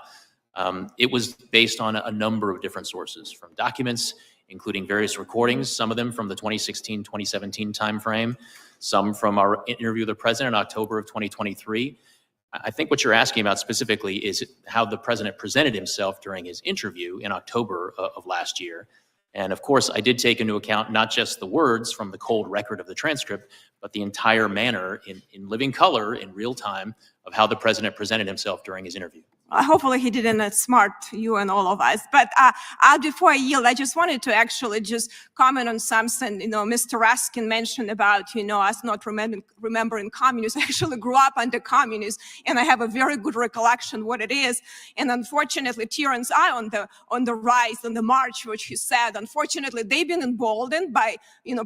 it was based on a number of different sources, from documents, including various recordings, some of them from the 2016-2017 timeframe, some from our interview with the president in October of 2023. I think what you're asking about specifically is how the president presented himself during his interview in October of last year. And of course, I did take into account not just the words from the cold record of the transcript, but the entire manner in living color in real time of how the president presented himself during his interview. Hopefully he didn't smart you and all of us. But before I yield, I just wanted to actually just comment on something, Mr. Raskin mentioned about, us not remembering communists. I actually grew up under communists, and I have a very good recollection what it is. And unfortunately, Tyrants are on the rise, on the march, which he said. Unfortunately, they've been emboldened by,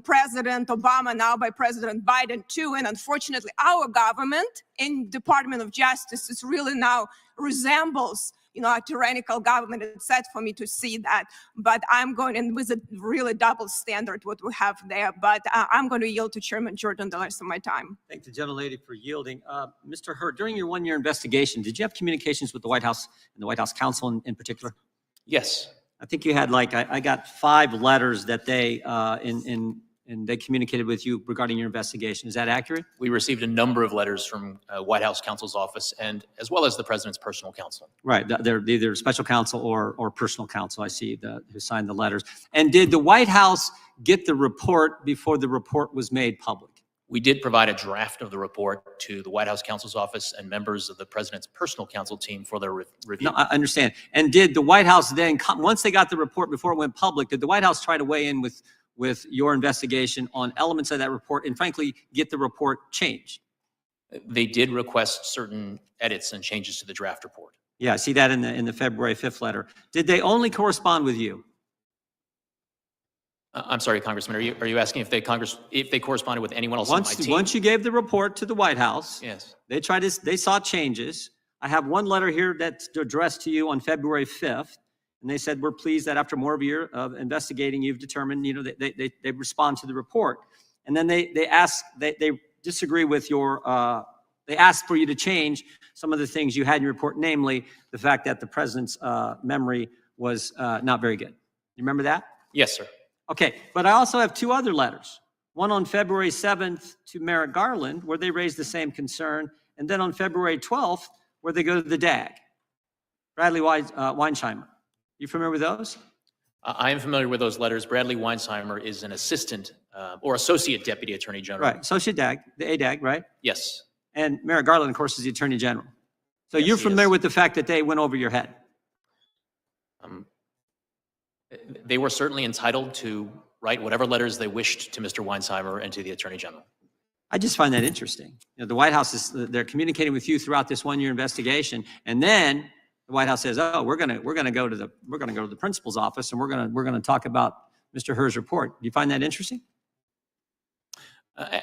President Obama, now by President Biden too. And unfortunately, our government and Department of Justice is really now resembles, a tyrannical government. It's sad for me to see that, but I'm going, and with a really double standard what we have there, but I'm going to yield to Chairman Jordan the rest of my time. Thank the gentlelady for yielding. Mr. Hur, during your one-year investigation, did you have communications with the White House and the White House counsel in particular? Yes. I think you had I got 5 letters that they, and they communicated with you regarding your investigation. Is that accurate? We received a number of letters from White House counsel's office and as well as the president's personal counsel. Right. They're either special counsel or personal counsel. I see who signed the letters. And did the White House get the report before the report was made public? We did provide a draft of the report to the White House counsel's office and members of the president's personal counsel team for their review. No, I understand. And did the White House then, once they got the report before it went public, did the White House try to weigh in with your investigation on elements of that report and frankly get the report changed? They did request certain edits and changes to the draft report. Yeah, I see that in the February 5th letter. Did they only correspond with you? I'm sorry, Congressman, are you asking if they corresponded with anyone else on my team? Once you gave the report to the White House, yes, they saw changes. I have one letter here that's addressed to you on February 5th. And they said, we're pleased that after more of a year of investigating, you've determined, they respond to the report. And then they disagree with they asked for you to change some of the things you had in your report, namely the fact that the president's memory was not very good. You remember that? Yes, sir. Okay, but I also have 2 other letters. One on February 7th to Merrick Garland, where they raised the same concern. And then on February 12th, where they go to the DAG, Bradley Weinsheimer. You familiar with those? I am familiar with those letters. Bradley Weinsheimer is an assistant or associate deputy attorney general. Right, associate DAG, the ADAG, right? Yes. And Merrick Garland, of course, is the attorney general. So yes, you're familiar with the fact that they went over your head? They were certainly entitled to write whatever letters they wished to Mr. Weinsheimer and to the attorney general. I just find that interesting. The White House they're communicating with you throughout this one-year investigation, and then the White House says, "Oh, we're going to go to the principal's office, and we're going to talk about Mr. Hur's report." Do you find that interesting?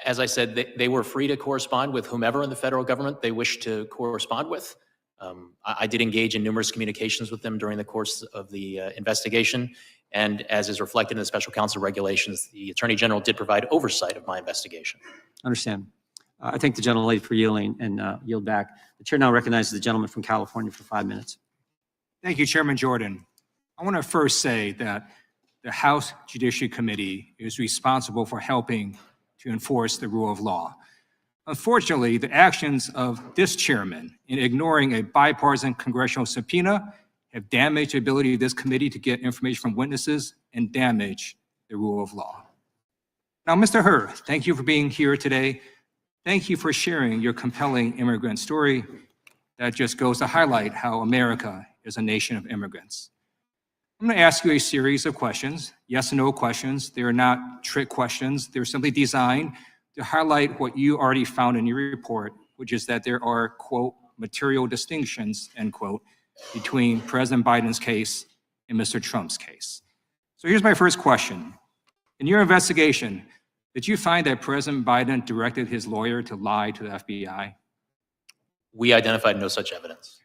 As I said, they were free to correspond with whomever in the federal government they wished to correspond with. I did engage in numerous communications with them during the course of the investigation, and as is reflected in the special counsel regulations, the attorney general did provide oversight of my investigation. Understand. I thank the gentlelady for yielding and yield back. The chair now recognizes the gentleman from California for 5 minutes. Thank you, Chairman Jordan. I want to first say that the House Judiciary Committee is responsible for helping to enforce the rule of law. Unfortunately, the actions of this chairman in ignoring a bipartisan congressional subpoena have damaged the ability of this committee to get information from witnesses and damage the rule of law. Now, Mr. Hur, thank you for being here today. Thank you for sharing your compelling immigrant story that just goes to highlight how America is a nation of immigrants. I'm going to ask you a series of questions, yes and no questions. They are not trick questions. They're simply designed to highlight what you already found in your report, which is that there are, quote, material distinctions, end quote, between President Biden's case and Mr. Trump's case. So here's my first question. In your investigation, did you find that President Biden directed his lawyer to lie to the FBI? We identified no such evidence.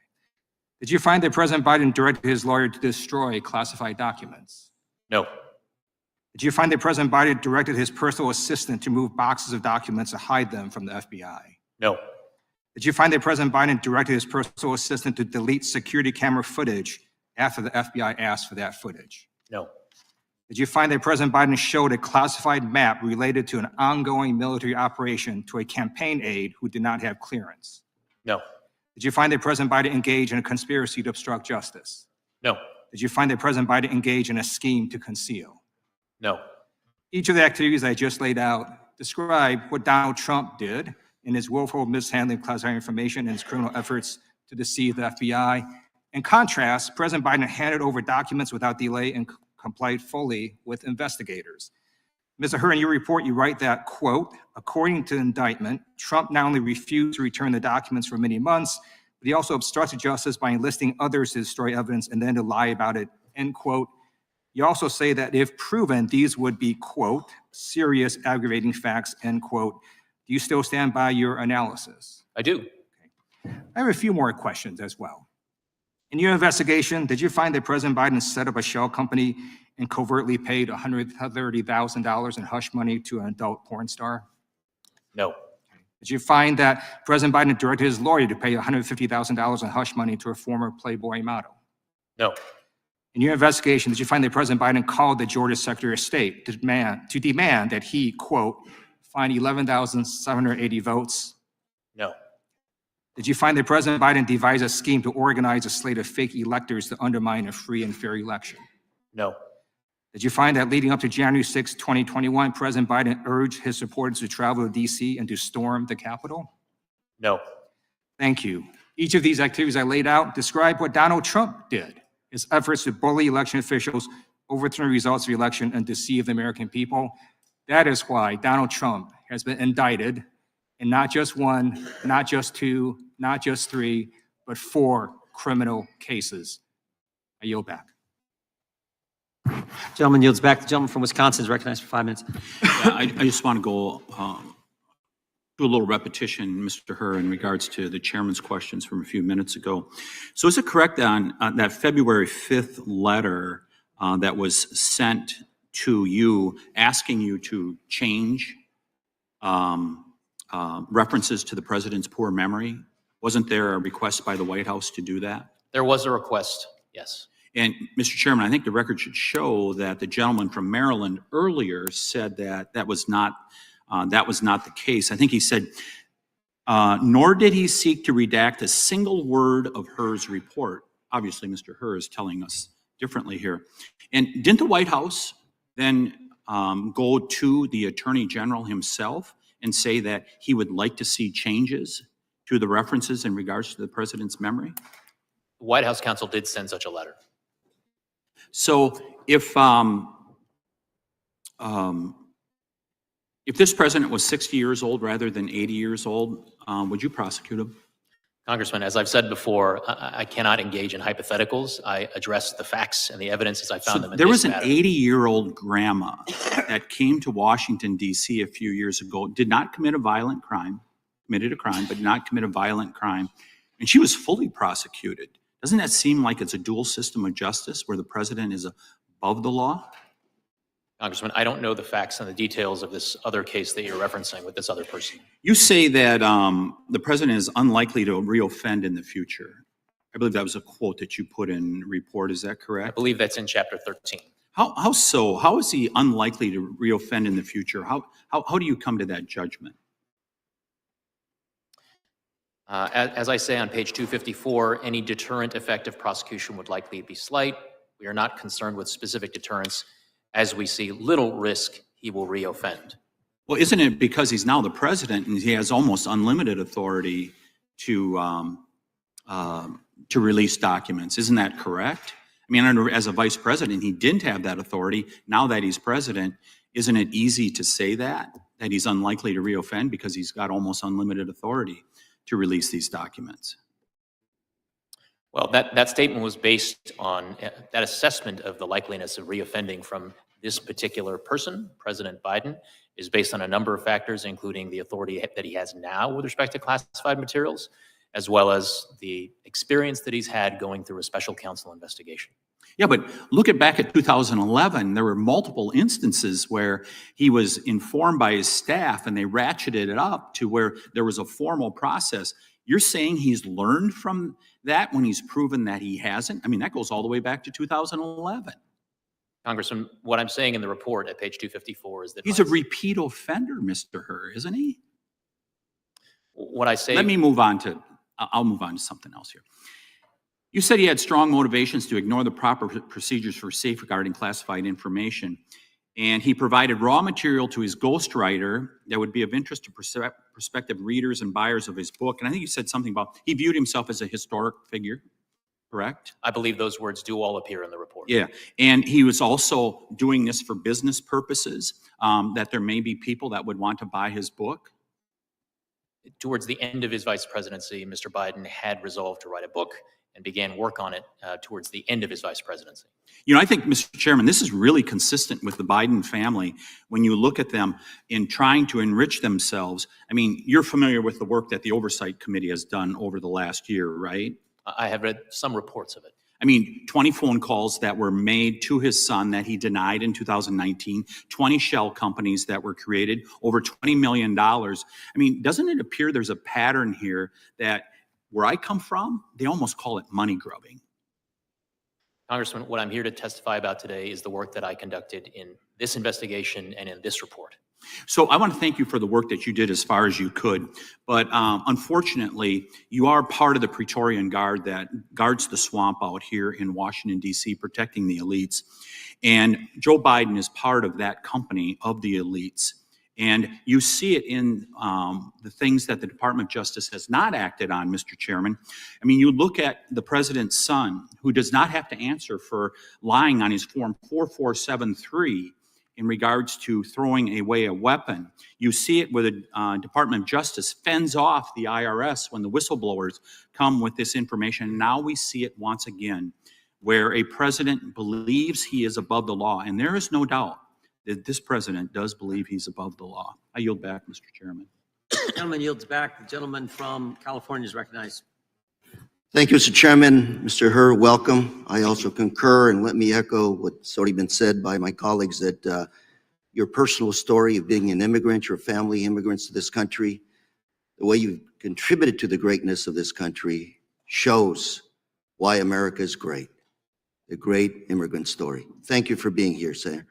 Did you find that President Biden directed his lawyer to destroy classified documents? No. Did you find that President Biden directed his personal assistant to move boxes of documents to hide them from the FBI? No. Did you find that President Biden directed his personal assistant to delete security camera footage after the FBI asked for that footage? No. Did you find that President Biden showed a classified map related to an ongoing military operation to a campaign aide who did not have clearance? No. Did you find that President Biden engaged in a conspiracy to obstruct justice? No. Did you find that President Biden engaged in a scheme to conceal? No. Each of the activities I just laid out describe what Donald Trump did in his willful mishandling of classified information and his criminal efforts to deceive the FBI. In contrast, President Biden handed over documents without delay and complied fully with investigators. Mr. Hur, in your report, you write that, quote, according to the indictment, Trump not only refused to return the documents for many months, but he also obstructed justice by enlisting others to destroy evidence and then to lie about it, end quote. You also say that if proven, these would be, quote, serious aggravating facts, end quote. Do you still stand by your analysis? I do. I have a few more questions as well. In your investigation, did you find that President Biden set up a shell company and covertly paid $130,000 in hush money to an adult porn star? No. Did you find that President Biden directed his lawyer to pay $150,000 in hush money to a former Playboy model? No. In your investigation, did you find that President Biden called the Georgia Secretary of State to demand that he, quote, find 11,780 votes? No. Did you find that President Biden devised a scheme to organize a slate of fake electors to undermine a free and fair election? No. Did you find that leading up to January 6, 2021, President Biden urged his supporters to travel to D.C. and to storm the Capitol? No. Thank you. Each of these activities I laid out describe what Donald Trump did, his efforts to bully election officials, overturn the results of the election, and deceive the American people. That is why Donald Trump has been indicted in not just one, not just two, not just three, but 4 criminal cases. I yield back. Gentleman yields back. The gentleman from Wisconsin is recognized for 5 minutes. Yeah, I just want to go do a little repetition, Mr. Hur, in regards to the chairman's questions from a few minutes ago. So is it correct on that February 5th letter that was sent to you asking you to change references to the president's poor memory? Wasn't there a request by the White House to do that? There was a request, yes. And Mr. Chairman, I think the record should show that the gentleman from Maryland earlier said that that was not the case. I think he said, nor did he seek to redact a single word of Hur's report. Obviously, Mr. Hur is telling us differently here. And didn't the White House then go to the Attorney General himself and say that he would like to see changes to the references in regards to the president's memory? The White House counsel did send such a letter. So if this president was 60 years old rather than 80 years old, would you prosecute him? Congressman, as I've said before, I cannot engage in hypotheticals. I address the facts and the evidence as I found them in There this was an matter. 80-year-old grandma that came to Washington, D.C. a few years ago, did not commit a violent crime, committed a crime, but did not commit a violent crime, and she was fully prosecuted. Doesn't that seem like it's a dual system of justice where the president is above the law? Congressman, I don't know the facts and the details of this other case that you're referencing with this other person. You say that the president is unlikely to reoffend in the future. I believe that was a quote that you put in the report. Is that correct? I believe that's in Chapter 13. How so? How is he unlikely to reoffend in the future? How do you come to that judgment? As I say on page 254, any deterrent effect of prosecution would likely be slight. We are not concerned with specific deterrence, as we see little risk he will reoffend. Well, isn't it because he's now the president and he has almost unlimited authority to release documents? Isn't that correct? I mean, as a vice president, he didn't have that authority. Now that he's president, isn't it easy to say that he's unlikely to reoffend because he's got almost unlimited authority to release these documents? Well, that statement was based on that assessment of the likeliness of reoffending from this particular person, President Biden, is based on a number of factors, including the authority that he has now with respect to classified materials, as well as the experience that he's had going through a special counsel investigation. Yeah, but look back at 2011, there were multiple instances where he was informed by his staff and they ratcheted it up to where there was a formal process. You're saying he's learned from that when he's proven that he hasn't? I mean, that goes all the way back to 2011. Congressman, what I'm saying in the report at page 254 is that he's a repeat offender, Mr. Hur, isn't he? What I say... I'll move on to something else here. You said he had strong motivations to ignore the proper procedures for safeguarding classified information. And he provided raw material to his ghostwriter that would be of interest to prospective readers and buyers of his book. And I think you said something about he viewed himself as a historic figure, correct? I believe those words do all appear in the report. Yeah, and he was also doing this for business purposes, that there may be people that would want to buy his book. Towards the end of his vice presidency, Mr. Biden had resolved to write a book and began work on it towards the end of his vice presidency. You know, I think, Mr. Chairman, this is really consistent with the Biden family when you look at them in trying to enrich themselves. I mean, you're familiar with the work that the Oversight Committee has done over the last year, right? I have read some reports of it. I mean, 20 phone calls that were made to his son that he denied in 2019, 20 shell companies that were created, over $20 million. I mean, doesn't it appear there's a pattern here that where I come from, they almost call it money grubbing? Congressman, what I'm here to testify about today is the work that I conducted in this investigation and in this report. So I want to thank you for the work that you did as far as you could. But unfortunately, you are part of the Praetorian Guard that guards the swamp out here in Washington, D.C., protecting the elites. And Joe Biden is part of that company of the elites. And you see it in the things that the Department of Justice has not acted on, Mr. Chairman. I mean, you look at the president's son, who does not have to answer for lying on his Form 4473 in regards to throwing away a weapon. You see it where the Department of Justice fends off the IRS when the whistleblowers come with this information. Now we see it once again, where a president believes he is above the law. And there is no doubt that this president does believe he's above the law. I yield back, Mr. Chairman. Gentleman yields back. The gentleman from California is recognized. Thank you, Mr. Chairman. Mr. Hur, welcome. I also concur, and let me echo what's already been said by my colleagues, that your personal story of being an immigrant, your family immigrants to this country, the way you've contributed to the greatness of this country shows why America is great, a great immigrant story. Thank you for being here, Senator.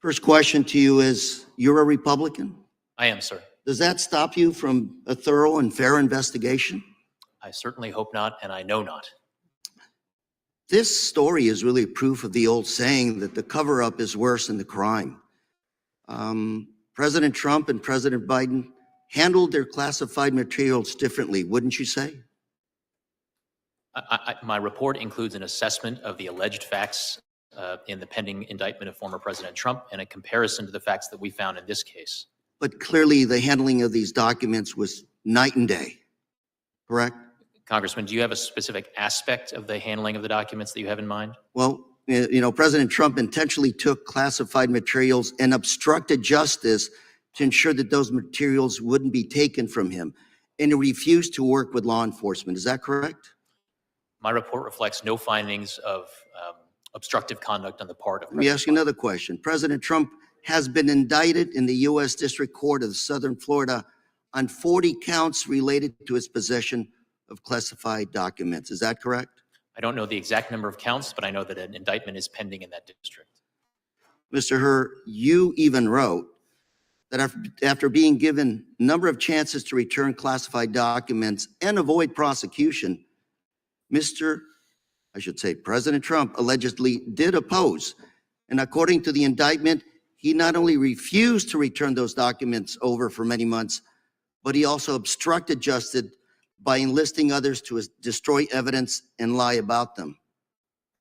First question to you is, you're a Republican? I am, sir. Does that stop you from a thorough and fair investigation? I certainly hope not, and I know not. This story is really proof of the old saying that the cover-up is worse than the crime. President Trump and President Biden handled their classified materials differently, wouldn't you say? My report includes an assessment of the alleged facts in the pending indictment of former President Trump and a comparison to the facts that we found in this case. But clearly the handling of these documents was night and day, correct? Congressman, do you have a specific aspect of the handling of the documents that you have in mind? Well, you know, President Trump intentionally took classified materials and obstructed justice to ensure that those materials wouldn't be taken from him, and he refused to work with law enforcement. Is that correct? My report reflects no findings of obstructive conduct on the part of Let me ask you another question. President Trump has been indicted in the U.S. District Court of Southern Florida on 40 counts related to his possession of classified documents. Is that correct? I don't know the exact number of counts, but I know that an indictment is pending in that district. Mr. Hur, you even wrote that after being given a number of chances to return classified documents and avoid prosecution, President Trump allegedly did oppose. And according to the indictment, he not only refused to return those documents over for many months, but he also obstructed justice by enlisting others to destroy evidence and lie about them.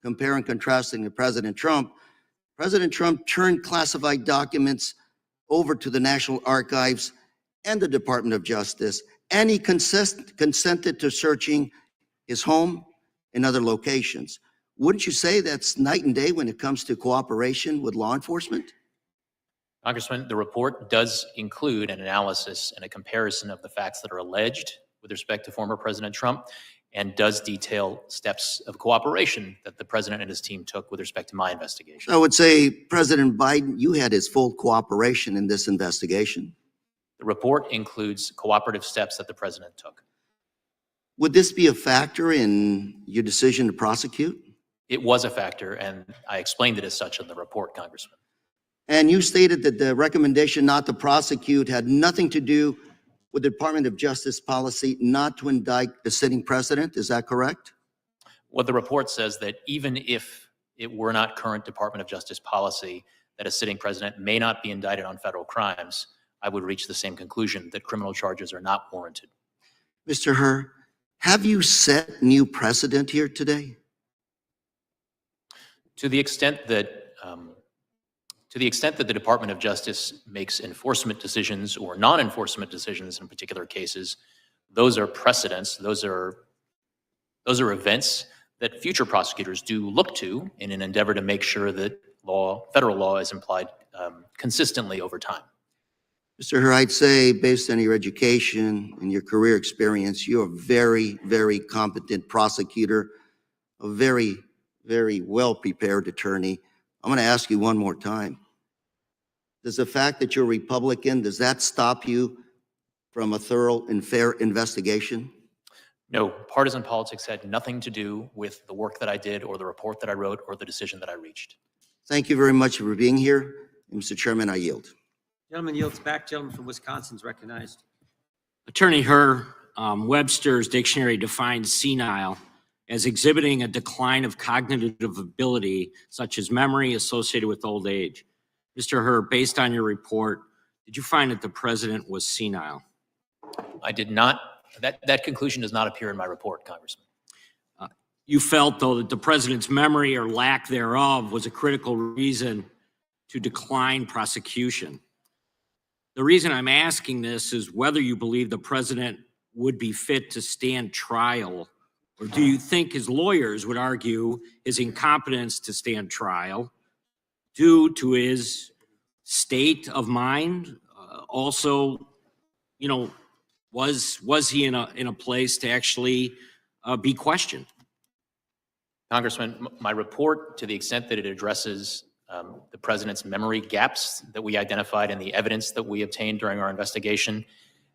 Compare and contrasting to President Trump turned classified documents over to the National Archives and the Department of Justice, and he consented to searching his home and other locations. Wouldn't you say that's night and day when it comes to cooperation with law enforcement? Congressman, the report does include an analysis and a comparison of the facts that are alleged with respect to former President Trump, and does detail steps of cooperation that the president and his team took with respect to my investigation. I would say, President Biden, you had his full cooperation in this investigation. The report includes cooperative steps that the president took. Would this be a factor in your decision to prosecute? It was a factor, and I explained it as such in the report, Congressman. And you stated that the recommendation not to prosecute had nothing to do with the Department of Justice policy not to indict the sitting president. Is that correct? What the report says that even if it were not current Department of Justice policy, that a sitting president may not be indicted on federal crimes, I would reach the same conclusion that criminal charges are not warranted. Mr. Hur, have you set new precedent here today? To the extent that the Department of Justice makes enforcement decisions or non-enforcement decisions in particular cases, those are precedents. Those are events that future prosecutors do look to in an endeavor to make sure that federal law is applied consistently over time. Mr. Hur, I'd say based on your education and your career experience, you're a very, very competent prosecutor, a very, very well-prepared attorney. I'm going to ask you one more time. Does the fact that you're Republican, does that stop you from a thorough and fair investigation? No, partisan politics had nothing to do with the work that I did or the report that I wrote or the decision that I reached. Thank you very much for being here. Mr. Chairman, I yield. Gentleman yields back. Gentleman from Wisconsin is recognized. Attorney Hur, Webster's dictionary defines senile as exhibiting a decline of cognitive ability, such as memory associated with old age. Mr. Hur, based on your report, did you find that the president was senile? I did not. That conclusion does not appear in my report, Congressman. You felt, though, that the president's memory or lack thereof was a critical reason to decline prosecution. The reason I'm asking this is whether you believe the president would be fit to stand trial, or do you think his lawyers would argue his incompetence to stand trial due to his state of mind? Also, you know, was he in a place to actually be questioned? Congressman, my report, to the extent that it addresses the president's memory gaps that we identified in the evidence that we obtained during our investigation,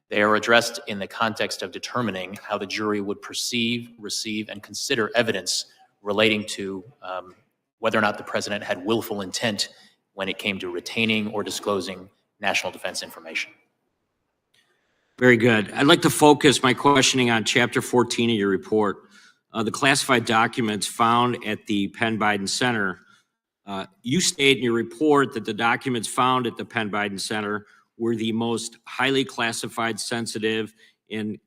they are addressed in the context of determining how the jury would perceive, receive, and consider evidence relating to whether or not the president had willful intent when it came to retaining or disclosing national defense information. Very good. I'd like to focus my questioning on Chapter 14 of your report. The classified documents found at the Penn Biden Center. You state in your report that the documents found at the Penn Biden Center were the most highly classified, sensitive, and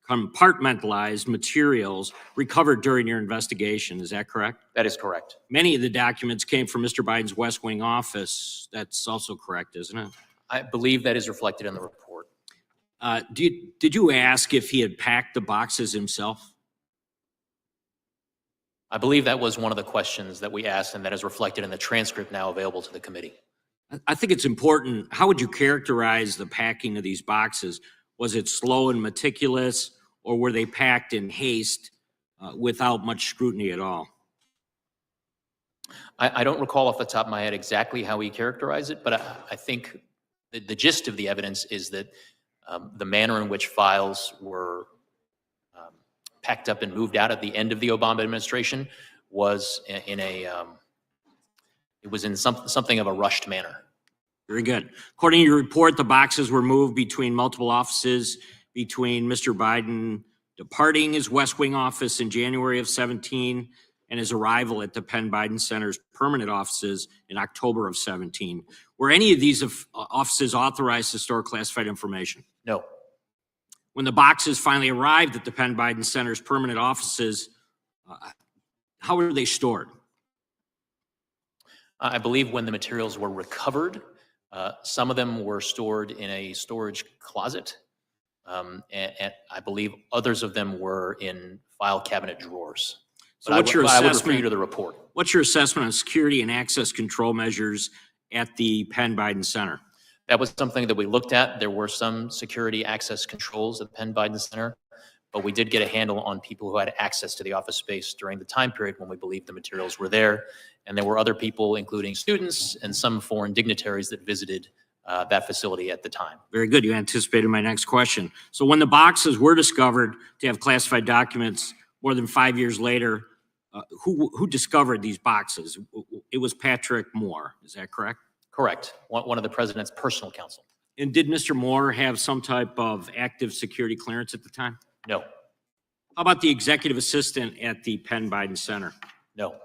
compartmentalized materials recovered during your investigation. Is that correct? That is correct. Many of the documents came from Mr. Biden's West Wing office. That's also correct, isn't it? I believe that is reflected in the report. Did you ask if he had packed the boxes himself? I believe that was one of the questions that we asked, and that is reflected in the transcript now available to the committee. I think it's important. How would you characterize the packing of these boxes? Was it slow and meticulous, or were they packed in haste without much scrutiny at all? I don't recall off the top of my head exactly how he characterized it, but I think the gist of the evidence is that the manner in which files were packed up and moved out at the end of the Obama administration was something of a rushed manner. Very good. According to your report, the boxes were moved between multiple offices, between Mr. Biden departing his West Wing office in January of 17 and his arrival at the Penn Biden Center's permanent offices in October of 17. Were any of these offices authorized to store classified information? No. When the boxes finally arrived at the Penn Biden Center's permanent offices, how were they stored? I believe when the materials were recovered, some of them were stored in a storage closet, and I believe others of them were in file cabinet drawers. So what's your I would refer assessment? you to the report. What's your assessment on security and access control measures at the Penn Biden Center? That was something that we looked at. There were some security access controls at the Penn Biden Center, but we did get a handle on people who had access to the office space during the time period when we believed the materials were there. And there were other people, including students and some foreign dignitaries, that visited that facility at the time. Very good. You anticipated my next question. So when the boxes were discovered to have classified documents more than 5 years later, who discovered these boxes? It was Patrick Moore. Is that correct? Correct. One of the president's personal counsel. And did Mr. Moore have some type of active security clearance at the time? No. How about the executive assistant at the Penn Biden Center? No.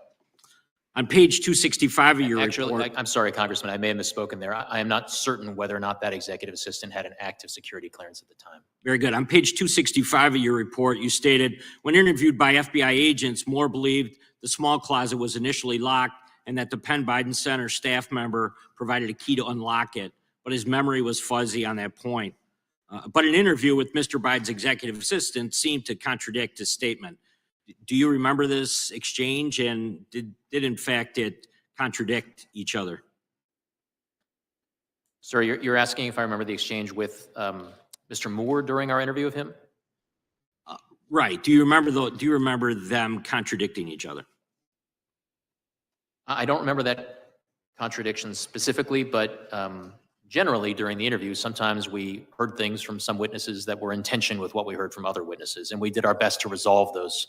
On page 265 of your Actually, report. I'm sorry, Congressman, I may have misspoken there. I am not certain whether or not that executive assistant had an active security clearance at the time. Very good. On page 265 of your report, you stated, when interviewed by FBI agents, Moore believed the small closet was initially locked and that the Penn Biden Center staff member provided a key to unlock it, but his memory was fuzzy on that point. But an interview with Mr. Biden's executive assistant seemed to contradict his statement. Do you remember this exchange, and did in fact it contradict each other? Sir, you're asking if I remember the exchange with Mr. Moore during our interview with him? Right. Do you remember them contradicting each other? I don't remember that contradiction specifically, but generally during the interview, sometimes we heard things from some witnesses that were in tension with what we heard from other witnesses, and we did our best to resolve those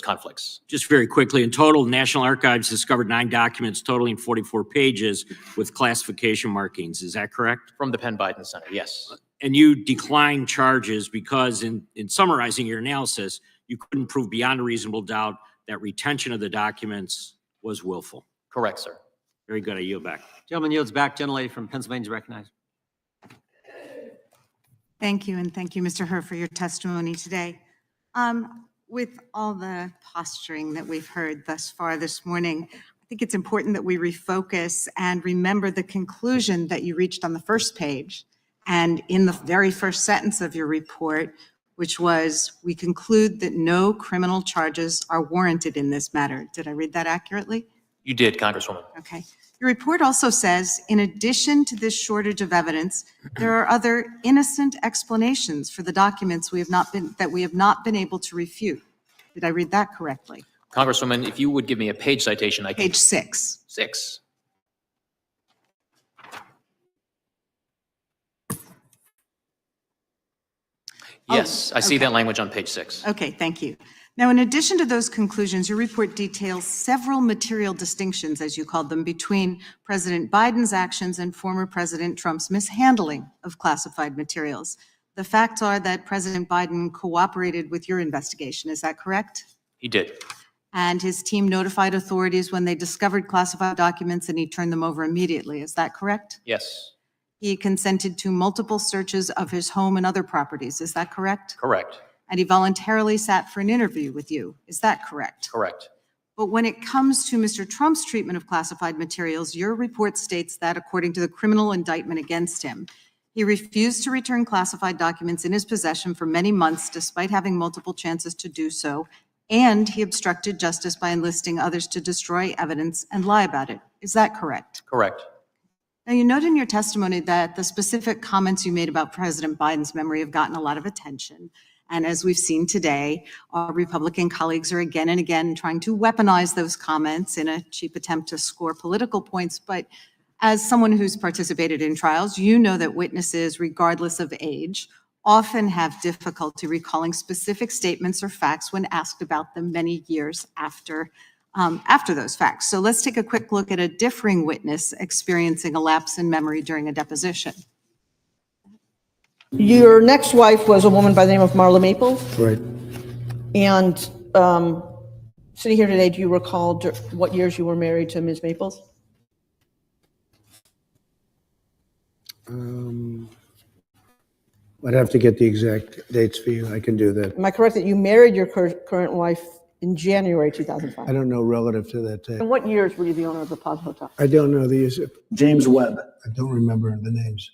conflicts. Just very quickly, in total, the National Archives discovered 9 documents totaling 44 pages with classification markings. Is that correct? From the Penn Biden Center, yes. And you declined charges because in summarizing your analysis, you couldn't prove beyond a reasonable doubt that retention of the documents was willful. Correct, sir. Very good. I yield back. Gentleman yields back. Gentlelady from Pennsylvania is recognized. Thank you, and thank you, Mr. Hur, for your testimony today. With all the posturing that we've heard thus far this morning, I think it's important that we refocus and remember the conclusion that you reached on the first page and in the very first sentence of your report, which was, we conclude that no criminal charges are warranted in this matter. Did I read that accurately? You did, Congresswoman. Okay. Your report also says, in addition to this shortage of evidence, there are other innocent explanations for the documents that we have not been able to refute. Did I read that correctly? Congresswoman, if you would give me a page citation, I can. Page 6. 6. Yes, I see that language on page 6. Okay, thank you. Now, in addition to those conclusions, your report details several material distinctions, as you called them, between President Biden's actions and former President Trump's mishandling of classified materials. The facts are that President Biden cooperated with your investigation. Is that correct? He did. And his team notified authorities when they discovered classified documents, and he turned them over immediately. Is that correct? Yes. He consented to multiple searches of his home and other properties. Is that correct? Correct. And he voluntarily sat for an interview with you. Is that correct? Correct. But when it comes to Mr. Trump's treatment of classified materials, your report states that, according to the criminal indictment against him, he refused to return classified documents in his possession for many months, despite having multiple chances to do so, and he obstructed justice by enlisting others to destroy evidence and lie about it. Is that correct? Correct. Now, you note in your testimony that the specific comments you made about President Biden's memory have gotten a lot of attention. And as we've seen today, our Republican colleagues are again and again trying to weaponize those comments in a cheap attempt to score political points. But as someone who's participated in trials, you know that witnesses, regardless of age, often have difficulty recalling specific statements or facts when asked about them many years after those facts. So let's take a quick look at a differing witness experiencing a lapse in memory during a deposition. Your next wife was a woman by the name of Marla Maples. Right. And sitting here today, do you recall what years you were married to Ms. Maples? I'd have to get the exact dates for you. I can do that. Am I correct that you married your current wife in January 2005? I don't know relative to that date. And what years were you the owner of the Plaza Hotel? I don't know these. James Webb. I don't remember the names.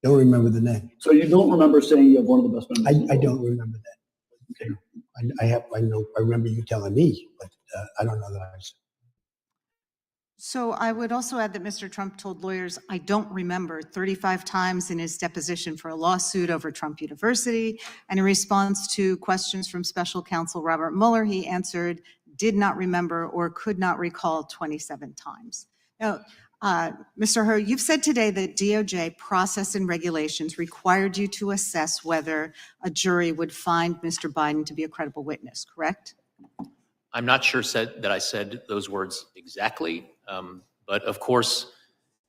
Don't remember the name. So you don't remember saying you have one of the best memories? I don't remember that. Okay. I remember you telling me, but I don't know that I said. So I would also add that Mr. Trump told lawyers, I don't remember, 35 times in his deposition for a lawsuit over Trump University. And in response to questions from special counsel Robert Mueller, he answered, did not remember or could not recall 27 times. Now, Mr. Hur, you've said today that DOJ process and regulations required you to assess whether a jury would find Mr. Biden to be a credible witness, correct? I'm not sure that I said those words exactly, but of course,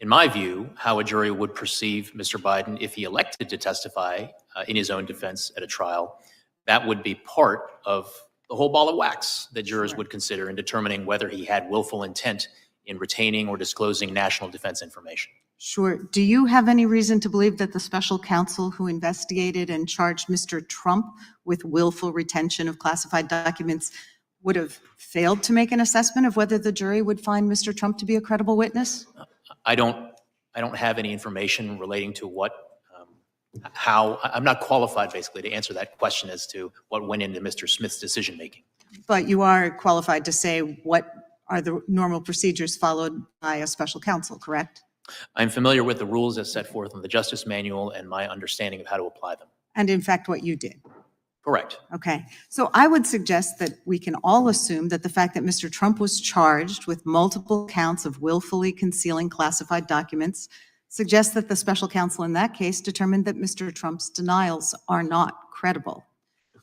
in my view, how a jury would perceive Mr. Biden if he elected to testify in his own defense at a trial, that would be part of the whole ball of wax that jurors would consider in determining whether he had willful intent in retaining or disclosing national defense information. Sure. Do you have any reason to believe that the special counsel who investigated and charged Mr. Trump with willful retention of classified documents would have failed to make an assessment of whether the jury would find Mr. Trump to be a credible witness? I don't have any information relating to how, I'm not qualified basically to answer that question as to what went into Mr. Smith's decision-making. But you are qualified to say what are the normal procedures followed by a special counsel, correct? I'm familiar with the rules as set forth in the Justice Manual and my understanding of how to apply them. And in fact, what you did. Correct. Okay. So I would suggest that we can all assume that the fact that Mr. Trump was charged with multiple counts of willfully concealing classified documents suggests that the special counsel in that case determined that Mr. Trump's denials are not credible.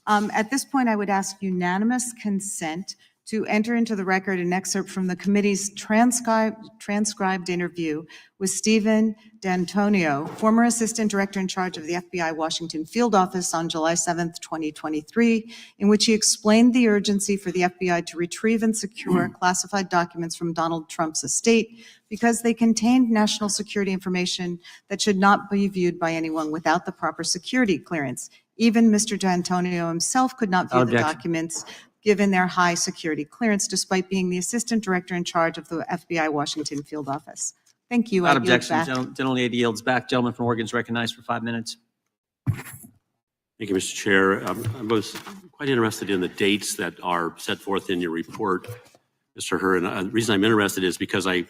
At this point, I would ask unanimous consent to enter into the record an excerpt from the committee's transcribed interview with Stephen D'Antonio, former assistant director in charge of the FBI Washington field office on July 7th, 2023, in which he explained the urgency for the FBI to retrieve and secure classified documents from Donald Trump's estate because they contained national security information that should not be viewed by anyone without the proper security clearance. Even Mr. D'Antonio himself could not view the documents given their high security clearance, despite being the assistant director in charge of the FBI Washington field office. Thank you. Without I yield objection, back. General Lady yields back. Gentleman from Oregon is recognized for 5 minutes. Thank you, Mr. Chair. I was quite interested in the dates that are set forth in your report, Mr. Hur. And the reason I'm interested is because I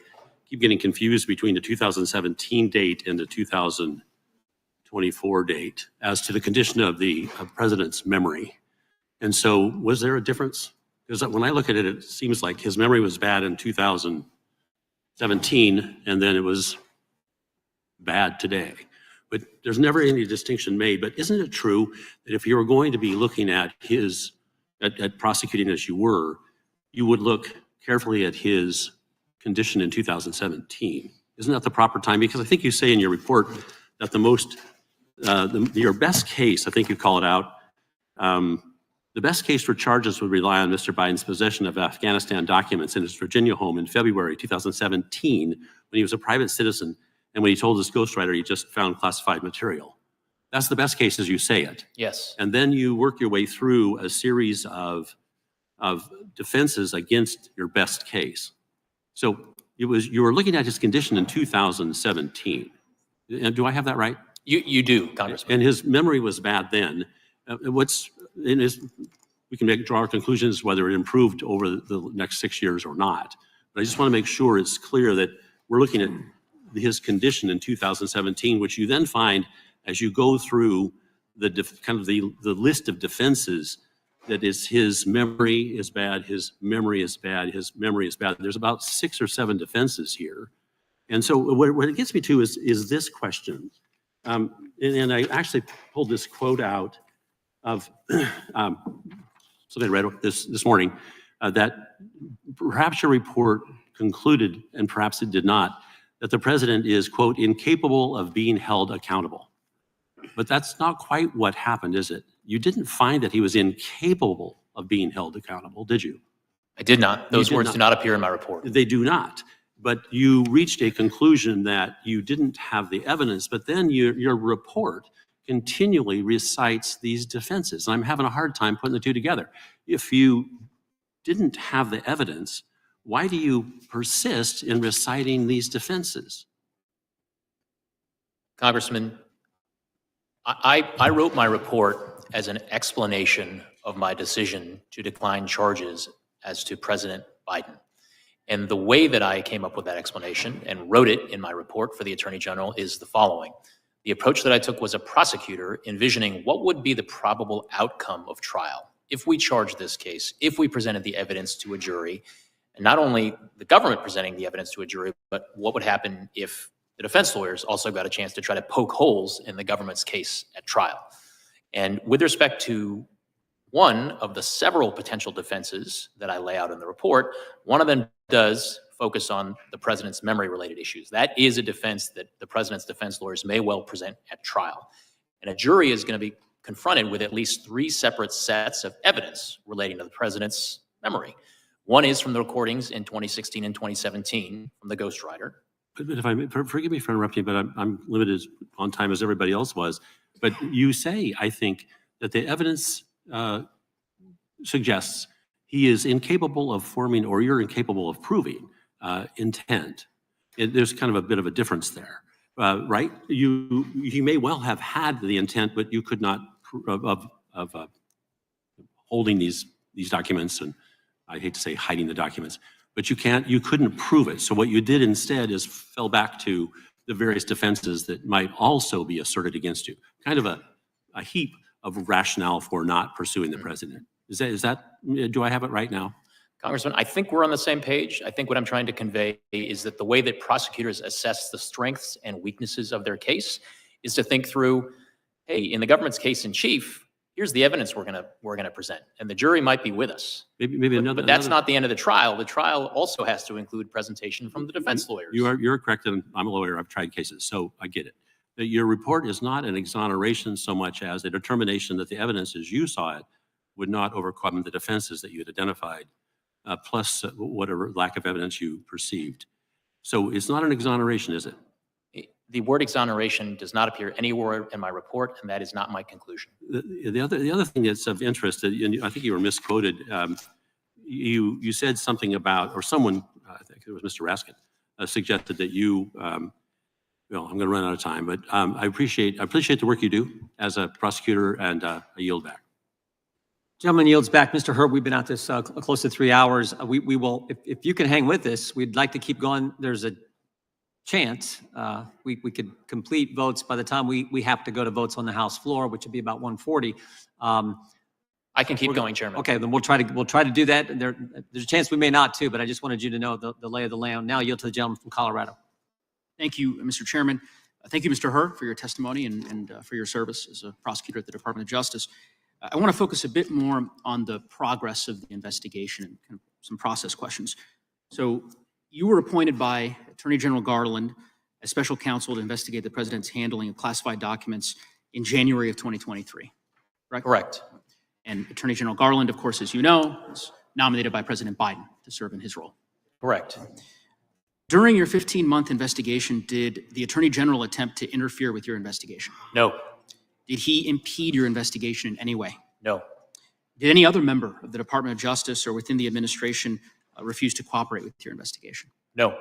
keep getting confused between the 2017 date and the 2024 date as to the condition of the president's memory. And so was there a difference? Because when I look at it, it seems like his memory was bad in 2017, and then it was bad today. But there's never any distinction made. But isn't it true that if you were going to be looking at at prosecuting as you were, you would look carefully at his condition in 2017? Isn't that the proper time? Because I think you say in your report that your best case, I think you call it out, the best case for charges would rely on Mr. Biden's possession of Afghanistan documents in his Virginia home in February 2017 when he was a private citizen and when he told his ghostwriter he just found classified material. That's the best case as you say it. Yes. And then you work your way through a series of defenses against your best case. So you were looking at his condition in 2017. And do I have that right? You do, Congressman. And his memory was bad then. We can draw our conclusions whether it improved over the next 6 years or not. But I just want to make sure it's clear that we're looking at his condition in 2017, which you then find as you go through the list of defenses that is his memory is bad, his memory is bad, his memory is bad. There's about 6 or 7 defenses here. And so what it gets me to is this question. And I actually pulled this quote out of something I read this morning, that perhaps your report concluded, and perhaps it did not, that the president is, quote, incapable of being held accountable. But that's not quite what happened, is it? You didn't find that he was incapable of being held accountable, did you? I did not. Those words do not appear in my report. They do not. But you reached a conclusion that you didn't have the evidence, but then your report continually recites these defenses. And I'm having a hard time putting the two together. If you didn't have the evidence, why do you persist in reciting these defenses? Congressman, I wrote my report as an explanation of my decision to decline charges as to President Biden. And the way that I came up with that explanation and wrote it in my report for the Attorney General is the following. The approach that I took was a prosecutor envisioning what would be the probable outcome of trial if we charged this case, if we presented the evidence to a jury, and not only the government presenting the evidence to a jury, but what would happen if the defense lawyers also got a chance to try to poke holes in the government's case at trial. And with respect to one of the several potential defenses that I lay out in the report, one of them does focus on the president's memory-related issues. That is a defense that the president's defense lawyers may well present at trial. And a jury is going to be confronted with at least 3 separate sets of evidence relating to the president's memory. One is from the recordings in 2016 and 2017 from the ghostwriter. But if I may, forgive me for interrupting, but I'm limited on time as everybody else was. But you say, I think, that the evidence suggests he is incapable of forming, or you're incapable of proving, intent. There's kind of a bit of a difference there, right? You may well have had the intent, but you could not of holding these documents, and I hate to say hiding the documents, but you couldn't prove it. So what you did instead is fell back to the various defenses that might also be asserted against you. Kind of a heap of rationale for not pursuing the president. Is that, do I have it right now? Congressman, I think we're on the same page. I think what I'm trying to convey is that the way that prosecutors assess the strengths and weaknesses of their case is to think through, hey, in the government's case in chief, here's the evidence we're gonna present, and the jury might be with us. But that's not the end of the trial. The trial also has to include presentation from the defense lawyers. You're correct, and I'm a lawyer. I've tried cases, so I get it. That your report is not an exoneration so much as a determination that the evidence as you saw it would not overcome the defenses that you had identified, plus whatever lack of evidence you perceived. So it's not an exoneration, is it? The word exoneration does not appear anywhere in my report, and that is not my conclusion. The other thing that's of interest, and I think you were misquoted. You said something about, or someone, I think it was Mr. Raskin, suggested that you. Well, I'm going to run out of time, but I appreciate the work you do as a prosecutor, and I yield back. Gentleman yields back. Mr. Hur, we've been at this close to 3 hours. We will, if you can hang with us, we'd like to keep going. There's a chance we could complete votes by the time we have to go to votes on the House floor, which would be about 1:40. I can keep going, Chairman. Okay, then we'll try to do that. There's a chance we may not too, but I just wanted you to know the lay of the land. Now yield to the gentleman from Colorado. Thank you, Mr. Chairman. Thank you, Mr. Hur, for your testimony and for your service as a prosecutor at the Department of Justice. I want to focus a bit more on the progress of the investigation and kind of some process questions. So you were appointed by Attorney General Garland as special counsel to investigate the president's handling of classified documents in January of 2023, correct? Correct. And Attorney General Garland, of course, as you know, was nominated by President Biden to serve in his role. Correct. During your 15-month investigation, did the Attorney General attempt to interfere with your investigation? No. Did he impede your investigation in any way? No. Did any other member of the Department of Justice or within the administration refuse to cooperate with your investigation? No.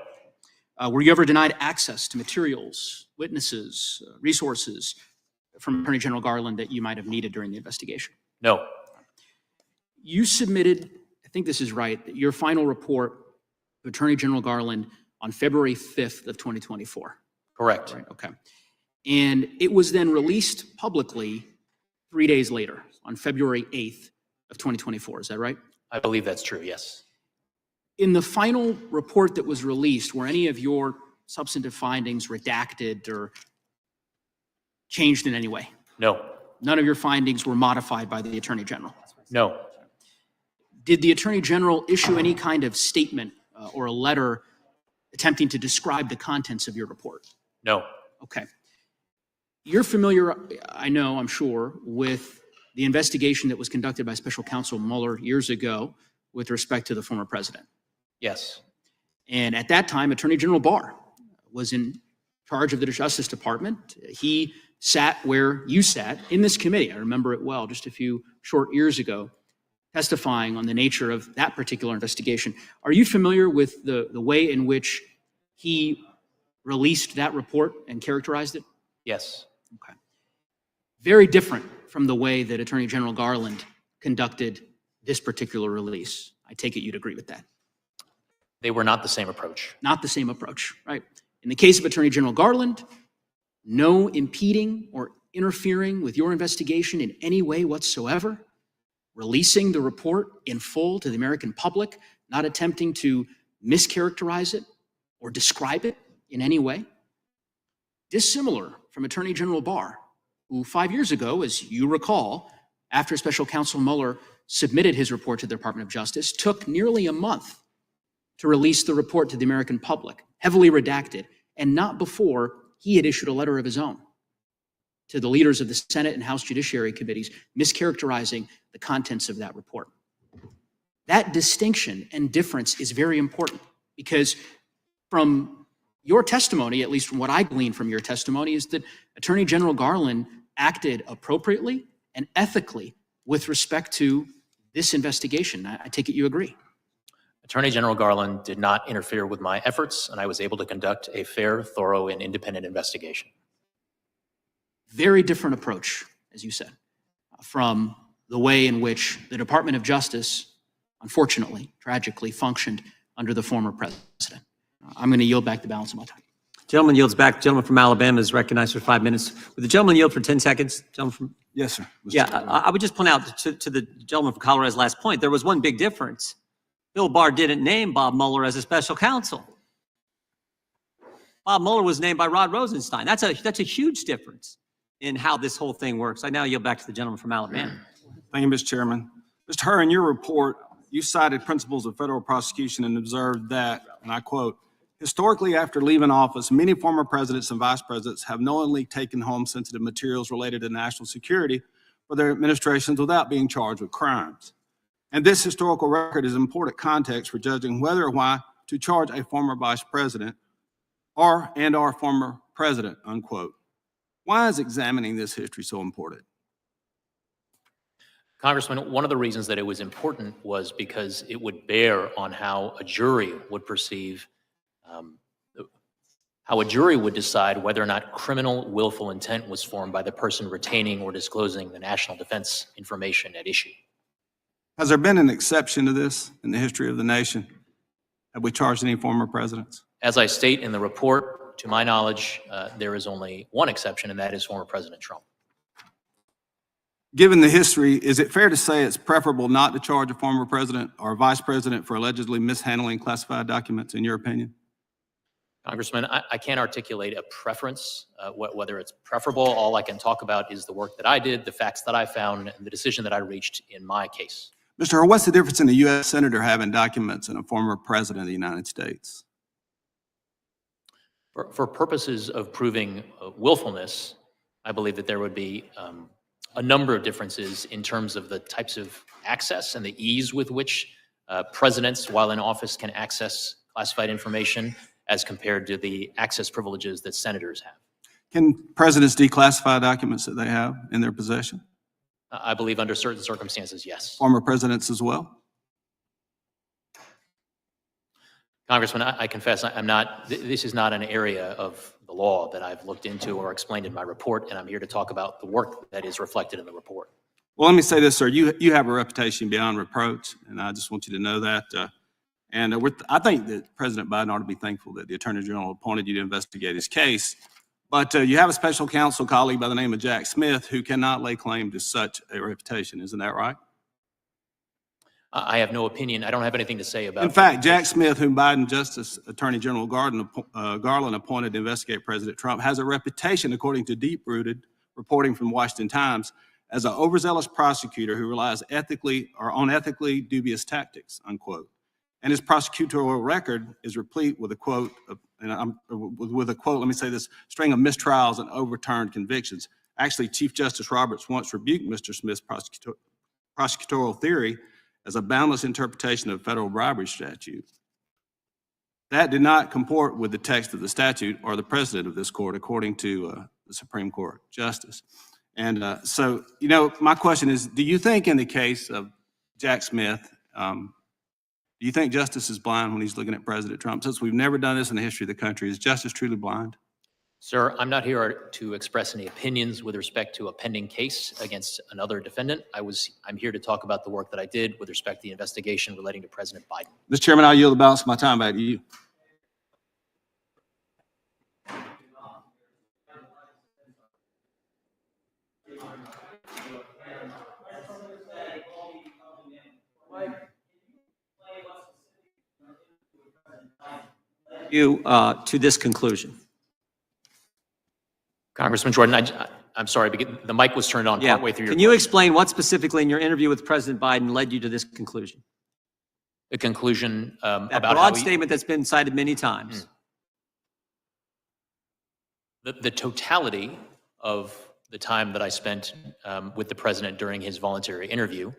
Were you ever denied access to materials, witnesses, resources from Attorney General Garland that you might have needed during the investigation? No. You submitted, I think this is right, your final report to Attorney General Garland on February 5th of 2024. Correct. Right, okay. And it was then released publicly 3 days later, on February 8th of 2024. Is that right? I believe that's true, yes. In the final report that was released, were any of your substantive findings redacted or changed in any way? No. None of your findings were modified by the Attorney General? No. Did the Attorney General issue any kind of statement or a letter attempting to describe the contents of your report? No. Okay. You're familiar, I know, I'm sure, with the investigation that was conducted by Special Counsel Mueller years ago with respect to the former president. Yes. And at that time, Attorney General Barr was in charge of the Justice Department. He sat where you sat in this committee. I remember it well, just a few short years ago, testifying on the nature of that particular investigation. Are you familiar with the way in which he released that report and characterized it? Yes. Okay. Very different from the way that Attorney General Garland conducted this particular release. I take it you'd agree with that. They were not the same approach. Not the same approach, right? In the case of Attorney General Garland, no impeding or interfering with your investigation in any way whatsoever, releasing the report in full to the American public, not attempting to mischaracterize it or describe it in any way. Dissimilar from Attorney General Barr, who 5 years ago, as you recall, after Special Counsel Mueller submitted his report to the Department of Justice, took nearly a month to release the report to the American public, heavily redacted, and not before he had issued a letter of his own to the leaders of the Senate and House Judiciary Committees, mischaracterizing the contents of that report. That distinction and difference is very important because from your testimony, at least from what I gleaned from your testimony, is that Attorney General Garland acted appropriately and ethically with respect to this investigation. I take it you agree. Attorney General Garland did not interfere with my efforts, and I was able to conduct a fair, thorough, and independent investigation. Very different approach, as you said, from the way in which the Department of Justice, unfortunately, tragically, functioned under the former president. I'm going to yield back the balance of my time. Gentleman yields back. The gentleman from Alabama is recognized for 5 minutes. Would the gentleman yield for 10 seconds? Gentleman from... Yes, sir. Yeah, I would just point out to the gentleman from Colorado's last point, there was one big difference. Bill Barr didn't name Bob Mueller as a special counsel. Bob Mueller was named by Rod Rosenstein. That's a huge difference in how this whole thing works. I now yield back to the gentleman from Alabama. Thank you, Mr. Chairman. Mr. Hur, in your report, you cited principles of federal prosecution and observed that, and I quote, historically, after leaving office, many former presidents and vice presidents have knowingly taken home sensitive materials related to national security for their administrations without being charged with crimes. And this historical record is important context for judging whether or why to charge a former vice president or former president, unquote. Why is examining this history so important? Congressman, one of the reasons that it was important was because it would bear on how a jury would perceive, how a jury would decide whether or not criminal willful intent was formed by the person retaining or disclosing the national defense information at issue. Has there been an exception to this in the history of the nation? Have we charged any former presidents? As I state in the report, to my knowledge, there is only one exception, and that is former President Trump. Given the history, is it fair to say it's preferable not to charge a former president or vice president for allegedly mishandling classified documents, in your opinion? Congressman, I can't articulate a preference, whether it's preferable. All I can talk about is the work that I did, the facts that I found, and the decision that I reached in my case. Mr. Hur, what's the difference in a U.S. senator having documents and a former president of the United States? For purposes of proving willfulness, I believe that there would be a number of differences in terms of the types of access and the ease with which presidents, while in office, can access classified information as compared to the access privileges that senators have. Can presidents declassify documents that they have in their possession? I believe under certain circumstances, yes. Former presidents as well? Congressman, I confess I'm not, this is not an area of the law that I've looked into or explained in my report, and I'm here to talk about the work that is reflected in the report. Well, let me say this, sir. You have a reputation beyond reproach, and I just want you to know that. I think that President Biden ought to be thankful that the Attorney General appointed you to investigate his case. But you have a special counsel colleague by the name of Jack Smith who cannot lay claim to such a reputation. Isn't that right? I have no opinion. I don't have anything to say about it. In fact, Jack Smith, whom Biden Justice Attorney General Garland appointed to investigate President Trump, has a reputation, according to deep-rooted reporting from Washington Times, as an overzealous prosecutor who relies ethically or on ethically dubious tactics, unquote. And his prosecutorial record is replete with a quote, let me say this, string of mistrials and overturned convictions. Actually, Chief Justice Roberts once rebuked Mr. Smith's prosecutorial theory as a boundless interpretation of federal bribery statute. That did not comport with the text of the statute or the precedent of this court, according to the Supreme Court Justice. And so, my question is, do you think in the case of Jack Smith, do you think justice is blind when he's looking at President Trump? Since we've never done this in the history of the country, is justice truly blind? Sir, I'm not here to express any opinions with respect to a pending case against another defendant. I'm here to talk about the work that I did with respect to the investigation relating to President Biden. Mr. Chairman, I'll yield the balance of my time back to you. To this conclusion. Congressman Jordan, I'm sorry, but the mic was turned on partway through your Can you explain what specifically in your interview with President Biden led you to this conclusion? The conclusion That about broad statement that's been cited many times. The totality of the time that I spent with the president during his voluntary interview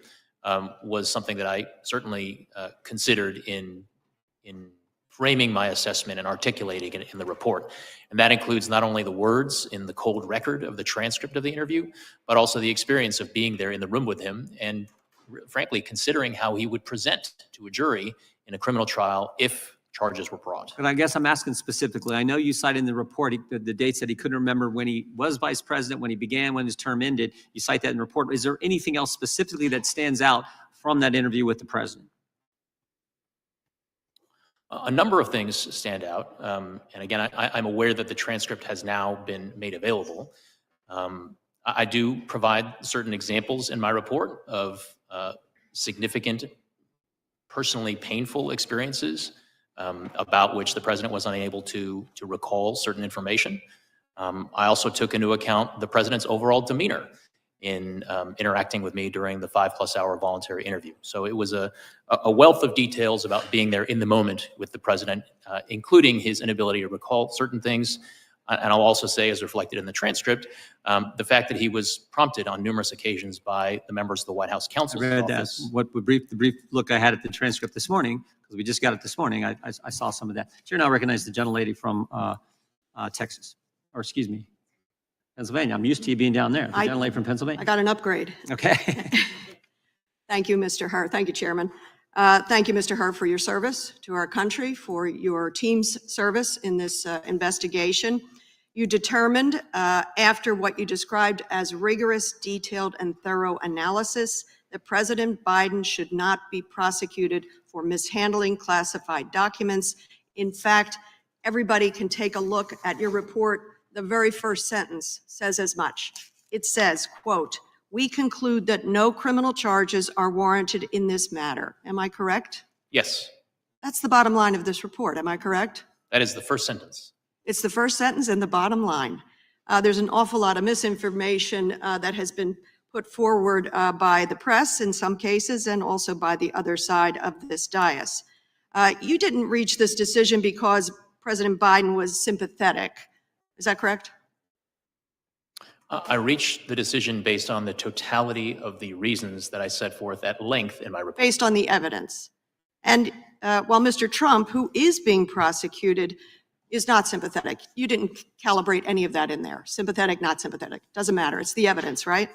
was something that I certainly considered in framing my assessment and articulating it in the report. And that includes not only the words in the cold record of the transcript of the interview, but also the experience of being there in the room with him and frankly considering how he would present to a jury in a criminal trial if charges were brought. But I guess I'm asking specifically, I know you cite in the report the dates that he couldn't remember when he was vice president, when he began, when his term ended. You cite that in the report. Is there anything else specifically that stands out from that interview with the president? A number of things stand out. And again, I'm aware that the transcript has now been made available. I do provide certain examples in my report of significant, personally painful experiences about which the president was unable to recall certain information. I also took into account the president's overall demeanor in interacting with me during the 5+ hour voluntary interview. So it was a wealth of details about being there in the moment with the president, including his inability to recall certain things. And I'll also say, as reflected in the transcript, the fact that he was prompted on numerous occasions by the members of the White House Counsel office. The brief look I had at the transcript this morning, because we just got it this morning, I saw some of that. Chair now recognizes the gentlelady from Texas, or excuse me, Pennsylvania. I'm used to you being down there. The gentlelady from Pennsylvania. I got an upgrade. Okay. Thank you, Mr. Hur. Thank you, Chairman. Thank you, Mr. Hur, for your service to our country, for your team's service in this investigation. You determined, after what you described as rigorous, detailed, and thorough analysis, that President Biden should not be prosecuted for mishandling classified documents. In fact, everybody can take a look at your report. The very first sentence says as much. It says, quote, "We conclude that no criminal charges are warranted in this matter." Am I correct? Yes, That's the bottom line of this report. Am I correct? that is the first sentence. It's the first sentence and the bottom line. There's an awful lot of misinformation that has been put forward by the press in some cases and also by the other side of this dais. You didn't reach this decision because President Biden was sympathetic. Is that correct? I reached the decision based on the totality of the reasons that I set forth at length in my report. Based on the evidence. And while Mr. Trump, who is being prosecuted, is not sympathetic, you didn't calibrate any of that in there. Sympathetic, not sympathetic. Doesn't matter. It's the evidence, right?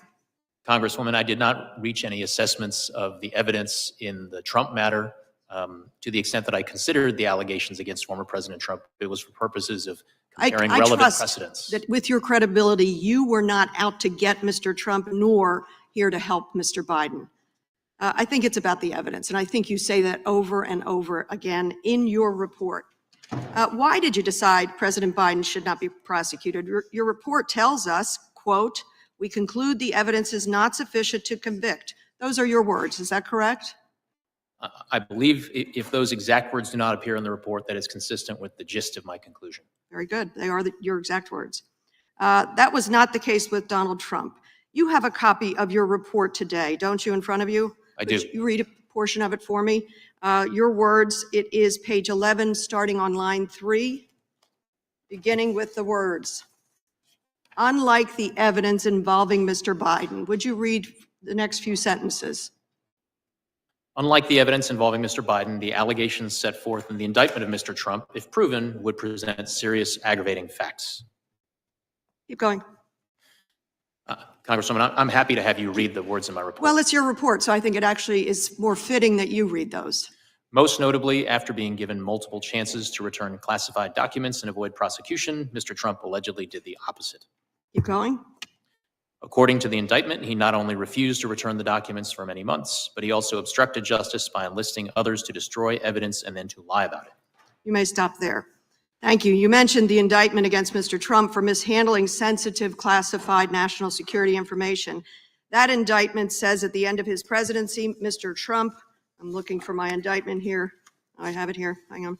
Congresswoman, I did not reach any assessments of the evidence in the Trump matter. To the extent that I considered the allegations against former President Trump, it was for purposes of comparing relevant trust precedents. that with your credibility, you were not out to get Mr. Trump, nor here to help Mr. Biden. I think it's about the evidence, and I think you say that over and over again in your report. Why did you decide President Biden should not be prosecuted? Your report tells us, quote, "We conclude the evidence is not sufficient to convict." Those are your words. Is that correct? I believe if those exact words do not appear in the report, that is consistent with the gist of my conclusion. Very good. They are your exact words. That was not the case with Donald Trump. You have a copy of your report today, don't you, in front of you? I do. Would you read a portion of it for me? Your words, it is page 11, starting on line 3, beginning with the words, "Unlike the evidence involving Mr. Biden." Would you read the next few sentences? Unlike the evidence involving Mr. Biden, the allegations set forth in the indictment of Mr. Trump, if proven, would present serious aggravating facts. Keep going. Congresswoman, I'm happy to have you read the words in my report. Well, it's your report, so I think it actually is more fitting that you read those. Most notably, after being given multiple chances to return classified documents and avoid prosecution, Mr. Trump allegedly did the opposite. Keep going. According to the indictment, he not only refused to return the documents for many months, but he also obstructed justice by enlisting others to destroy evidence and then to lie about it. You may stop there. Thank you. You mentioned the indictment against Mr. Trump for mishandling sensitive classified national security information. That indictment says at the end of his presidency, Mr. Trump, I'm looking for my indictment here. I have it here. Hang on.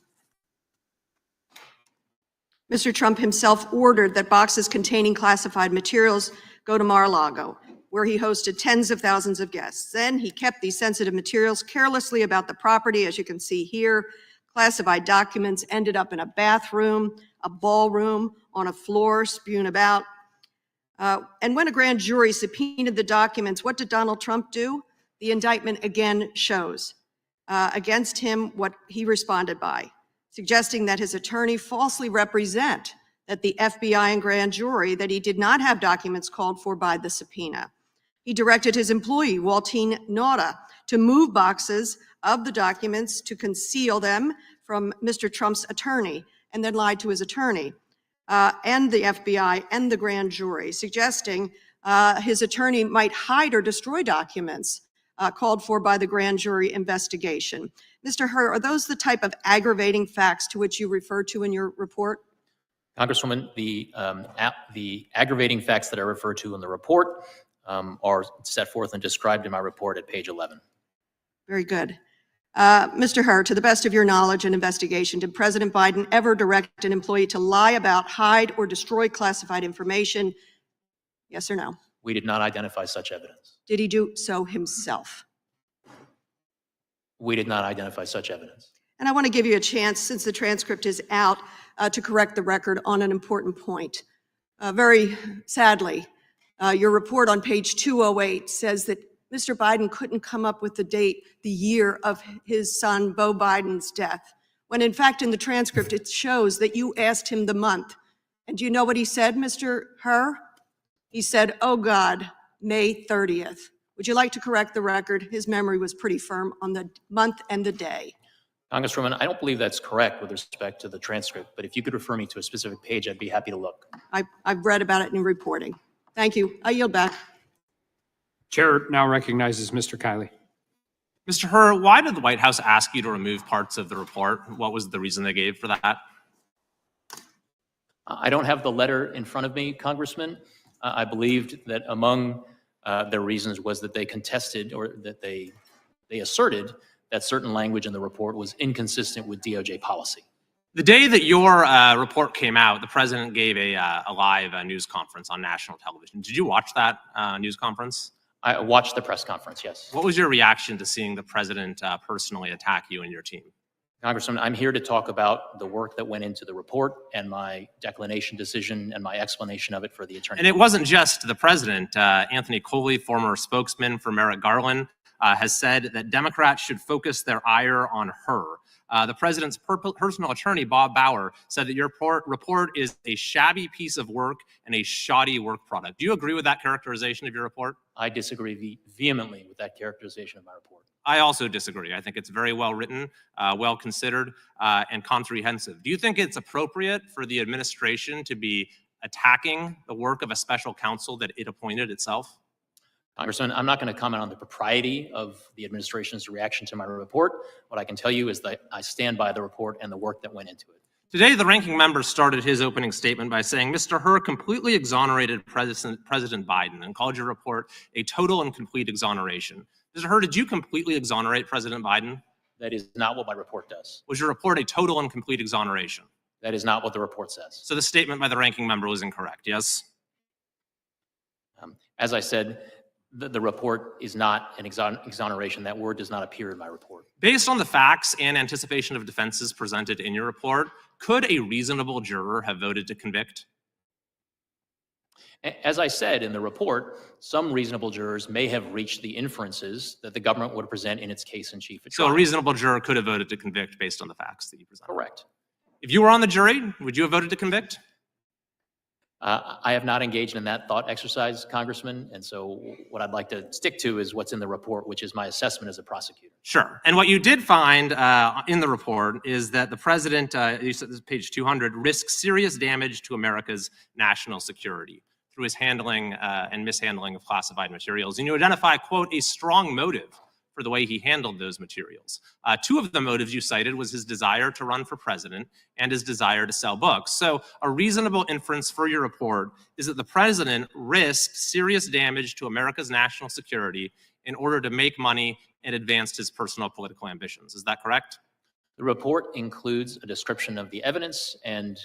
Mr. Trump himself ordered that boxes containing classified materials go to Mar-a-Lago, where he hosted tens of thousands of guests. Then he kept these sensitive materials carelessly about the property, as you can see here. Classified documents ended up in a bathroom, a ballroom, on a floor, spewed about. And when a grand jury subpoenaed the documents, what did Donald Trump do? The indictment again shows against him what he responded by, suggesting that his attorney falsely represent that the FBI and grand jury that he did not have documents called for by the subpoena. He directed his employee, Waltine Nauta, to move boxes of the documents to conceal them from Mr. Trump's attorney, and then lied to his attorney and the FBI and the grand jury, suggesting his attorney might hide or destroy documents called for by the grand jury investigation. Mr. Hur, are those the type of aggravating facts to which you refer to in your report? Congresswoman, the aggravating facts that I refer to in the report are set forth and described in my report at page 11. Very good. Mr. Hur, to the best of your knowledge and investigation, did President Biden ever direct an employee to lie about, hide, or destroy classified information? Yes or no? We did not identify such evidence. Did he do so himself? We did not identify such evidence. And I want to give you a chance, since the transcript is out, to correct the record on an important point. Very sadly, your report on page 208 says that Mr. Biden couldn't come up with the date, the year of his son, Beau Biden's death, when in fact in the transcript it shows that you asked him the month. And do you know what he said, Mr. Hur? He said, oh God, May 30th. Would you like to correct the record? His memory was pretty firm on the month and the day. Congresswoman, I don't believe that's correct with respect to the transcript, but if you could refer me to a specific page, I'd be happy to look. I've read about it in reporting. Thank you. I yield back. Chair now recognizes Mr. Kiley. Mr. Hur, why did the White House ask you to remove parts of the report? What was the reason they gave for that? I don't have the letter in front of me, Congressman. I believed that among their reasons was that they contested, or that they asserted that certain language in the report was inconsistent with DOJ policy. The day that your report came out, the president gave a live news conference on national television. Did you watch that news conference? I watched the press conference, yes. What was your reaction to seeing the president personally attack you and your team? Congressman, I'm here to talk about the work that went into the report and my declination decision and my explanation of it for the attorney. And it wasn't just the president. Anthony Coley, former spokesman for Merrick Garland, has said that Democrats should focus their ire on her. The president's personal attorney, Bob Bauer, said that your report is a shabby piece of work and a shoddy work product. Do you agree with that characterization of your report? I disagree vehemently with that characterization of my report. I also disagree. I think it's very well written, well considered, and comprehensive. Do you think it's appropriate for the administration to be attacking the work of a special counsel that it appointed itself? Congressman, I'm not going to comment on the propriety of the administration's reaction to my report. What I can tell you is that I stand by the report and the work that went into it. Today, the ranking member started his opening statement by saying, Mr. Hur completely exonerated President Biden and called your report a total and complete exoneration. Mr. Hur, did you completely exonerate President Biden? That is not what my report does. Was your report a total and complete exoneration? That is not what the report says. So the statement by the ranking member was incorrect, yes? As I said, the report is not an exoneration. That word does not appear in my report. Based on the facts and anticipation of defenses presented in your report, could a reasonable juror have voted to convict? As I said in the report, some reasonable jurors may have reached the inferences that the government would present in its case in chief at trial. So a reasonable juror could have voted to convict based on the facts that you presented? Correct. If you were on the jury, would you have voted to convict? I have not engaged in that thought exercise, Congressman, and so what I'd like to stick to is what's in the report, which is my assessment as a prosecutor. Sure. And what you did find in the report is that the president, you said this is page 200, risks serious damage to America's national security through his handling and mishandling of classified materials. And you identify, quote, a strong motive for the way he handled those materials. Two of the motives you cited was his desire to run for president and his desire to sell books. So a reasonable inference for your report is that the president risked serious damage to America's national security in order to make money and advance his personal political ambitions. Is that correct? The report includes a description of the evidence and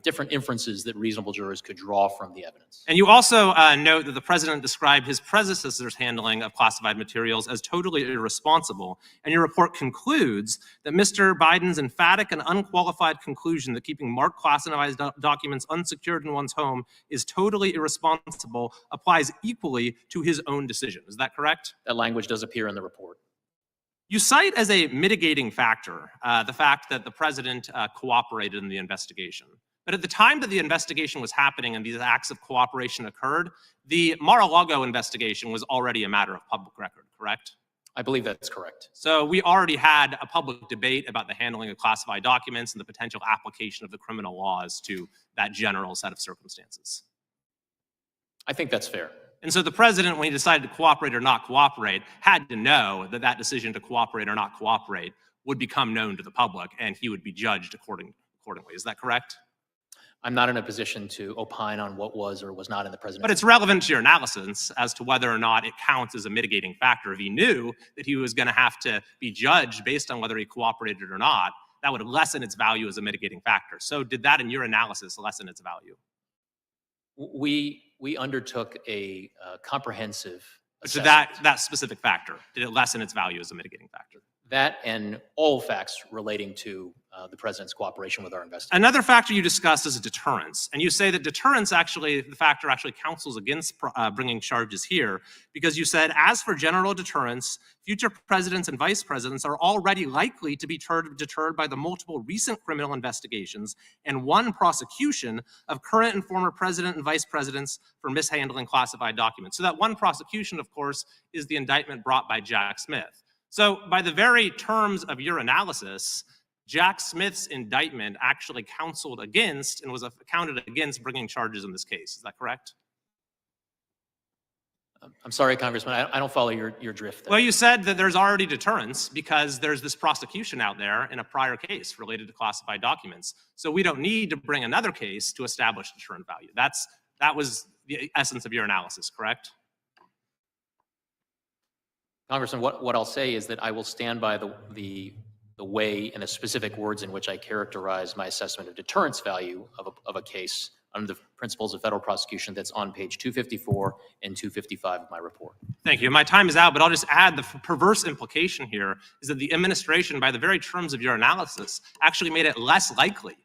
different inferences that reasonable jurors could draw from the evidence. And you also note that the president described his predecessor's handling of classified materials as totally irresponsible. And your report concludes that Mr. Biden's emphatic and unqualified conclusion that keeping marked classified documents unsecured in one's home is totally irresponsible applies equally to his own decision. Is that correct? That language does appear in the report. You cite as a mitigating factor the fact that the president cooperated in the investigation. But at the time that the investigation was happening and these acts of cooperation occurred, the Mar-a-Lago investigation was already a matter of public record, correct? I believe that's correct. So we already had a public debate about the handling of classified documents and the potential application of the criminal laws to that general set of circumstances. I think that's fair. And so the president, when he decided to cooperate or not cooperate, had to know that that decision to cooperate or not cooperate would become known to the public and he would be judged accordingly. Is that correct? I'm not in a position to opine on what was or was not in the president's. But it's relevant to your analysis as to whether or not it counts as a mitigating factor. If he knew that he was going to have to be judged based on whether he cooperated or not, that would lessen its value as a mitigating factor. So did that in your analysis lessen its value? We undertook a comprehensive So assessment. that specific factor, did it lessen its value as a mitigating factor? That and all facts relating to the president's cooperation with our investigation. Another factor you discussed is deterrence. And you say that deterrence actually, the factor actually counsels against bringing charges here, because you said, as for general deterrence, future presidents and vice presidents are already likely to be deterred by the multiple recent criminal investigations and one prosecution of current and former president and vice presidents for mishandling classified documents. So that one prosecution, of course, is the indictment brought by Jack Smith. So by the very terms of your analysis, Jack Smith's indictment actually counseled against and was counted against bringing charges in this case. Is that correct? I'm sorry, Congressman, I don't follow your drift there. Well, you said that there's already deterrence because there's this prosecution out there in a prior case related to classified documents. So we don't need to bring another case to establish deterrent value. That was the essence of your analysis, correct? Congressman, what I'll say is that I will stand by the way and the specific words in which I characterize my assessment of deterrence value of a case under the principles of federal prosecution that's on page 254 and 255 of my report. Thank you. My time is out, but I'll just add the perverse implication here is that the administration, by the very terms of your analysis, actually made it less likely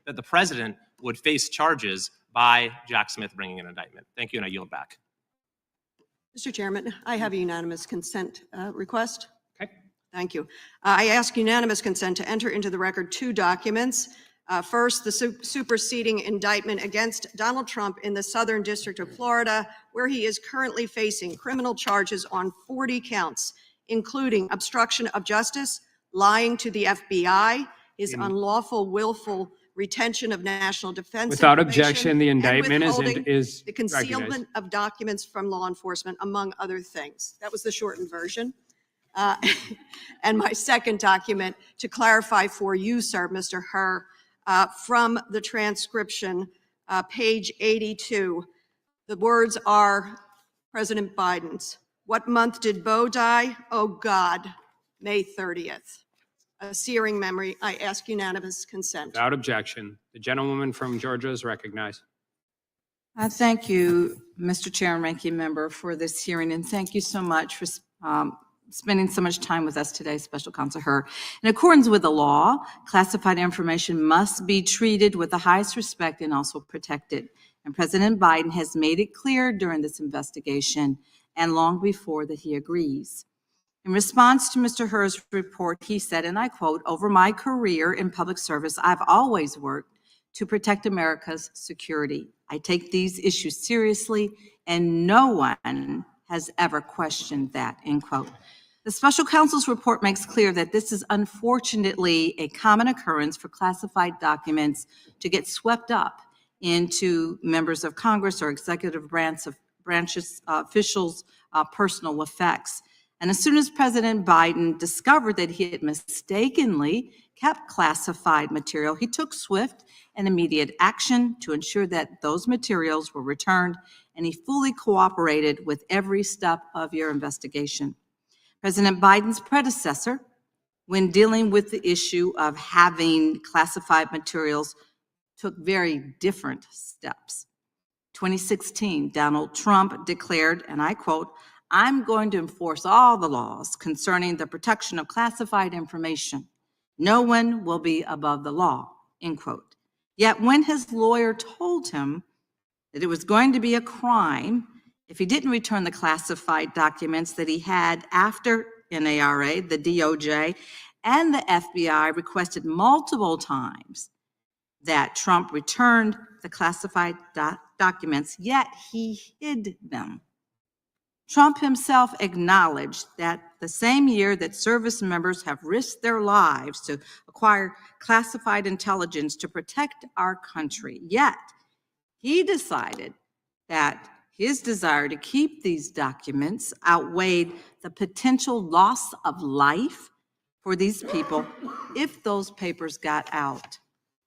that the president would face charges by Jack Smith bringing an indictment. Thank you, and I yield back. Mr. Chairman, I have a unanimous consent request. Okay. Thank you. I ask unanimous consent to enter into the record two documents. First, the superseding indictment against Donald Trump in the Southern District of Florida, where he is currently facing criminal charges on 40 counts, including obstruction of justice, lying to the FBI, his unlawful, willful retention of national defense Without information, objection, the and indictment withholding is the concealment recognized. of documents from law enforcement, among other things. That was the shortened version. And my second document, to clarify for you, sir, Mr. Hur, from the transcription, page 82, the words are President Biden's. What month did Beau die? Oh, God, May 30th. A searing memory. I ask unanimous consent. Without objection, the gentlewoman from Georgia is recognized. Thank you, Mr. Chair and Ranking Member, for this hearing, and thank you so much for spending so much time with us today, Special Counsel Hur. In accordance with the law, classified information must be treated with the highest respect and also protected. And President Biden has made it clear during this investigation and long before that he agrees. In response to Mr. Hur's report, he said, and I quote, "Over my career in public service, I've always worked to protect America's security. I take these issues seriously, and no one has ever questioned that," end quote. The special counsel's report makes clear that this is unfortunately a common occurrence for classified documents to get swept up into members of Congress or executive branches officials' personal effects. And as soon as President Biden discovered that he had mistakenly kept classified material, he took swift and immediate action to ensure that those materials were returned, and he fully cooperated with every step of your investigation. President Biden's predecessor, when dealing with the issue of having classified materials, took very different steps. 2016, Donald Trump declared, and I quote, "I'm going to enforce all the laws concerning the protection of classified information. No one will be above the law," end quote. Yet when his lawyer told him that it was going to be a crime if he didn't return the classified documents that he had after NARA, the DOJ, and the FBI requested multiple times that Trump returned the classified documents, yet he hid them. Trump himself acknowledged that the same year that service members have risked their lives to acquire classified intelligence to protect our country, yet he decided that his desire to keep these documents outweighed the potential loss of life for these people if those papers got out.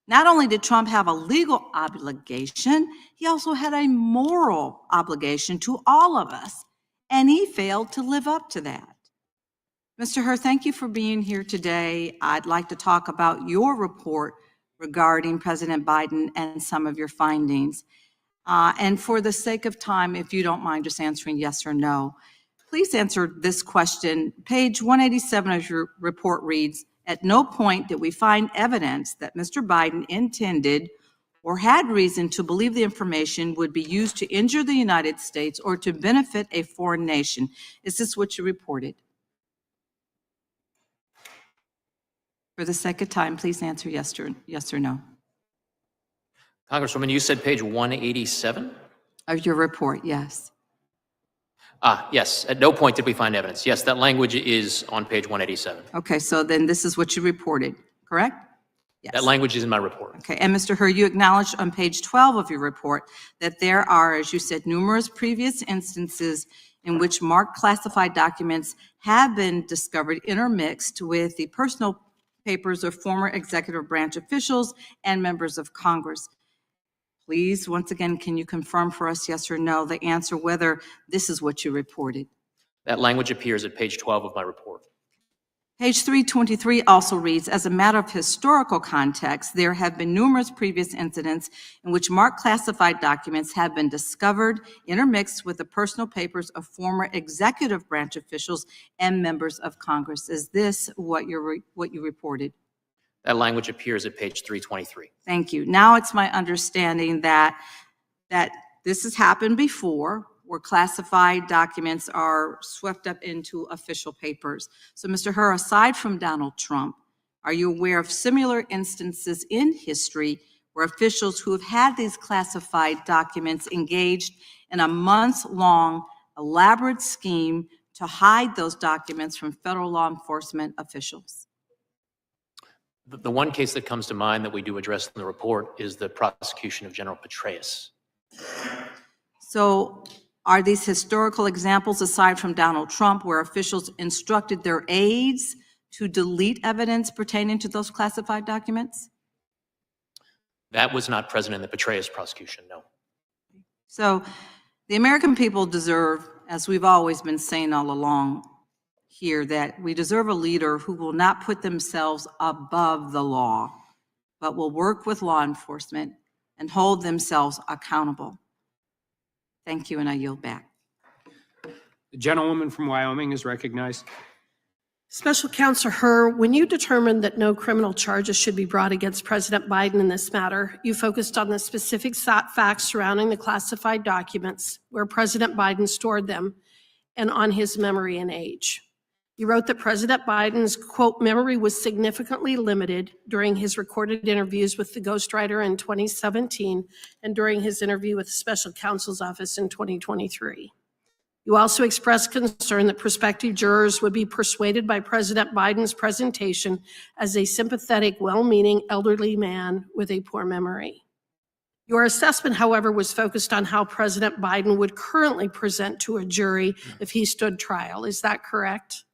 Not only did Trump have a legal obligation, he also had a moral obligation to all of us, and he failed to live up to that. Mr. Hur, thank you for being here today. I'd like to talk about your report regarding President Biden and some of your findings. And for the sake of time, if you don't mind just answering yes or no, please answer this question. Page 187 of your report reads, "At no point did we find evidence that Mr. Biden intended or had reason to believe the information would be used to injure the United States or to benefit a foreign nation." Is this what you reported? For the sake of time, please answer yes or no. Congresswoman, you said page 187? Of your report, yes. Yes. At no point did we find evidence. Yes, that language is on page 187. Okay, so then this is what you reported, correct? Yes. That language is in my report. Okay, and Mr. Hur, you acknowledged on page 12 of your report that there are, as you said, numerous previous instances in which marked classified documents have been discovered intermixed with the personal papers of former executive branch officials and members of Congress. Please, once again, can you confirm for us, yes or no, the answer whether this is what you reported? That language appears at page 12 of my report. Page 323 also reads, "As a matter of historical context, there have been numerous previous incidents in which marked classified documents have been discovered, intermixed with the personal papers of former executive branch officials and members of Congress." Is this what you reported? That language appears at page 323. Thank you. Now it's my understanding that this has happened before, where classified documents are swept up into official papers. So, Mr. Hur, aside from Donald Trump, are you aware of similar instances in history where officials who have had these classified documents engaged in a months-long elaborate scheme to hide those documents from federal law enforcement officials? The one case that comes to mind that we do address in the report is the prosecution of General Petraeus. So are these historical examples, aside from Donald Trump, where officials instructed their aides to delete evidence pertaining to those classified documents? That was not present in the Petraeus prosecution, no. So the American people deserve, as we've always been saying all along here, that we deserve a leader who will not put themselves above the law, but will work with law enforcement and hold themselves accountable. Thank you, and I yield back. The gentlewoman from Wyoming is recognized. Special Counsel Hur, when you determined that no criminal charges should be brought against President Biden in this matter, you focused on the specific facts surrounding the classified documents, where President Biden stored them, and on his memory and age. You wrote that President Biden's, quote, memory was significantly limited during his recorded interviews with the ghostwriter in 2017 and during his interview with the Special Counsel's Office in 2023. You also expressed concern that prospective jurors would be persuaded by President Biden's presentation as a sympathetic, well-meaning elderly man with a poor memory. Your assessment, however, was focused on how President Biden would currently present to a jury if he stood trial. Is that correct?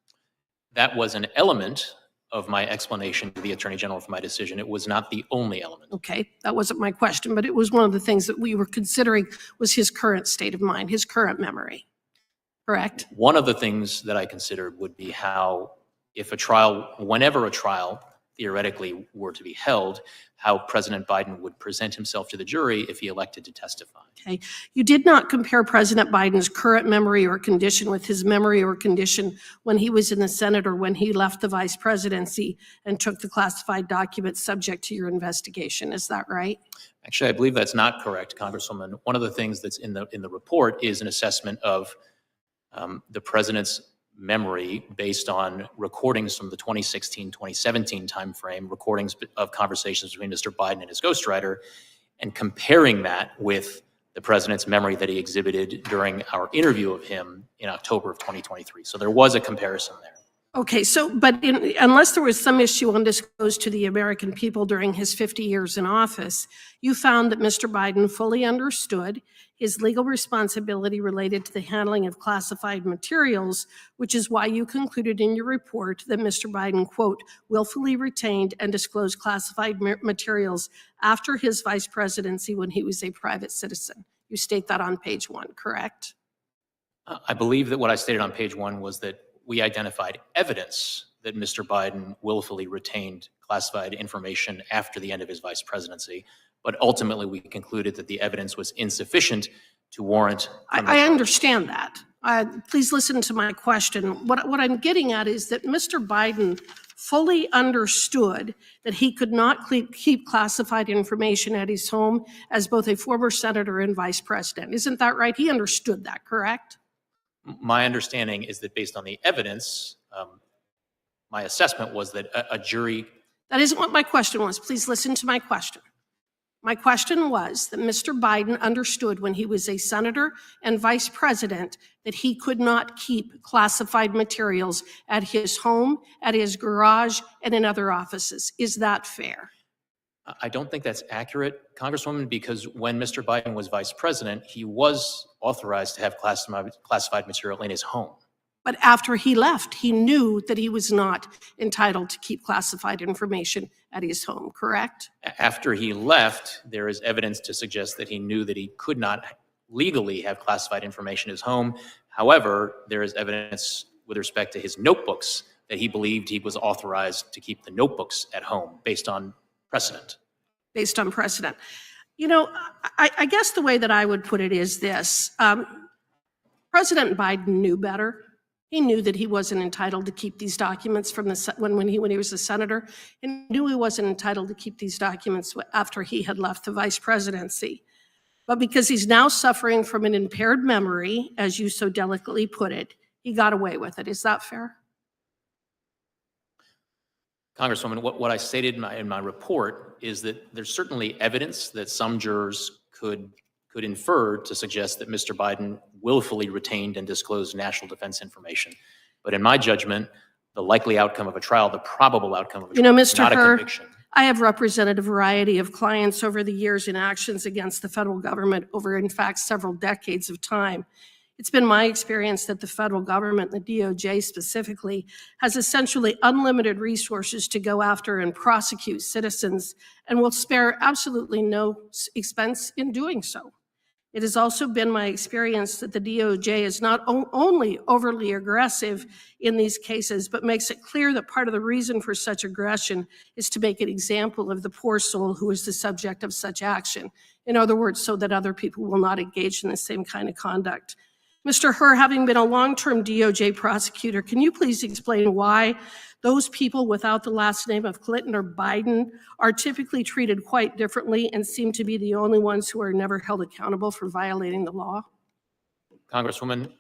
That was an element of my explanation to the Attorney General for my decision. It was not the only element. Okay, that wasn't my question, but it was one of the things that we were considering was his current state of mind, his current memory. Correct? One of the things that I considered would be how, if a trial, whenever a trial theoretically were to be held, how President Biden would present himself to the jury if he elected to testify. Okay. You did not compare President Biden's current memory or condition with his memory or condition when he was in the Senate or when he left the vice presidency and took the classified documents subject to your investigation. Is that right? Actually, I believe that's not correct, Congresswoman. One of the things that's in the report is an assessment of the president's memory based on recordings from the 2016-2017 timeframe, recordings of conversations between Mr. Biden and his ghostwriter, and comparing that with the president's memory that he exhibited during our interview of him in October of 2023. So there was a comparison there. Okay, so, but unless there was some issue undisclosed to the American people during his 50 years in office, you found that Mr. Biden fully understood his legal responsibility related to the handling of classified materials, which is why you concluded in your report that Mr. Biden, quote, willfully retained and disclosed classified materials after his vice presidency when he was a private citizen. You state that on page 1, correct? I believe that what I stated on page 1 was that we identified evidence that Mr. Biden willfully retained classified information after the end of his vice presidency, but ultimately we concluded that the evidence was insufficient to warrant. I understand that. Please listen to my question. What I'm getting at is that Mr. Biden fully understood that he could not keep classified information at his home as both a former senator and vice president. Isn't that right? He understood that, correct? My understanding is that based on the evidence, my assessment was that a jury. That isn't what my question was. Please listen to my question. My question was that Mr. Biden understood when he was a senator and vice president that he could not keep classified materials at his home, at his garage, and in other offices. Is that fair? I don't think that's accurate, Congresswoman, because when Mr. Biden was vice president, he was authorized to have classified material in his home. But after he left, he knew that he was not entitled to keep classified information at his home, correct? After he left, there is evidence to suggest that he knew that he could not legally have classified information in his home. However, there is evidence with respect to his notebooks that he believed he was authorized to keep the notebooks at home based on precedent. Based on precedent. You know, I guess the way that I would put it is this. President Biden knew better. He knew that he wasn't entitled to keep these documents from when he was a senator, and knew he wasn't entitled to keep these documents after he had left the vice presidency. But because he's now suffering from an impaired memory, as you so delicately put it, he got away with it. Is that fair? Congresswoman, what I stated in my report is that there's certainly evidence that some jurors could infer to suggest that Mr. Biden willfully retained and disclosed national defense information. But in my judgment, the likely outcome of a trial, the probable outcome of a trial, is not a conviction. I have represented a variety of clients over the years in actions against the federal government over, in fact, several decades of time. It's been my experience that the federal government, the DOJ specifically, has essentially unlimited resources to go after and prosecute citizens and will spare absolutely no expense in doing so. It has also been my experience that the DOJ is not only overly aggressive in these cases, but makes it clear that part of the reason for such aggression is to make an example of the poor soul who is the subject of such action. In other words, so that other people will not engage in the same kind of conduct. Mr. Hur, having been a long-term DOJ prosecutor, can you please explain why those people without the last name of Clinton or Biden are typically treated quite differently and seem to be the only ones who are never held accountable for violating the law? Congresswoman,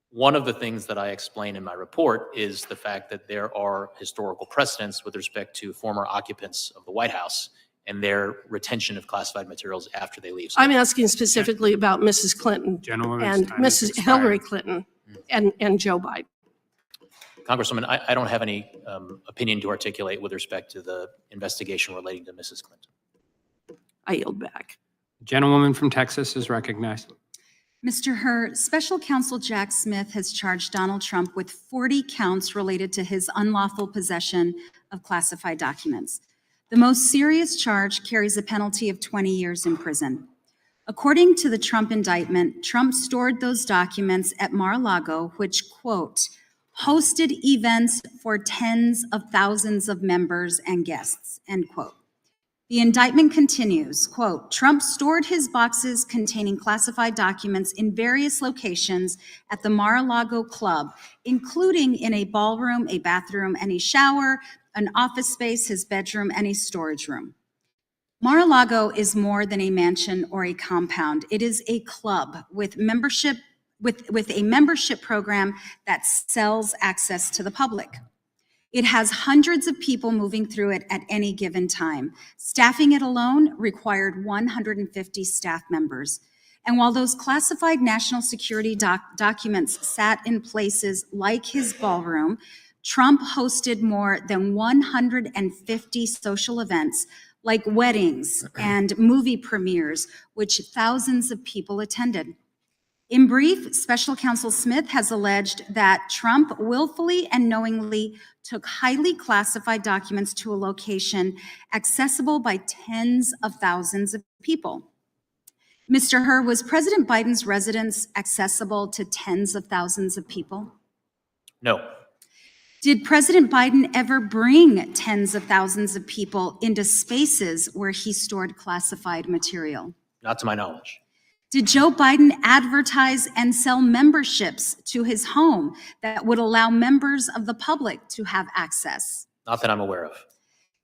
one of the things that I explain in my report is the fact that there are historical precedents with respect to former occupants of the White House and their retention of classified materials after they leave. So I'm asking specifically about Mrs. Clinton and Mrs. Hillary Clinton and Joe Biden. Congresswoman, I don't have any opinion to articulate with respect to the investigation relating to Mrs. Clinton. I yield back. Gentlewoman from Texas is recognized. Mr. Hur, Special Counsel Jack Smith has charged Donald Trump with 40 counts related to his unlawful possession of classified documents. The most serious charge carries a penalty of 20 years in prison. According to the Trump indictment, Trump stored those documents at Mar-a-Lago, which, quote, hosted events for tens of thousands of members and guests, end quote. The indictment continues, quote, Trump stored his boxes containing classified documents in various locations at the Mar-a-Lago Club, including in a ballroom, a bathroom, and a shower, an office space, his bedroom, and a storage room. Mar-a-Lago is more than a mansion or a compound. It is a club with membership with a membership program that sells access to the public. It has hundreds of people moving through it at any given time. Staffing it alone required 150 staff members. And while those classified national security documents sat in places like his ballroom, Trump hosted more than 150 social events like weddings and movie premieres, which thousands of people attended. In brief, Special Counsel Smith has alleged that Trump willfully and knowingly took highly classified documents to a location accessible by tens of thousands of people. Mr. Hur, was President Biden's residence accessible to tens of thousands of people? No. Did President Biden ever bring tens of thousands of people into spaces where he stored classified material? Not to my knowledge. Did Joe Biden advertise and sell memberships to his home that would allow members of the public to have access? Not that I'm aware of.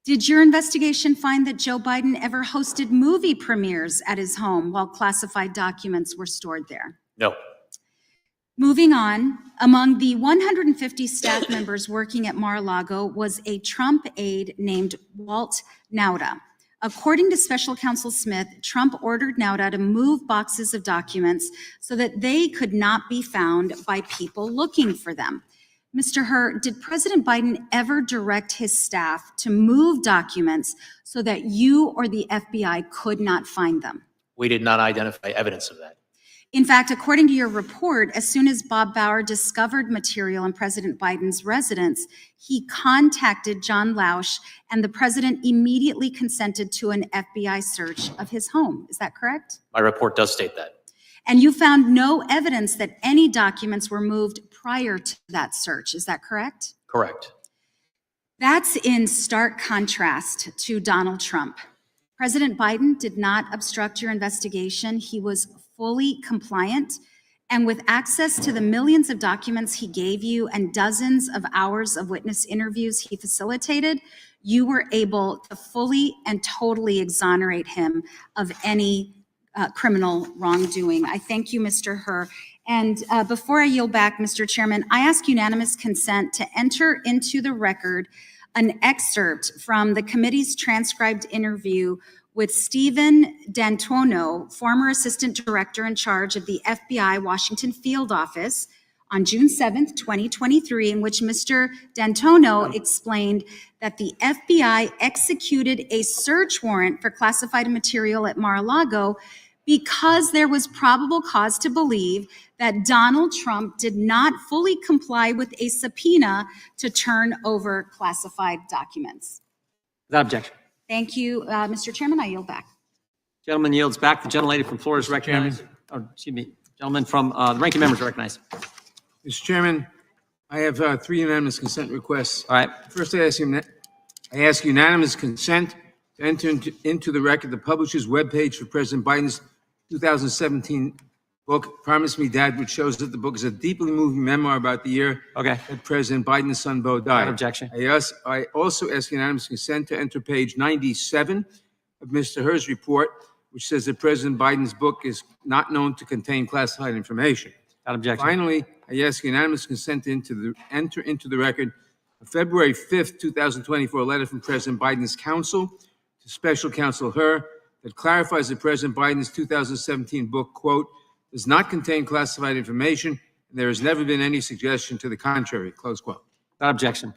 Did your investigation find that Joe Biden ever hosted movie premieres at his home while classified documents were stored there? No. Moving on, among the 150 staff members working at Mar-a-Lago was a Trump aide named Walt Nauta. According to Special Counsel Smith, Trump ordered Nauta to move boxes of documents so that they could not be found by people looking for them. Mr. Hur, did President Biden ever direct his staff to move documents so that you or the FBI could not find them? We did not identify evidence of that. In fact, according to your report, as soon as Bob Bauer discovered material in President Biden's residence, he contacted John Lausch, and the president immediately consented to an FBI search of his home. Is that correct? My report does state that. And you found no evidence that any documents were moved prior to that search. Is that correct? Correct. That's in stark contrast to Donald Trump. President Biden did not obstruct your investigation. He was fully compliant, and with access to the millions of documents he gave you and dozens of hours of witness interviews he facilitated, you were able to fully and totally exonerate him of any criminal wrongdoing. I thank you, Mr. Hur. And before I yield back, Mr. Chairman, I ask unanimous consent to enter into the record an excerpt from the committee's transcribed interview with Stephen D'Antuono, former Assistant Director in charge of the FBI Washington Field Office, on June 7th, 2023, in which Mr. D'Antuono explained that the FBI executed a search warrant for classified material at Mar-a-Lago because there was probable cause to believe that Donald Trump did not fully comply with a subpoena to turn over classified documents. Without objection. Thank you, Mr. Chairman. I yield back. Gentleman yields back. The gentlelady from Florida is recognized. Oh, excuse me. Gentleman from the ranking member is recognized. Mr. Chairman, I have 3 unanimous consent requests. All right. First, I ask unanimous consent to enter into the record the publisher's webpage for President Biden's 2017 book, Promise Me Dad, which shows that the book is a deeply moving memoir about the year that President Biden's son, Beau, died. Without objection. I also ask unanimous consent to enter page 97 of Mr. Hur's report, which says that President Biden's book is not known to contain classified information. Without objection. Finally, I ask unanimous consent to enter into the record a February 5th, 2024 letter from President Biden's counsel to Special Counsel Hur that clarifies that President Biden's 2017 book, quote, does not contain classified information, and there has never been any suggestion to the contrary, close quote. Without objection.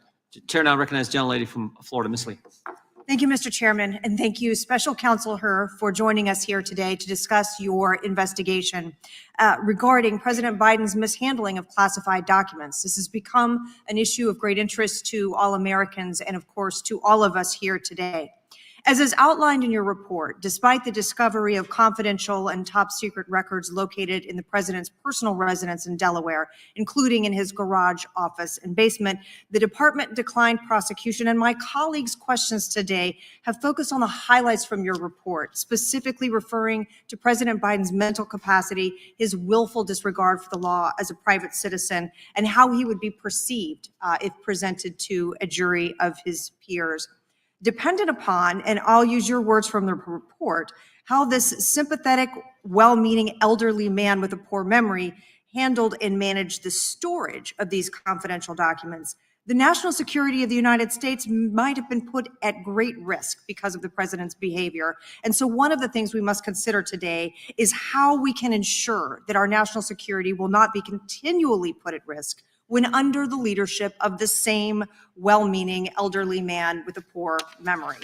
Chair now recognizes the gentlelady from Florida, Ms. Lee. Thank you, Mr. Chairman, and thank you, Special Counsel Hur, for joining us here today to discuss your investigation regarding President Biden's mishandling of classified documents. This has become an issue of great interest to all Americans and, of course, to all of us here today. As is outlined in your report, despite the discovery of confidential and top secret records located in the president's personal residence in Delaware, including in his garage, office, and basement, the department declined prosecution, and my colleagues' questions today have focused on the highlights from your report, specifically referring to President Biden's mental capacity, his willful disregard for the law as a private citizen, and how he would be perceived if presented to a jury of his peers. Dependent upon, and I'll use your words from the report, how this sympathetic, well-meaning elderly man with a poor memory handled and managed the storage of these confidential documents, the national security of the United States might have been put at great risk because of the president's behavior. And so one of the things we must consider today is how we can ensure that our national security will not be continually put at risk when under the leadership of the same well-meaning elderly man with a poor memory.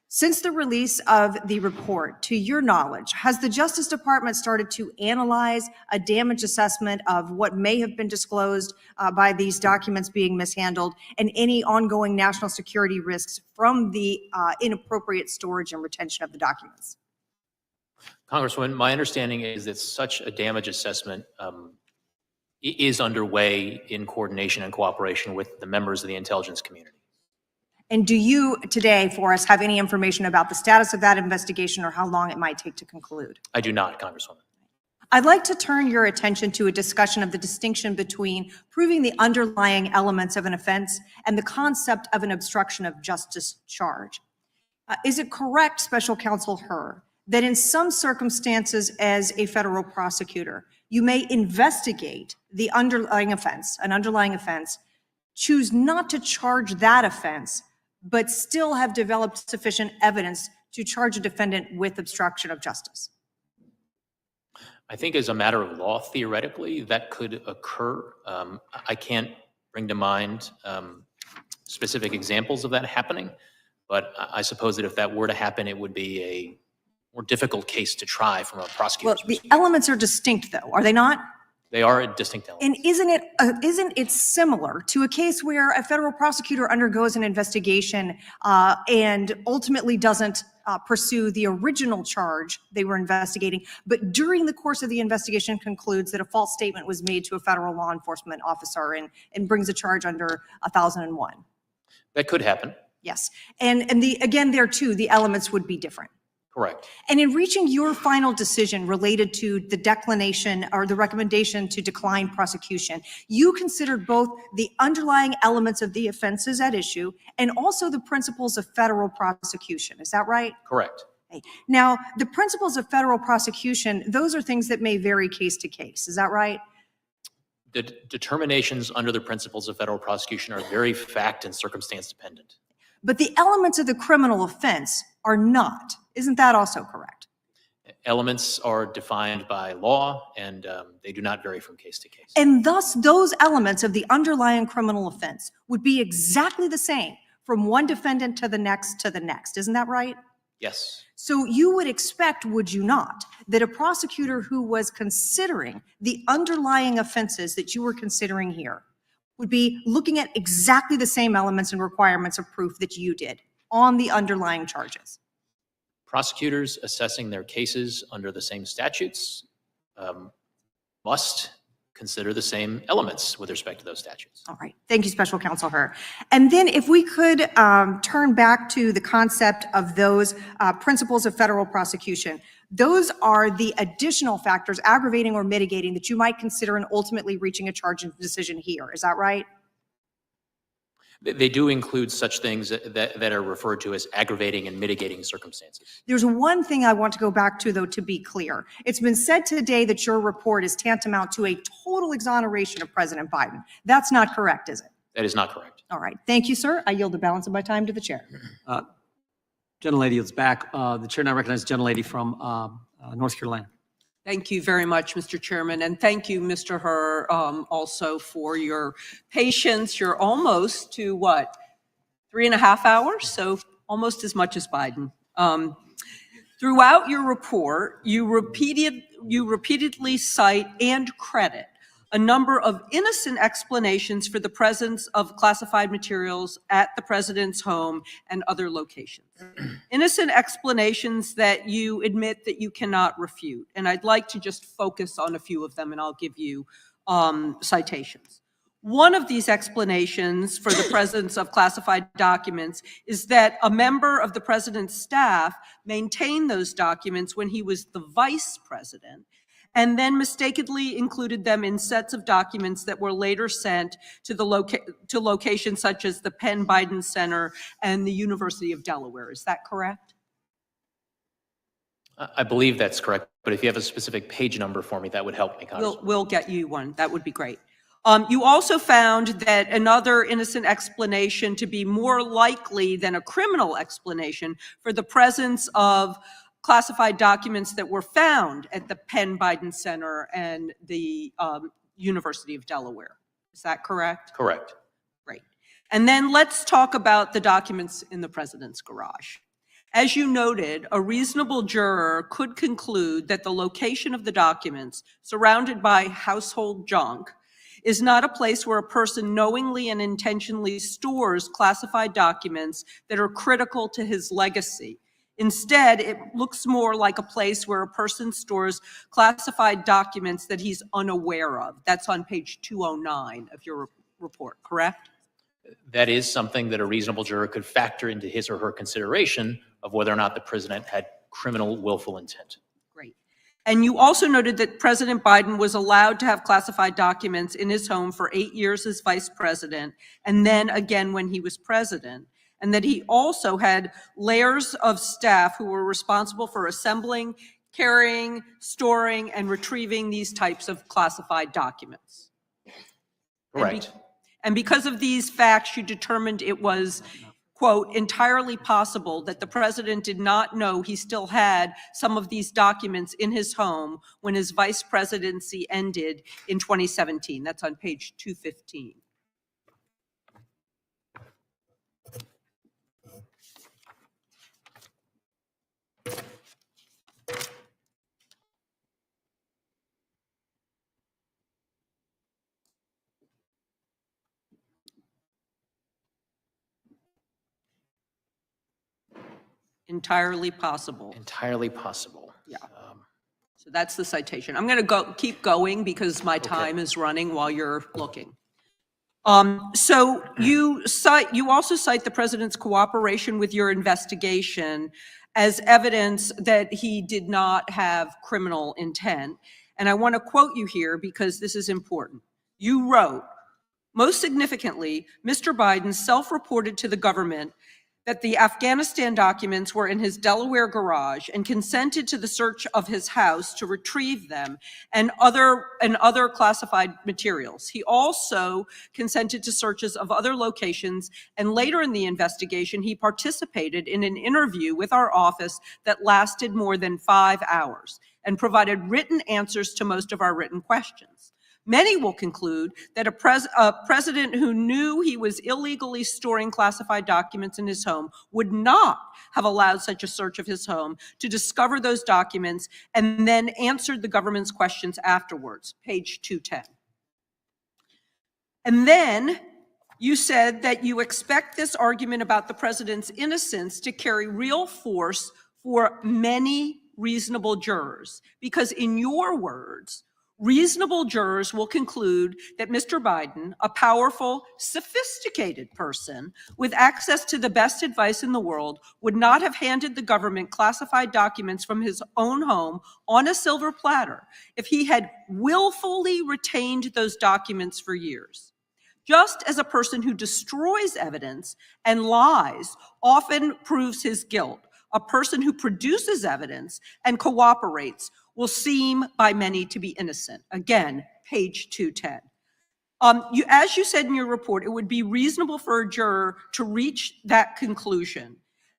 Since the release of the report, to your knowledge, has the Justice Department started to analyze a damage assessment of what may have been disclosed by these documents being mishandled and any ongoing national security risks from the inappropriate storage and retention of the documents? Congresswoman, my understanding is that such a damage assessment is underway in coordination and cooperation with the members of the intelligence community. And do you today for us have any information about the status of that investigation or how long it might take to conclude? I do not, Congresswoman. I'd like to turn your attention to a discussion of the distinction between proving the underlying elements of an offense and the concept of an obstruction of justice charge. Is it correct, Special Counsel Hur, that in some circumstances as a federal prosecutor, you may investigate the underlying offense, an underlying offense, choose not to charge that offense, but still have developed sufficient evidence to charge a defendant with obstruction of justice? I think as a matter of law, theoretically, that could occur. I can't bring to mind specific examples of that happening, but I suppose that if that were to happen, it would be a more difficult case to try from a prosecutor's Well, the elements are distinct, though, are they not? They are distinct elements. And isn't it similar to a case where a federal prosecutor undergoes an investigation and ultimately doesn't pursue the original charge they were investigating, but during the course of the investigation concludes that a false statement was made to a federal law enforcement officer and brings a charge under 1001? That could happen. Yes. And again, there too, the elements would be different. Correct. And in reaching your final decision related to the declination or the recommendation to decline prosecution, you considered both the underlying elements of the offenses at issue and also the principles of federal prosecution. Is that right? Correct. Okay. Now, the principles of federal prosecution, those are things that may vary case to case. Is that right? The determinations under the principles of federal prosecution are very fact and circumstance dependent. But the elements of the criminal offense are not. Isn't that also correct? Elements are defined by law, and they do not vary from case to case. And thus, those elements of the underlying criminal offense would be exactly the same from one defendant to the next to the next. Isn't that right? Yes. So you would expect, would you not, that a prosecutor who was considering the underlying offenses that you were considering here would be looking at exactly the same elements and requirements of proof that you did on the underlying charges? Prosecutors assessing their cases under the same statutes must consider the same elements with respect to those statutes. All right. Thank you, Special Counsel Hur. And then if we could turn back to the concept of those principles of federal prosecution, those are the additional factors aggravating or mitigating that you might consider in ultimately reaching a charge and decision here. Is that right? They do include such things that are referred to as aggravating and mitigating circumstances. There's one thing I want to go back to, though, to be clear. It's been said today that your report is tantamount to a total exoneration of President Biden. That's not correct, is it? That is not correct. All right. Thank you, sir. I yield the balance of my time to the chair. Gentlelady is back. The chair now recognizes the gentlelady from North Carolina. Thank you very much, Mr. Chairman, and thank you, Mr. Hur, also for your patience. You're almost to what, 3.5 hours? So almost as much as Biden. Throughout your report, you repeatedly cite and credit a number of innocent explanations for the presence of classified materials at the president's home and other locations. Innocent explanations that you admit that you cannot refute. And I'd like to just focus on a few of them, and I'll give you citations. One of these explanations for the presence of classified documents is that a member of the president's staff maintained those documents when he was the vice president, and then mistakenly included them in sets of documents that were later sent to locations such as the Penn Biden Center and the University of Delaware. Is that correct? I believe that's correct, but if you have a specific page number for me, that would help me, Congressman. We'll get you one. That would be great. You also found that another innocent explanation to be more likely than a criminal explanation for the presence of classified documents that were found at the Penn Biden Center and the University of Delaware. Is that correct? Correct. Great. And then let's talk about the documents in the president's garage. As you noted, a reasonable juror could conclude that the location of the documents, surrounded by household junk, is not a place where a person knowingly and intentionally stores classified documents that are critical to his legacy. Instead, it looks more like a place where a person stores classified documents that he's unaware of. That's on page 209 of your report, correct? That is something that a reasonable juror could factor into his or her consideration of whether or not the president had criminal willful intent. Great. And you also noted that President Biden was allowed to have classified documents in his home for 8 years as vice president, and then again when he was president, and that he also had layers of staff who were responsible for assembling, carrying, storing, and retrieving these types of classified documents. Correct. And because of these facts, you determined it was, quote, entirely possible that the president did not know he still had some of these documents in his home when his vice presidency ended in 2017. That's on page 215. Entirely possible. Entirely possible. Yeah. So that's the citation. I'm going to keep going because my time is running while you're looking. So you also cite the president's cooperation with your investigation as evidence that he did not have criminal intent. And I want to quote you here because this is important. You wrote, most significantly, Mr. Biden self-reported to the government that the Afghanistan documents were in his Delaware garage and consented to the search of his house to retrieve them and other classified materials. He also consented to searches of other locations, and later in the investigation, he participated in an interview with our office that lasted more than 5 hours and provided written answers to most of our written questions. Many will conclude that a president who knew he was illegally storing classified documents in his home would not have allowed such a search of his home to discover those documents and then answered the government's questions afterwards, page 210. And then you said that you expect this argument about the president's innocence to carry real force for many reasonable jurors, because in your words, reasonable jurors will conclude that Mr. Biden, a powerful, sophisticated person with access to the best advice in the world, would not have handed the government classified documents from his own home on a silver platter if he had willfully retained those documents for years. Just as a person who destroys evidence and lies often proves his guilt, a person who produces evidence and cooperates will seem by many to be innocent. Again, page 210. As you said in your report, it would be reasonable for a juror to reach that conclusion,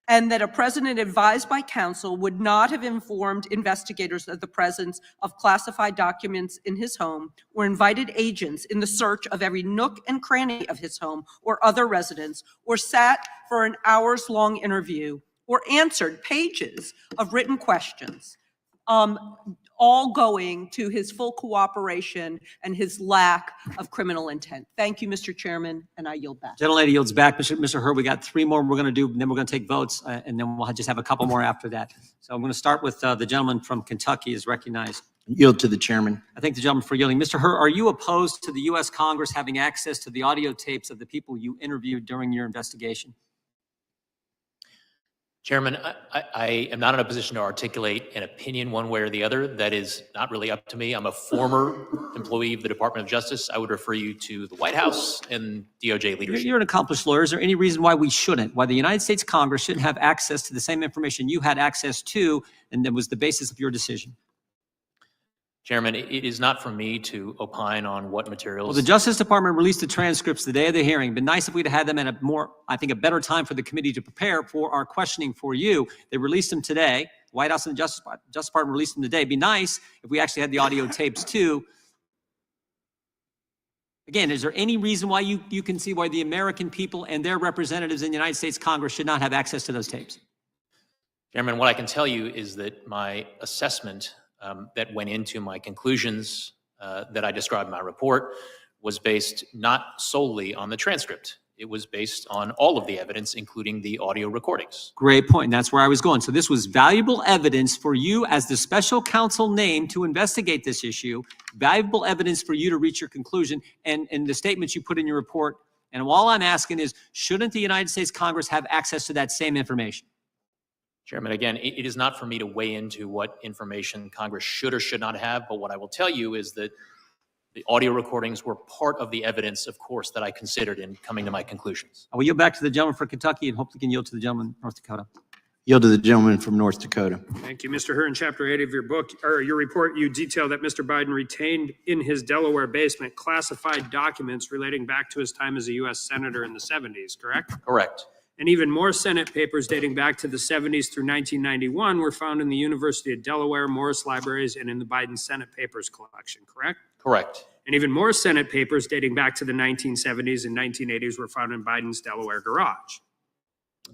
and that a president advised by counsel would not have informed investigators of the presence of classified documents in his home or invited agents in the search of every nook and cranny of his home or other residence, or sat for an hours-long interview or answered pages of written questions. all going to his full cooperation and his lack of criminal intent. Thank you, Mr. Chairman, and I yield back. Gentlelady yields back. Mr. Hur, we got 3 more we're going to do, and then we're going to take votes, and then we'll just have a couple more after that. So I'm going to start with the gentleman from Kentucky is recognized. Yield to the chairman. I thank the gentleman for yielding. Mr. Hur, are you opposed to the U.S. Congress having access to the audio tapes of the people you interviewed during your investigation? Chairman, I am not in a position to articulate an opinion one way or the other. That is not really up to me. I'm a former employee of the Department of Justice. I would refer you to the White House and DOJ leadership. You're an accomplished lawyer. Is there any reason why we shouldn't, why the United States Congress shouldn't have access to the same information you had access to, and that was the basis of your decision? Chairman, it is not for me to opine on what materials. Well, the Justice Department released the transcripts the day of the hearing. It'd been nice if we'd had them at a more, I think, a better time for the committee to prepare for our questioning for you. They released them today. The White House and the Justice Department released them today. It'd be nice if we actually had the audio tapes too. Again, is there any reason why you can see why the American people and their representatives in the United States Congress should not have access to those tapes? Chairman, what I can tell you is that my assessment that went into my conclusions that I described in my report was based not solely on the transcript. It was based on all of the evidence, including the audio recordings. Great point. And that's where I was going. So this was valuable evidence for you as the special counsel named to investigate this issue, valuable evidence for you to reach your conclusion and the statements you put in your report. And all I'm asking is, shouldn't the United States Congress have access to that same information? Chairman, again, it is not for me to weigh into what information Congress should or should not have, but what I will tell you is that the audio recordings were part of the evidence, of course, that I considered in coming to my conclusions. I will yield back to the gentleman from Kentucky and hopefully can yield to the gentleman from North Dakota. Yield to the gentleman from North Dakota. Thank you, Mr. Hur. In Chapter 8 of your book, or your report, you detail that Mr. Biden retained in his Delaware basement classified documents relating back to his time as a U.S. Senator in the 70s, correct? Correct. And even more Senate papers dating back to the 70s through 1991 were found in the University of Delaware, Morris Libraries, and in the Biden Senate Papers collection, correct? Correct. And even more Senate papers dating back to the 1970s and 1980s were found in Biden's Delaware garage.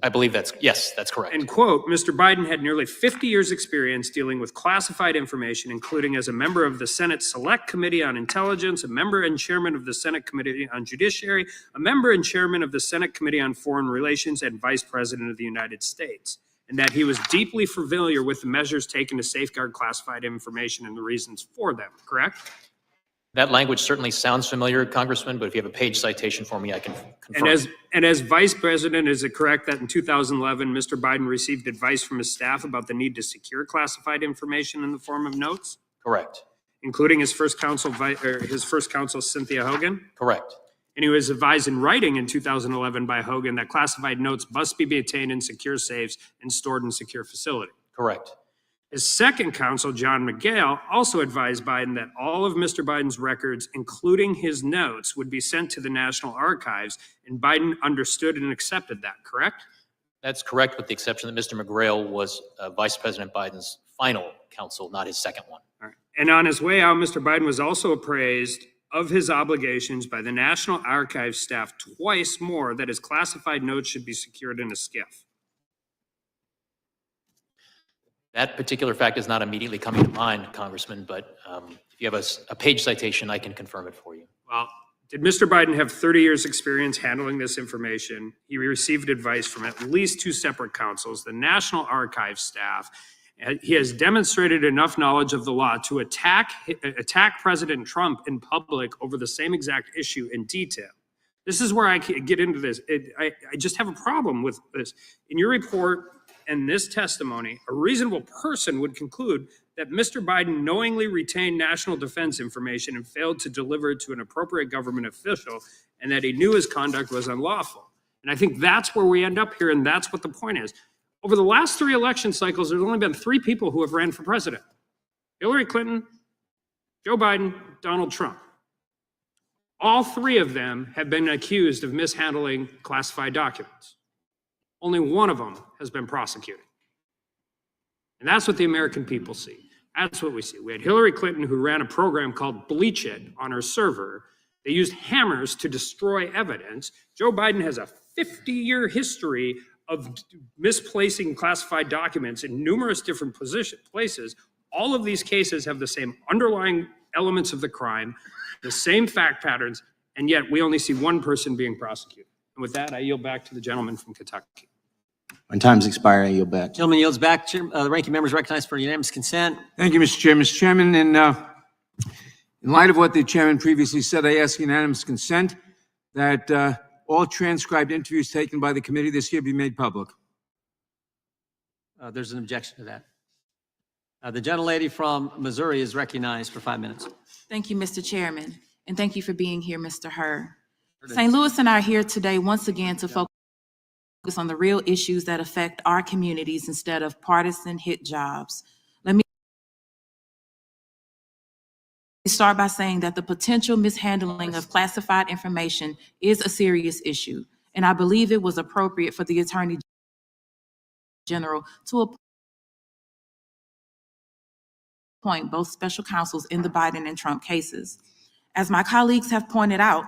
I believe yes, that's correct. And quote, Mr. Biden had nearly 50 years experience dealing with classified information, including as a member of the Senate Select Committee on Intelligence, a member and chairman of the Senate Committee on Judiciary, a member and chairman of the Senate Committee on Foreign Relations, and Vice President of the United States. And that he was deeply familiar with the measures taken to safeguard classified information and the reasons for them, correct? That language certainly sounds familiar, Congressman, but if you have a page citation for me, I can confirm. And as Vice President, is it correct that in 2011, Mr. Biden received advice from his staff about the need to secure classified information in the form of notes? Correct. Including his first counsel, Cynthia Hogan? Correct. And he was advised in writing in 2011 by Hogan that classified notes must be maintained in secure safes and stored in secure facility. Correct. His second counsel, John McGail, also advised Biden that all of Mr. Biden's records, including his notes, would be sent to the National Archives, and Biden understood and accepted that, correct? That's correct, with the exception that Mr. McGrail was Vice President Biden's final counsel, not his second one. All right. And on his way out, Mr. Biden was also appraised of his obligations by the National Archives staff twice more that his classified notes should be secured in a SCIF. That particular fact is not immediately coming to mind, Congressman, but if you have a page citation, I can confirm it for you. Well, did Mr. Biden have 30 years experience handling this information? He received advice from at least 2 separate counsels, the National Archives staff. He has demonstrated enough knowledge of the law to attack President Trump in public over the same exact issue in detail. This is where I get into this. I just have a problem with this. In your report and this testimony, a reasonable person would conclude that Mr. Biden knowingly retained national defense information and failed to deliver it to an appropriate government official, and that he knew his conduct was unlawful. And I think that's where we end up here, and that's what the point is. Over the last 3 election cycles, there's only been 3 people who have ran for president: Hillary Clinton, Joe Biden, Donald Trump. All 3 of them have been accused of mishandling classified documents. Only one of them has been prosecuted. And that's what the American people see. That's what we see. We had Hillary Clinton, who ran a program called Bleach It on her server. They used hammers to destroy evidence. Joe Biden has a 50-year history of misplacing classified documents in numerous different places, All of these cases have the same underlying elements of the crime, the same fact patterns, and yet we only see one person being prosecuted. And with that, I yield back to the gentleman from Kentucky. When time's expired, I yield back. Gentleman yields back. The ranking member is recognized for unanimous consent. Thank you, Mr. Chairman. Mr. Chairman, in light of what the chairman previously said, I ask unanimous consent that all transcribed interviews taken by the committee this year be made public. There's an objection to that. The gentlelady from Missouri is recognized for 5 minutes. Thank you, Mr. Chairman, and thank you for being here, Mr. Hur. St. Louis and I are here today once again to focus on the real issues that affect our communities instead of partisan hit jobs. Let me start by saying that the potential mishandling of classified information is a serious issue, and I believe it was appropriate for the Attorney General to appoint both special counsels in the Biden and Trump cases. As my colleagues have pointed out,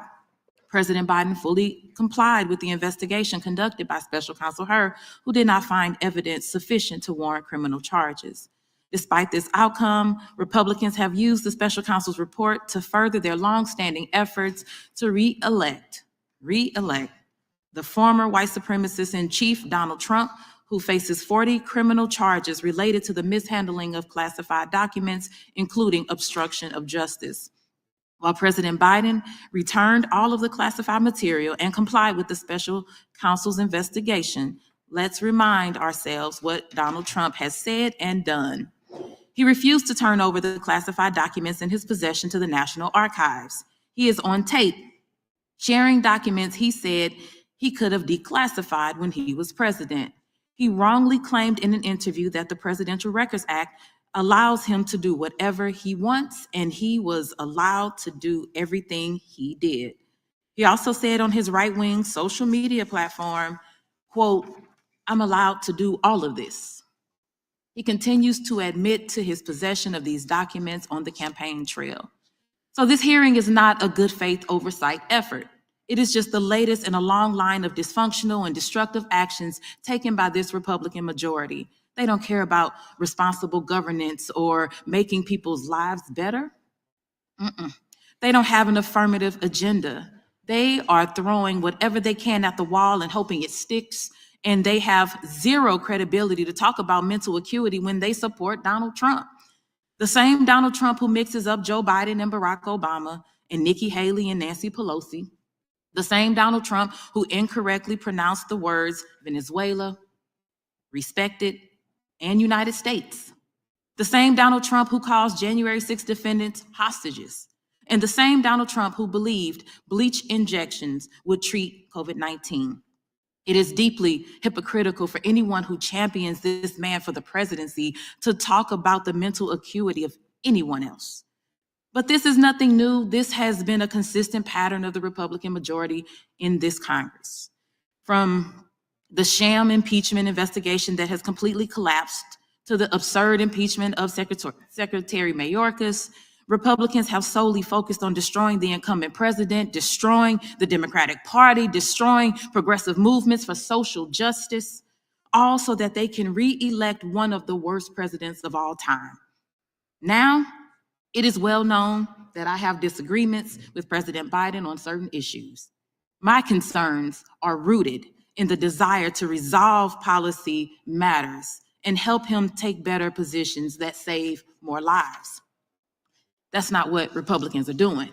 President Biden fully complied with the investigation conducted by Special Counsel Hur, who did not find evidence sufficient to warrant criminal charges. Despite this outcome, Republicans have used the special counsel's report to further their longstanding efforts to re-elect the former white supremacist in chief, Donald Trump, who faces 40 criminal charges related to the mishandling of classified documents, including obstruction of justice. While President Biden returned all of the classified material and complied with the special counsel's investigation, let's remind ourselves what Donald Trump has said and done. He refused to turn over the classified documents in his possession to the National Archives. He is on tape sharing documents he said he could have declassified when he was president. He wrongly claimed in an interview that the Presidential Records Act allows him to do whatever he wants, and he was allowed to do everything he did. He also said on his right-wing social media platform, quote, "I'm allowed to do all of this." He continues to admit to his possession of these documents on the campaign trail. So this hearing is not a good faith oversight effort. It is just the latest in a long line of dysfunctional and destructive actions taken by this Republican majority. They don't care about responsible governance or making people's lives better. They don't have an affirmative agenda. They are throwing whatever they can at the wall and hoping it sticks, and they have zero credibility to talk about mental acuity when they support Donald Trump. The same Donald Trump who mixes up Joe Biden and Barack Obama and Nikki Haley and Nancy Pelosi. The same Donald Trump who incorrectly pronounced the words Venezuela, respected, and United States. The same Donald Trump who calls January 6 defendants hostages. And the same Donald Trump who believed bleach injections would treat COVID-19. It is deeply hypocritical for anyone who champions this man for the presidency to talk about the mental acuity of anyone else. But this is nothing new. This has been a consistent pattern of the Republican majority in this Congress. From the sham impeachment investigation that has completely collapsed to the absurd impeachment of Secretary Mayorkas, Republicans have solely focused on destroying the incumbent president, destroying the Democratic Party, destroying progressive movements for social justice, all so that they can re-elect one of the worst presidents of all time. Now, it is well known that I have disagreements with President Biden on certain issues. My concerns are rooted in the desire to resolve policy matters and help him take better positions that save more lives. That's not what Republicans are doing.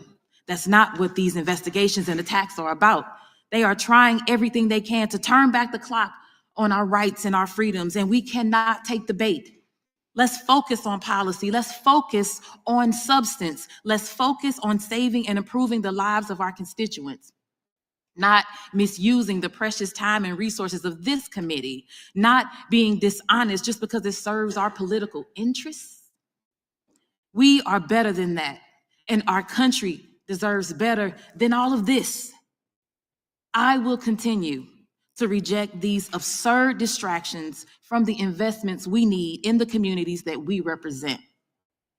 That's not what these investigations and attacks are about. They are trying everything they can to turn back the clock on our rights and our freedoms, and we cannot take the bait. Let's focus on policy. Let's focus on substance. Let's focus on saving and improving the lives of our constituents, not misusing the precious time and resources of this committee, not being dishonest just because it serves our political interests. We are better than that, and our country deserves better than all of this. I will continue to reject these absurd distractions from the investments we need in the communities that we represent.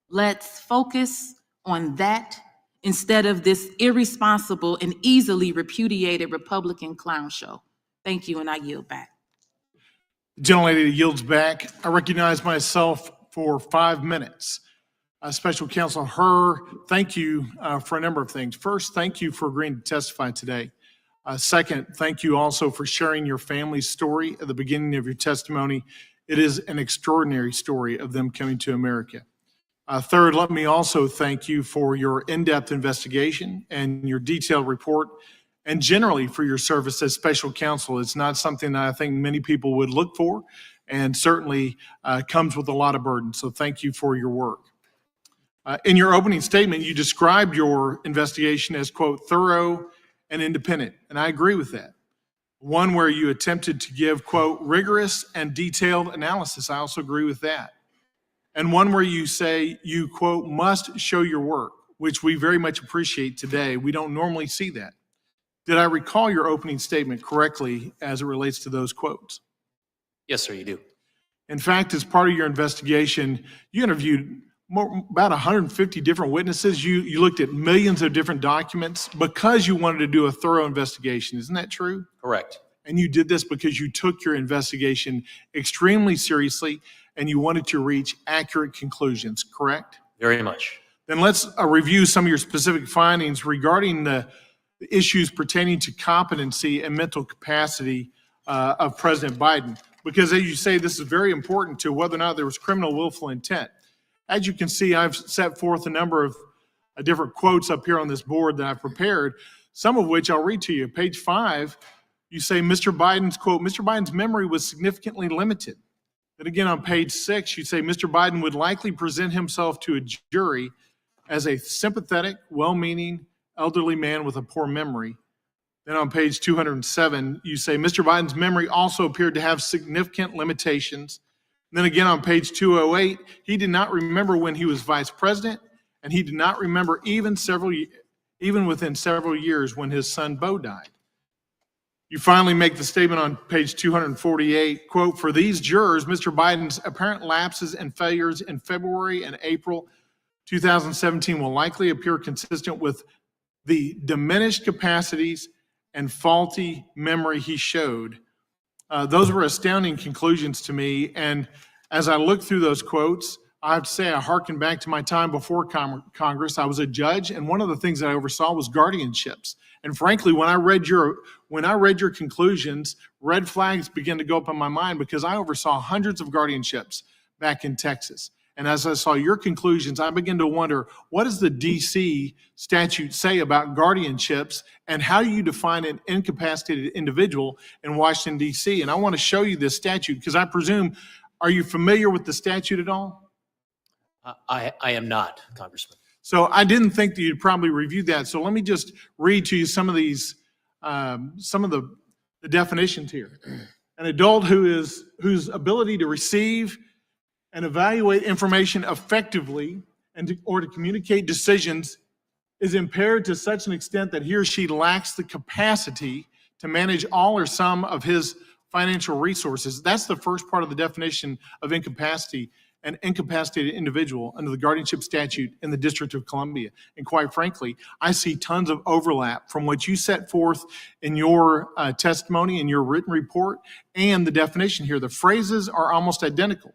Let's focus on that instead of this irresponsible and easily repudiated Republican clown show. Thank you, and I yield back. The gentlelady yields back. I recognize myself for 5 minutes. Special Counsel Hur, thank you for a number of things. First, thank you for agreeing to testify today. Second, thank you also for sharing your family's story at the beginning of your testimony. It is an extraordinary story of them coming to America. Third, let me also thank you for your in-depth investigation and your detailed report, and generally for your service as special counsel. It's not something that I think many people would look for, and certainly comes with a lot of burden. So thank you for your work. In your opening statement, you described your investigation as, quote, thorough and independent, and I agree with that. One where you attempted to give, quote, rigorous and detailed analysis. I also agree with that. And one where you say you, quote, must show your work, which we very much appreciate today. We don't normally see that. Did I recall your opening statement correctly as it relates to those quotes? Yes, sir, you do. In fact, as part of your investigation, you interviewed about 150 different witnesses. You looked at millions of different documents because you wanted to do a thorough investigation. Isn't that true? Correct. And you did this because you took your investigation extremely seriously and you wanted to reach accurate conclusions, correct? Very much. Then let's review some of your specific findings regarding the issues pertaining to competency and mental capacity of President Biden. Because as you say, this is very important to whether or not there was criminal willful intent. As you can see, I've set forth a number of different quotes up here on this board that I've prepared, some of which I'll read to you. Page 5, you say Mr. Biden's, quote, Mr. Biden's memory was significantly limited. Then again on page 6, you say Mr. Biden would likely present himself to a jury as a sympathetic, well-meaning, elderly man with a poor memory. Then on page 207, you say Mr. Biden's memory also appeared to have significant limitations. And then again on page 208, he did not remember when he was vice president, and he did not remember even within several years when his son Beau died. You finally make the statement on page 248, quote, for these jurors, Mr. Biden's apparent lapses and failures in February and April 2017 will likely appear consistent with the diminished capacities and faulty memory he showed. Those were astounding conclusions to me. And as I look through those quotes, I have to say I hearken back to my time before Congress. I was a judge, and one of the things that I oversaw was guardianships. And frankly, when I read your conclusions, red flags began to go up in my mind because I oversaw hundreds of guardianships back in Texas. And as I saw your conclusions, I began to wonder, what does the DC statute say about guardianships and how you define an incapacitated individual in Washington, DC? And I want to show you this statute because I presume, are you familiar with the statute at all? I am not, Congressman. So I didn't think that you'd probably review that. So let me just read to you some of these, some of the definitions here. An adult whose ability to receive and evaluate information effectively or to communicate decisions is impaired to such an extent that he or she lacks the capacity to manage all or some of his financial resources. That's the first part of the definition of incapacity, an incapacitated individual under the guardianship statute in the District of Columbia. And quite frankly, I see tons of overlap from what you set forth in your testimony, in your written report, and the definition here. The phrases are almost identical.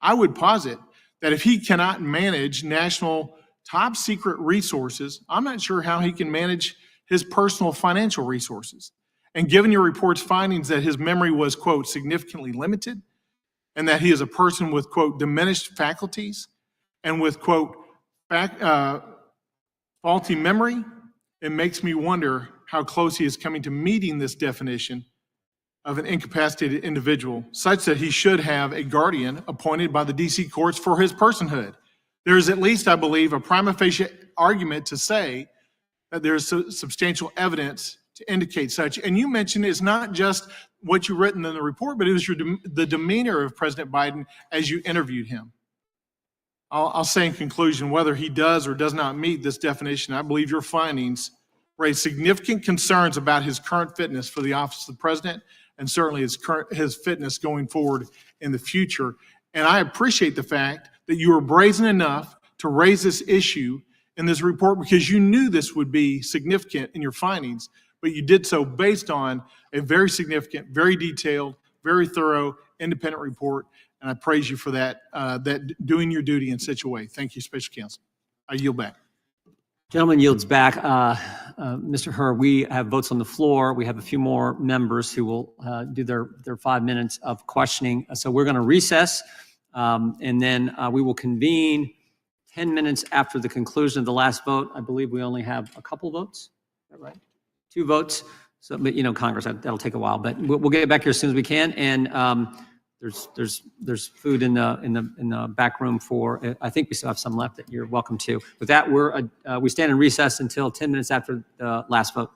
I would posit that if he cannot manage national top secret resources, I'm not sure how he can manage his personal financial resources. And given your report's findings that his memory was, quote, significantly limited, and that he is a person with, quote, diminished faculties, and with, quote, faulty memory, it makes me wonder how close he is coming to meeting this definition of an incapacitated individual, such that he should have a guardian appointed by the DC courts for his personhood. There is at least, I believe, a prima facie argument to say that there is substantial evidence to indicate such. And you mentioned it's not just what you written in the report, but it was the demeanor of President Biden as you interviewed him. I'll say in conclusion, whether he does or does not meet this definition, I believe your findings raise significant concerns about his current fitness for the office of the president, and certainly his fitness going forward in the future. And I appreciate the fact that you were brazen enough to raise this issue in this report because you knew this would be significant in your findings, but you did so based on a very significant, very detailed, very thorough, independent report, and I praise you for that, doing your duty in such a way. Thank you, Special Counsel. I yield back. Gentleman yields back. Mr. Hur, we have votes on the floor. We have a few more members who will do their 5 minutes of questioning. So we're going to recess, and then we will convene 10 minutes after the conclusion of the last vote. I believe we only have a couple votes. Is that right? 2 votes. So, but Congress, that'll take a while, but we'll get back here as soon as we can. And there's food in the back room for, I think we still have some left that you're welcome to. With that, we stand in recess until 10 minutes after the last vote.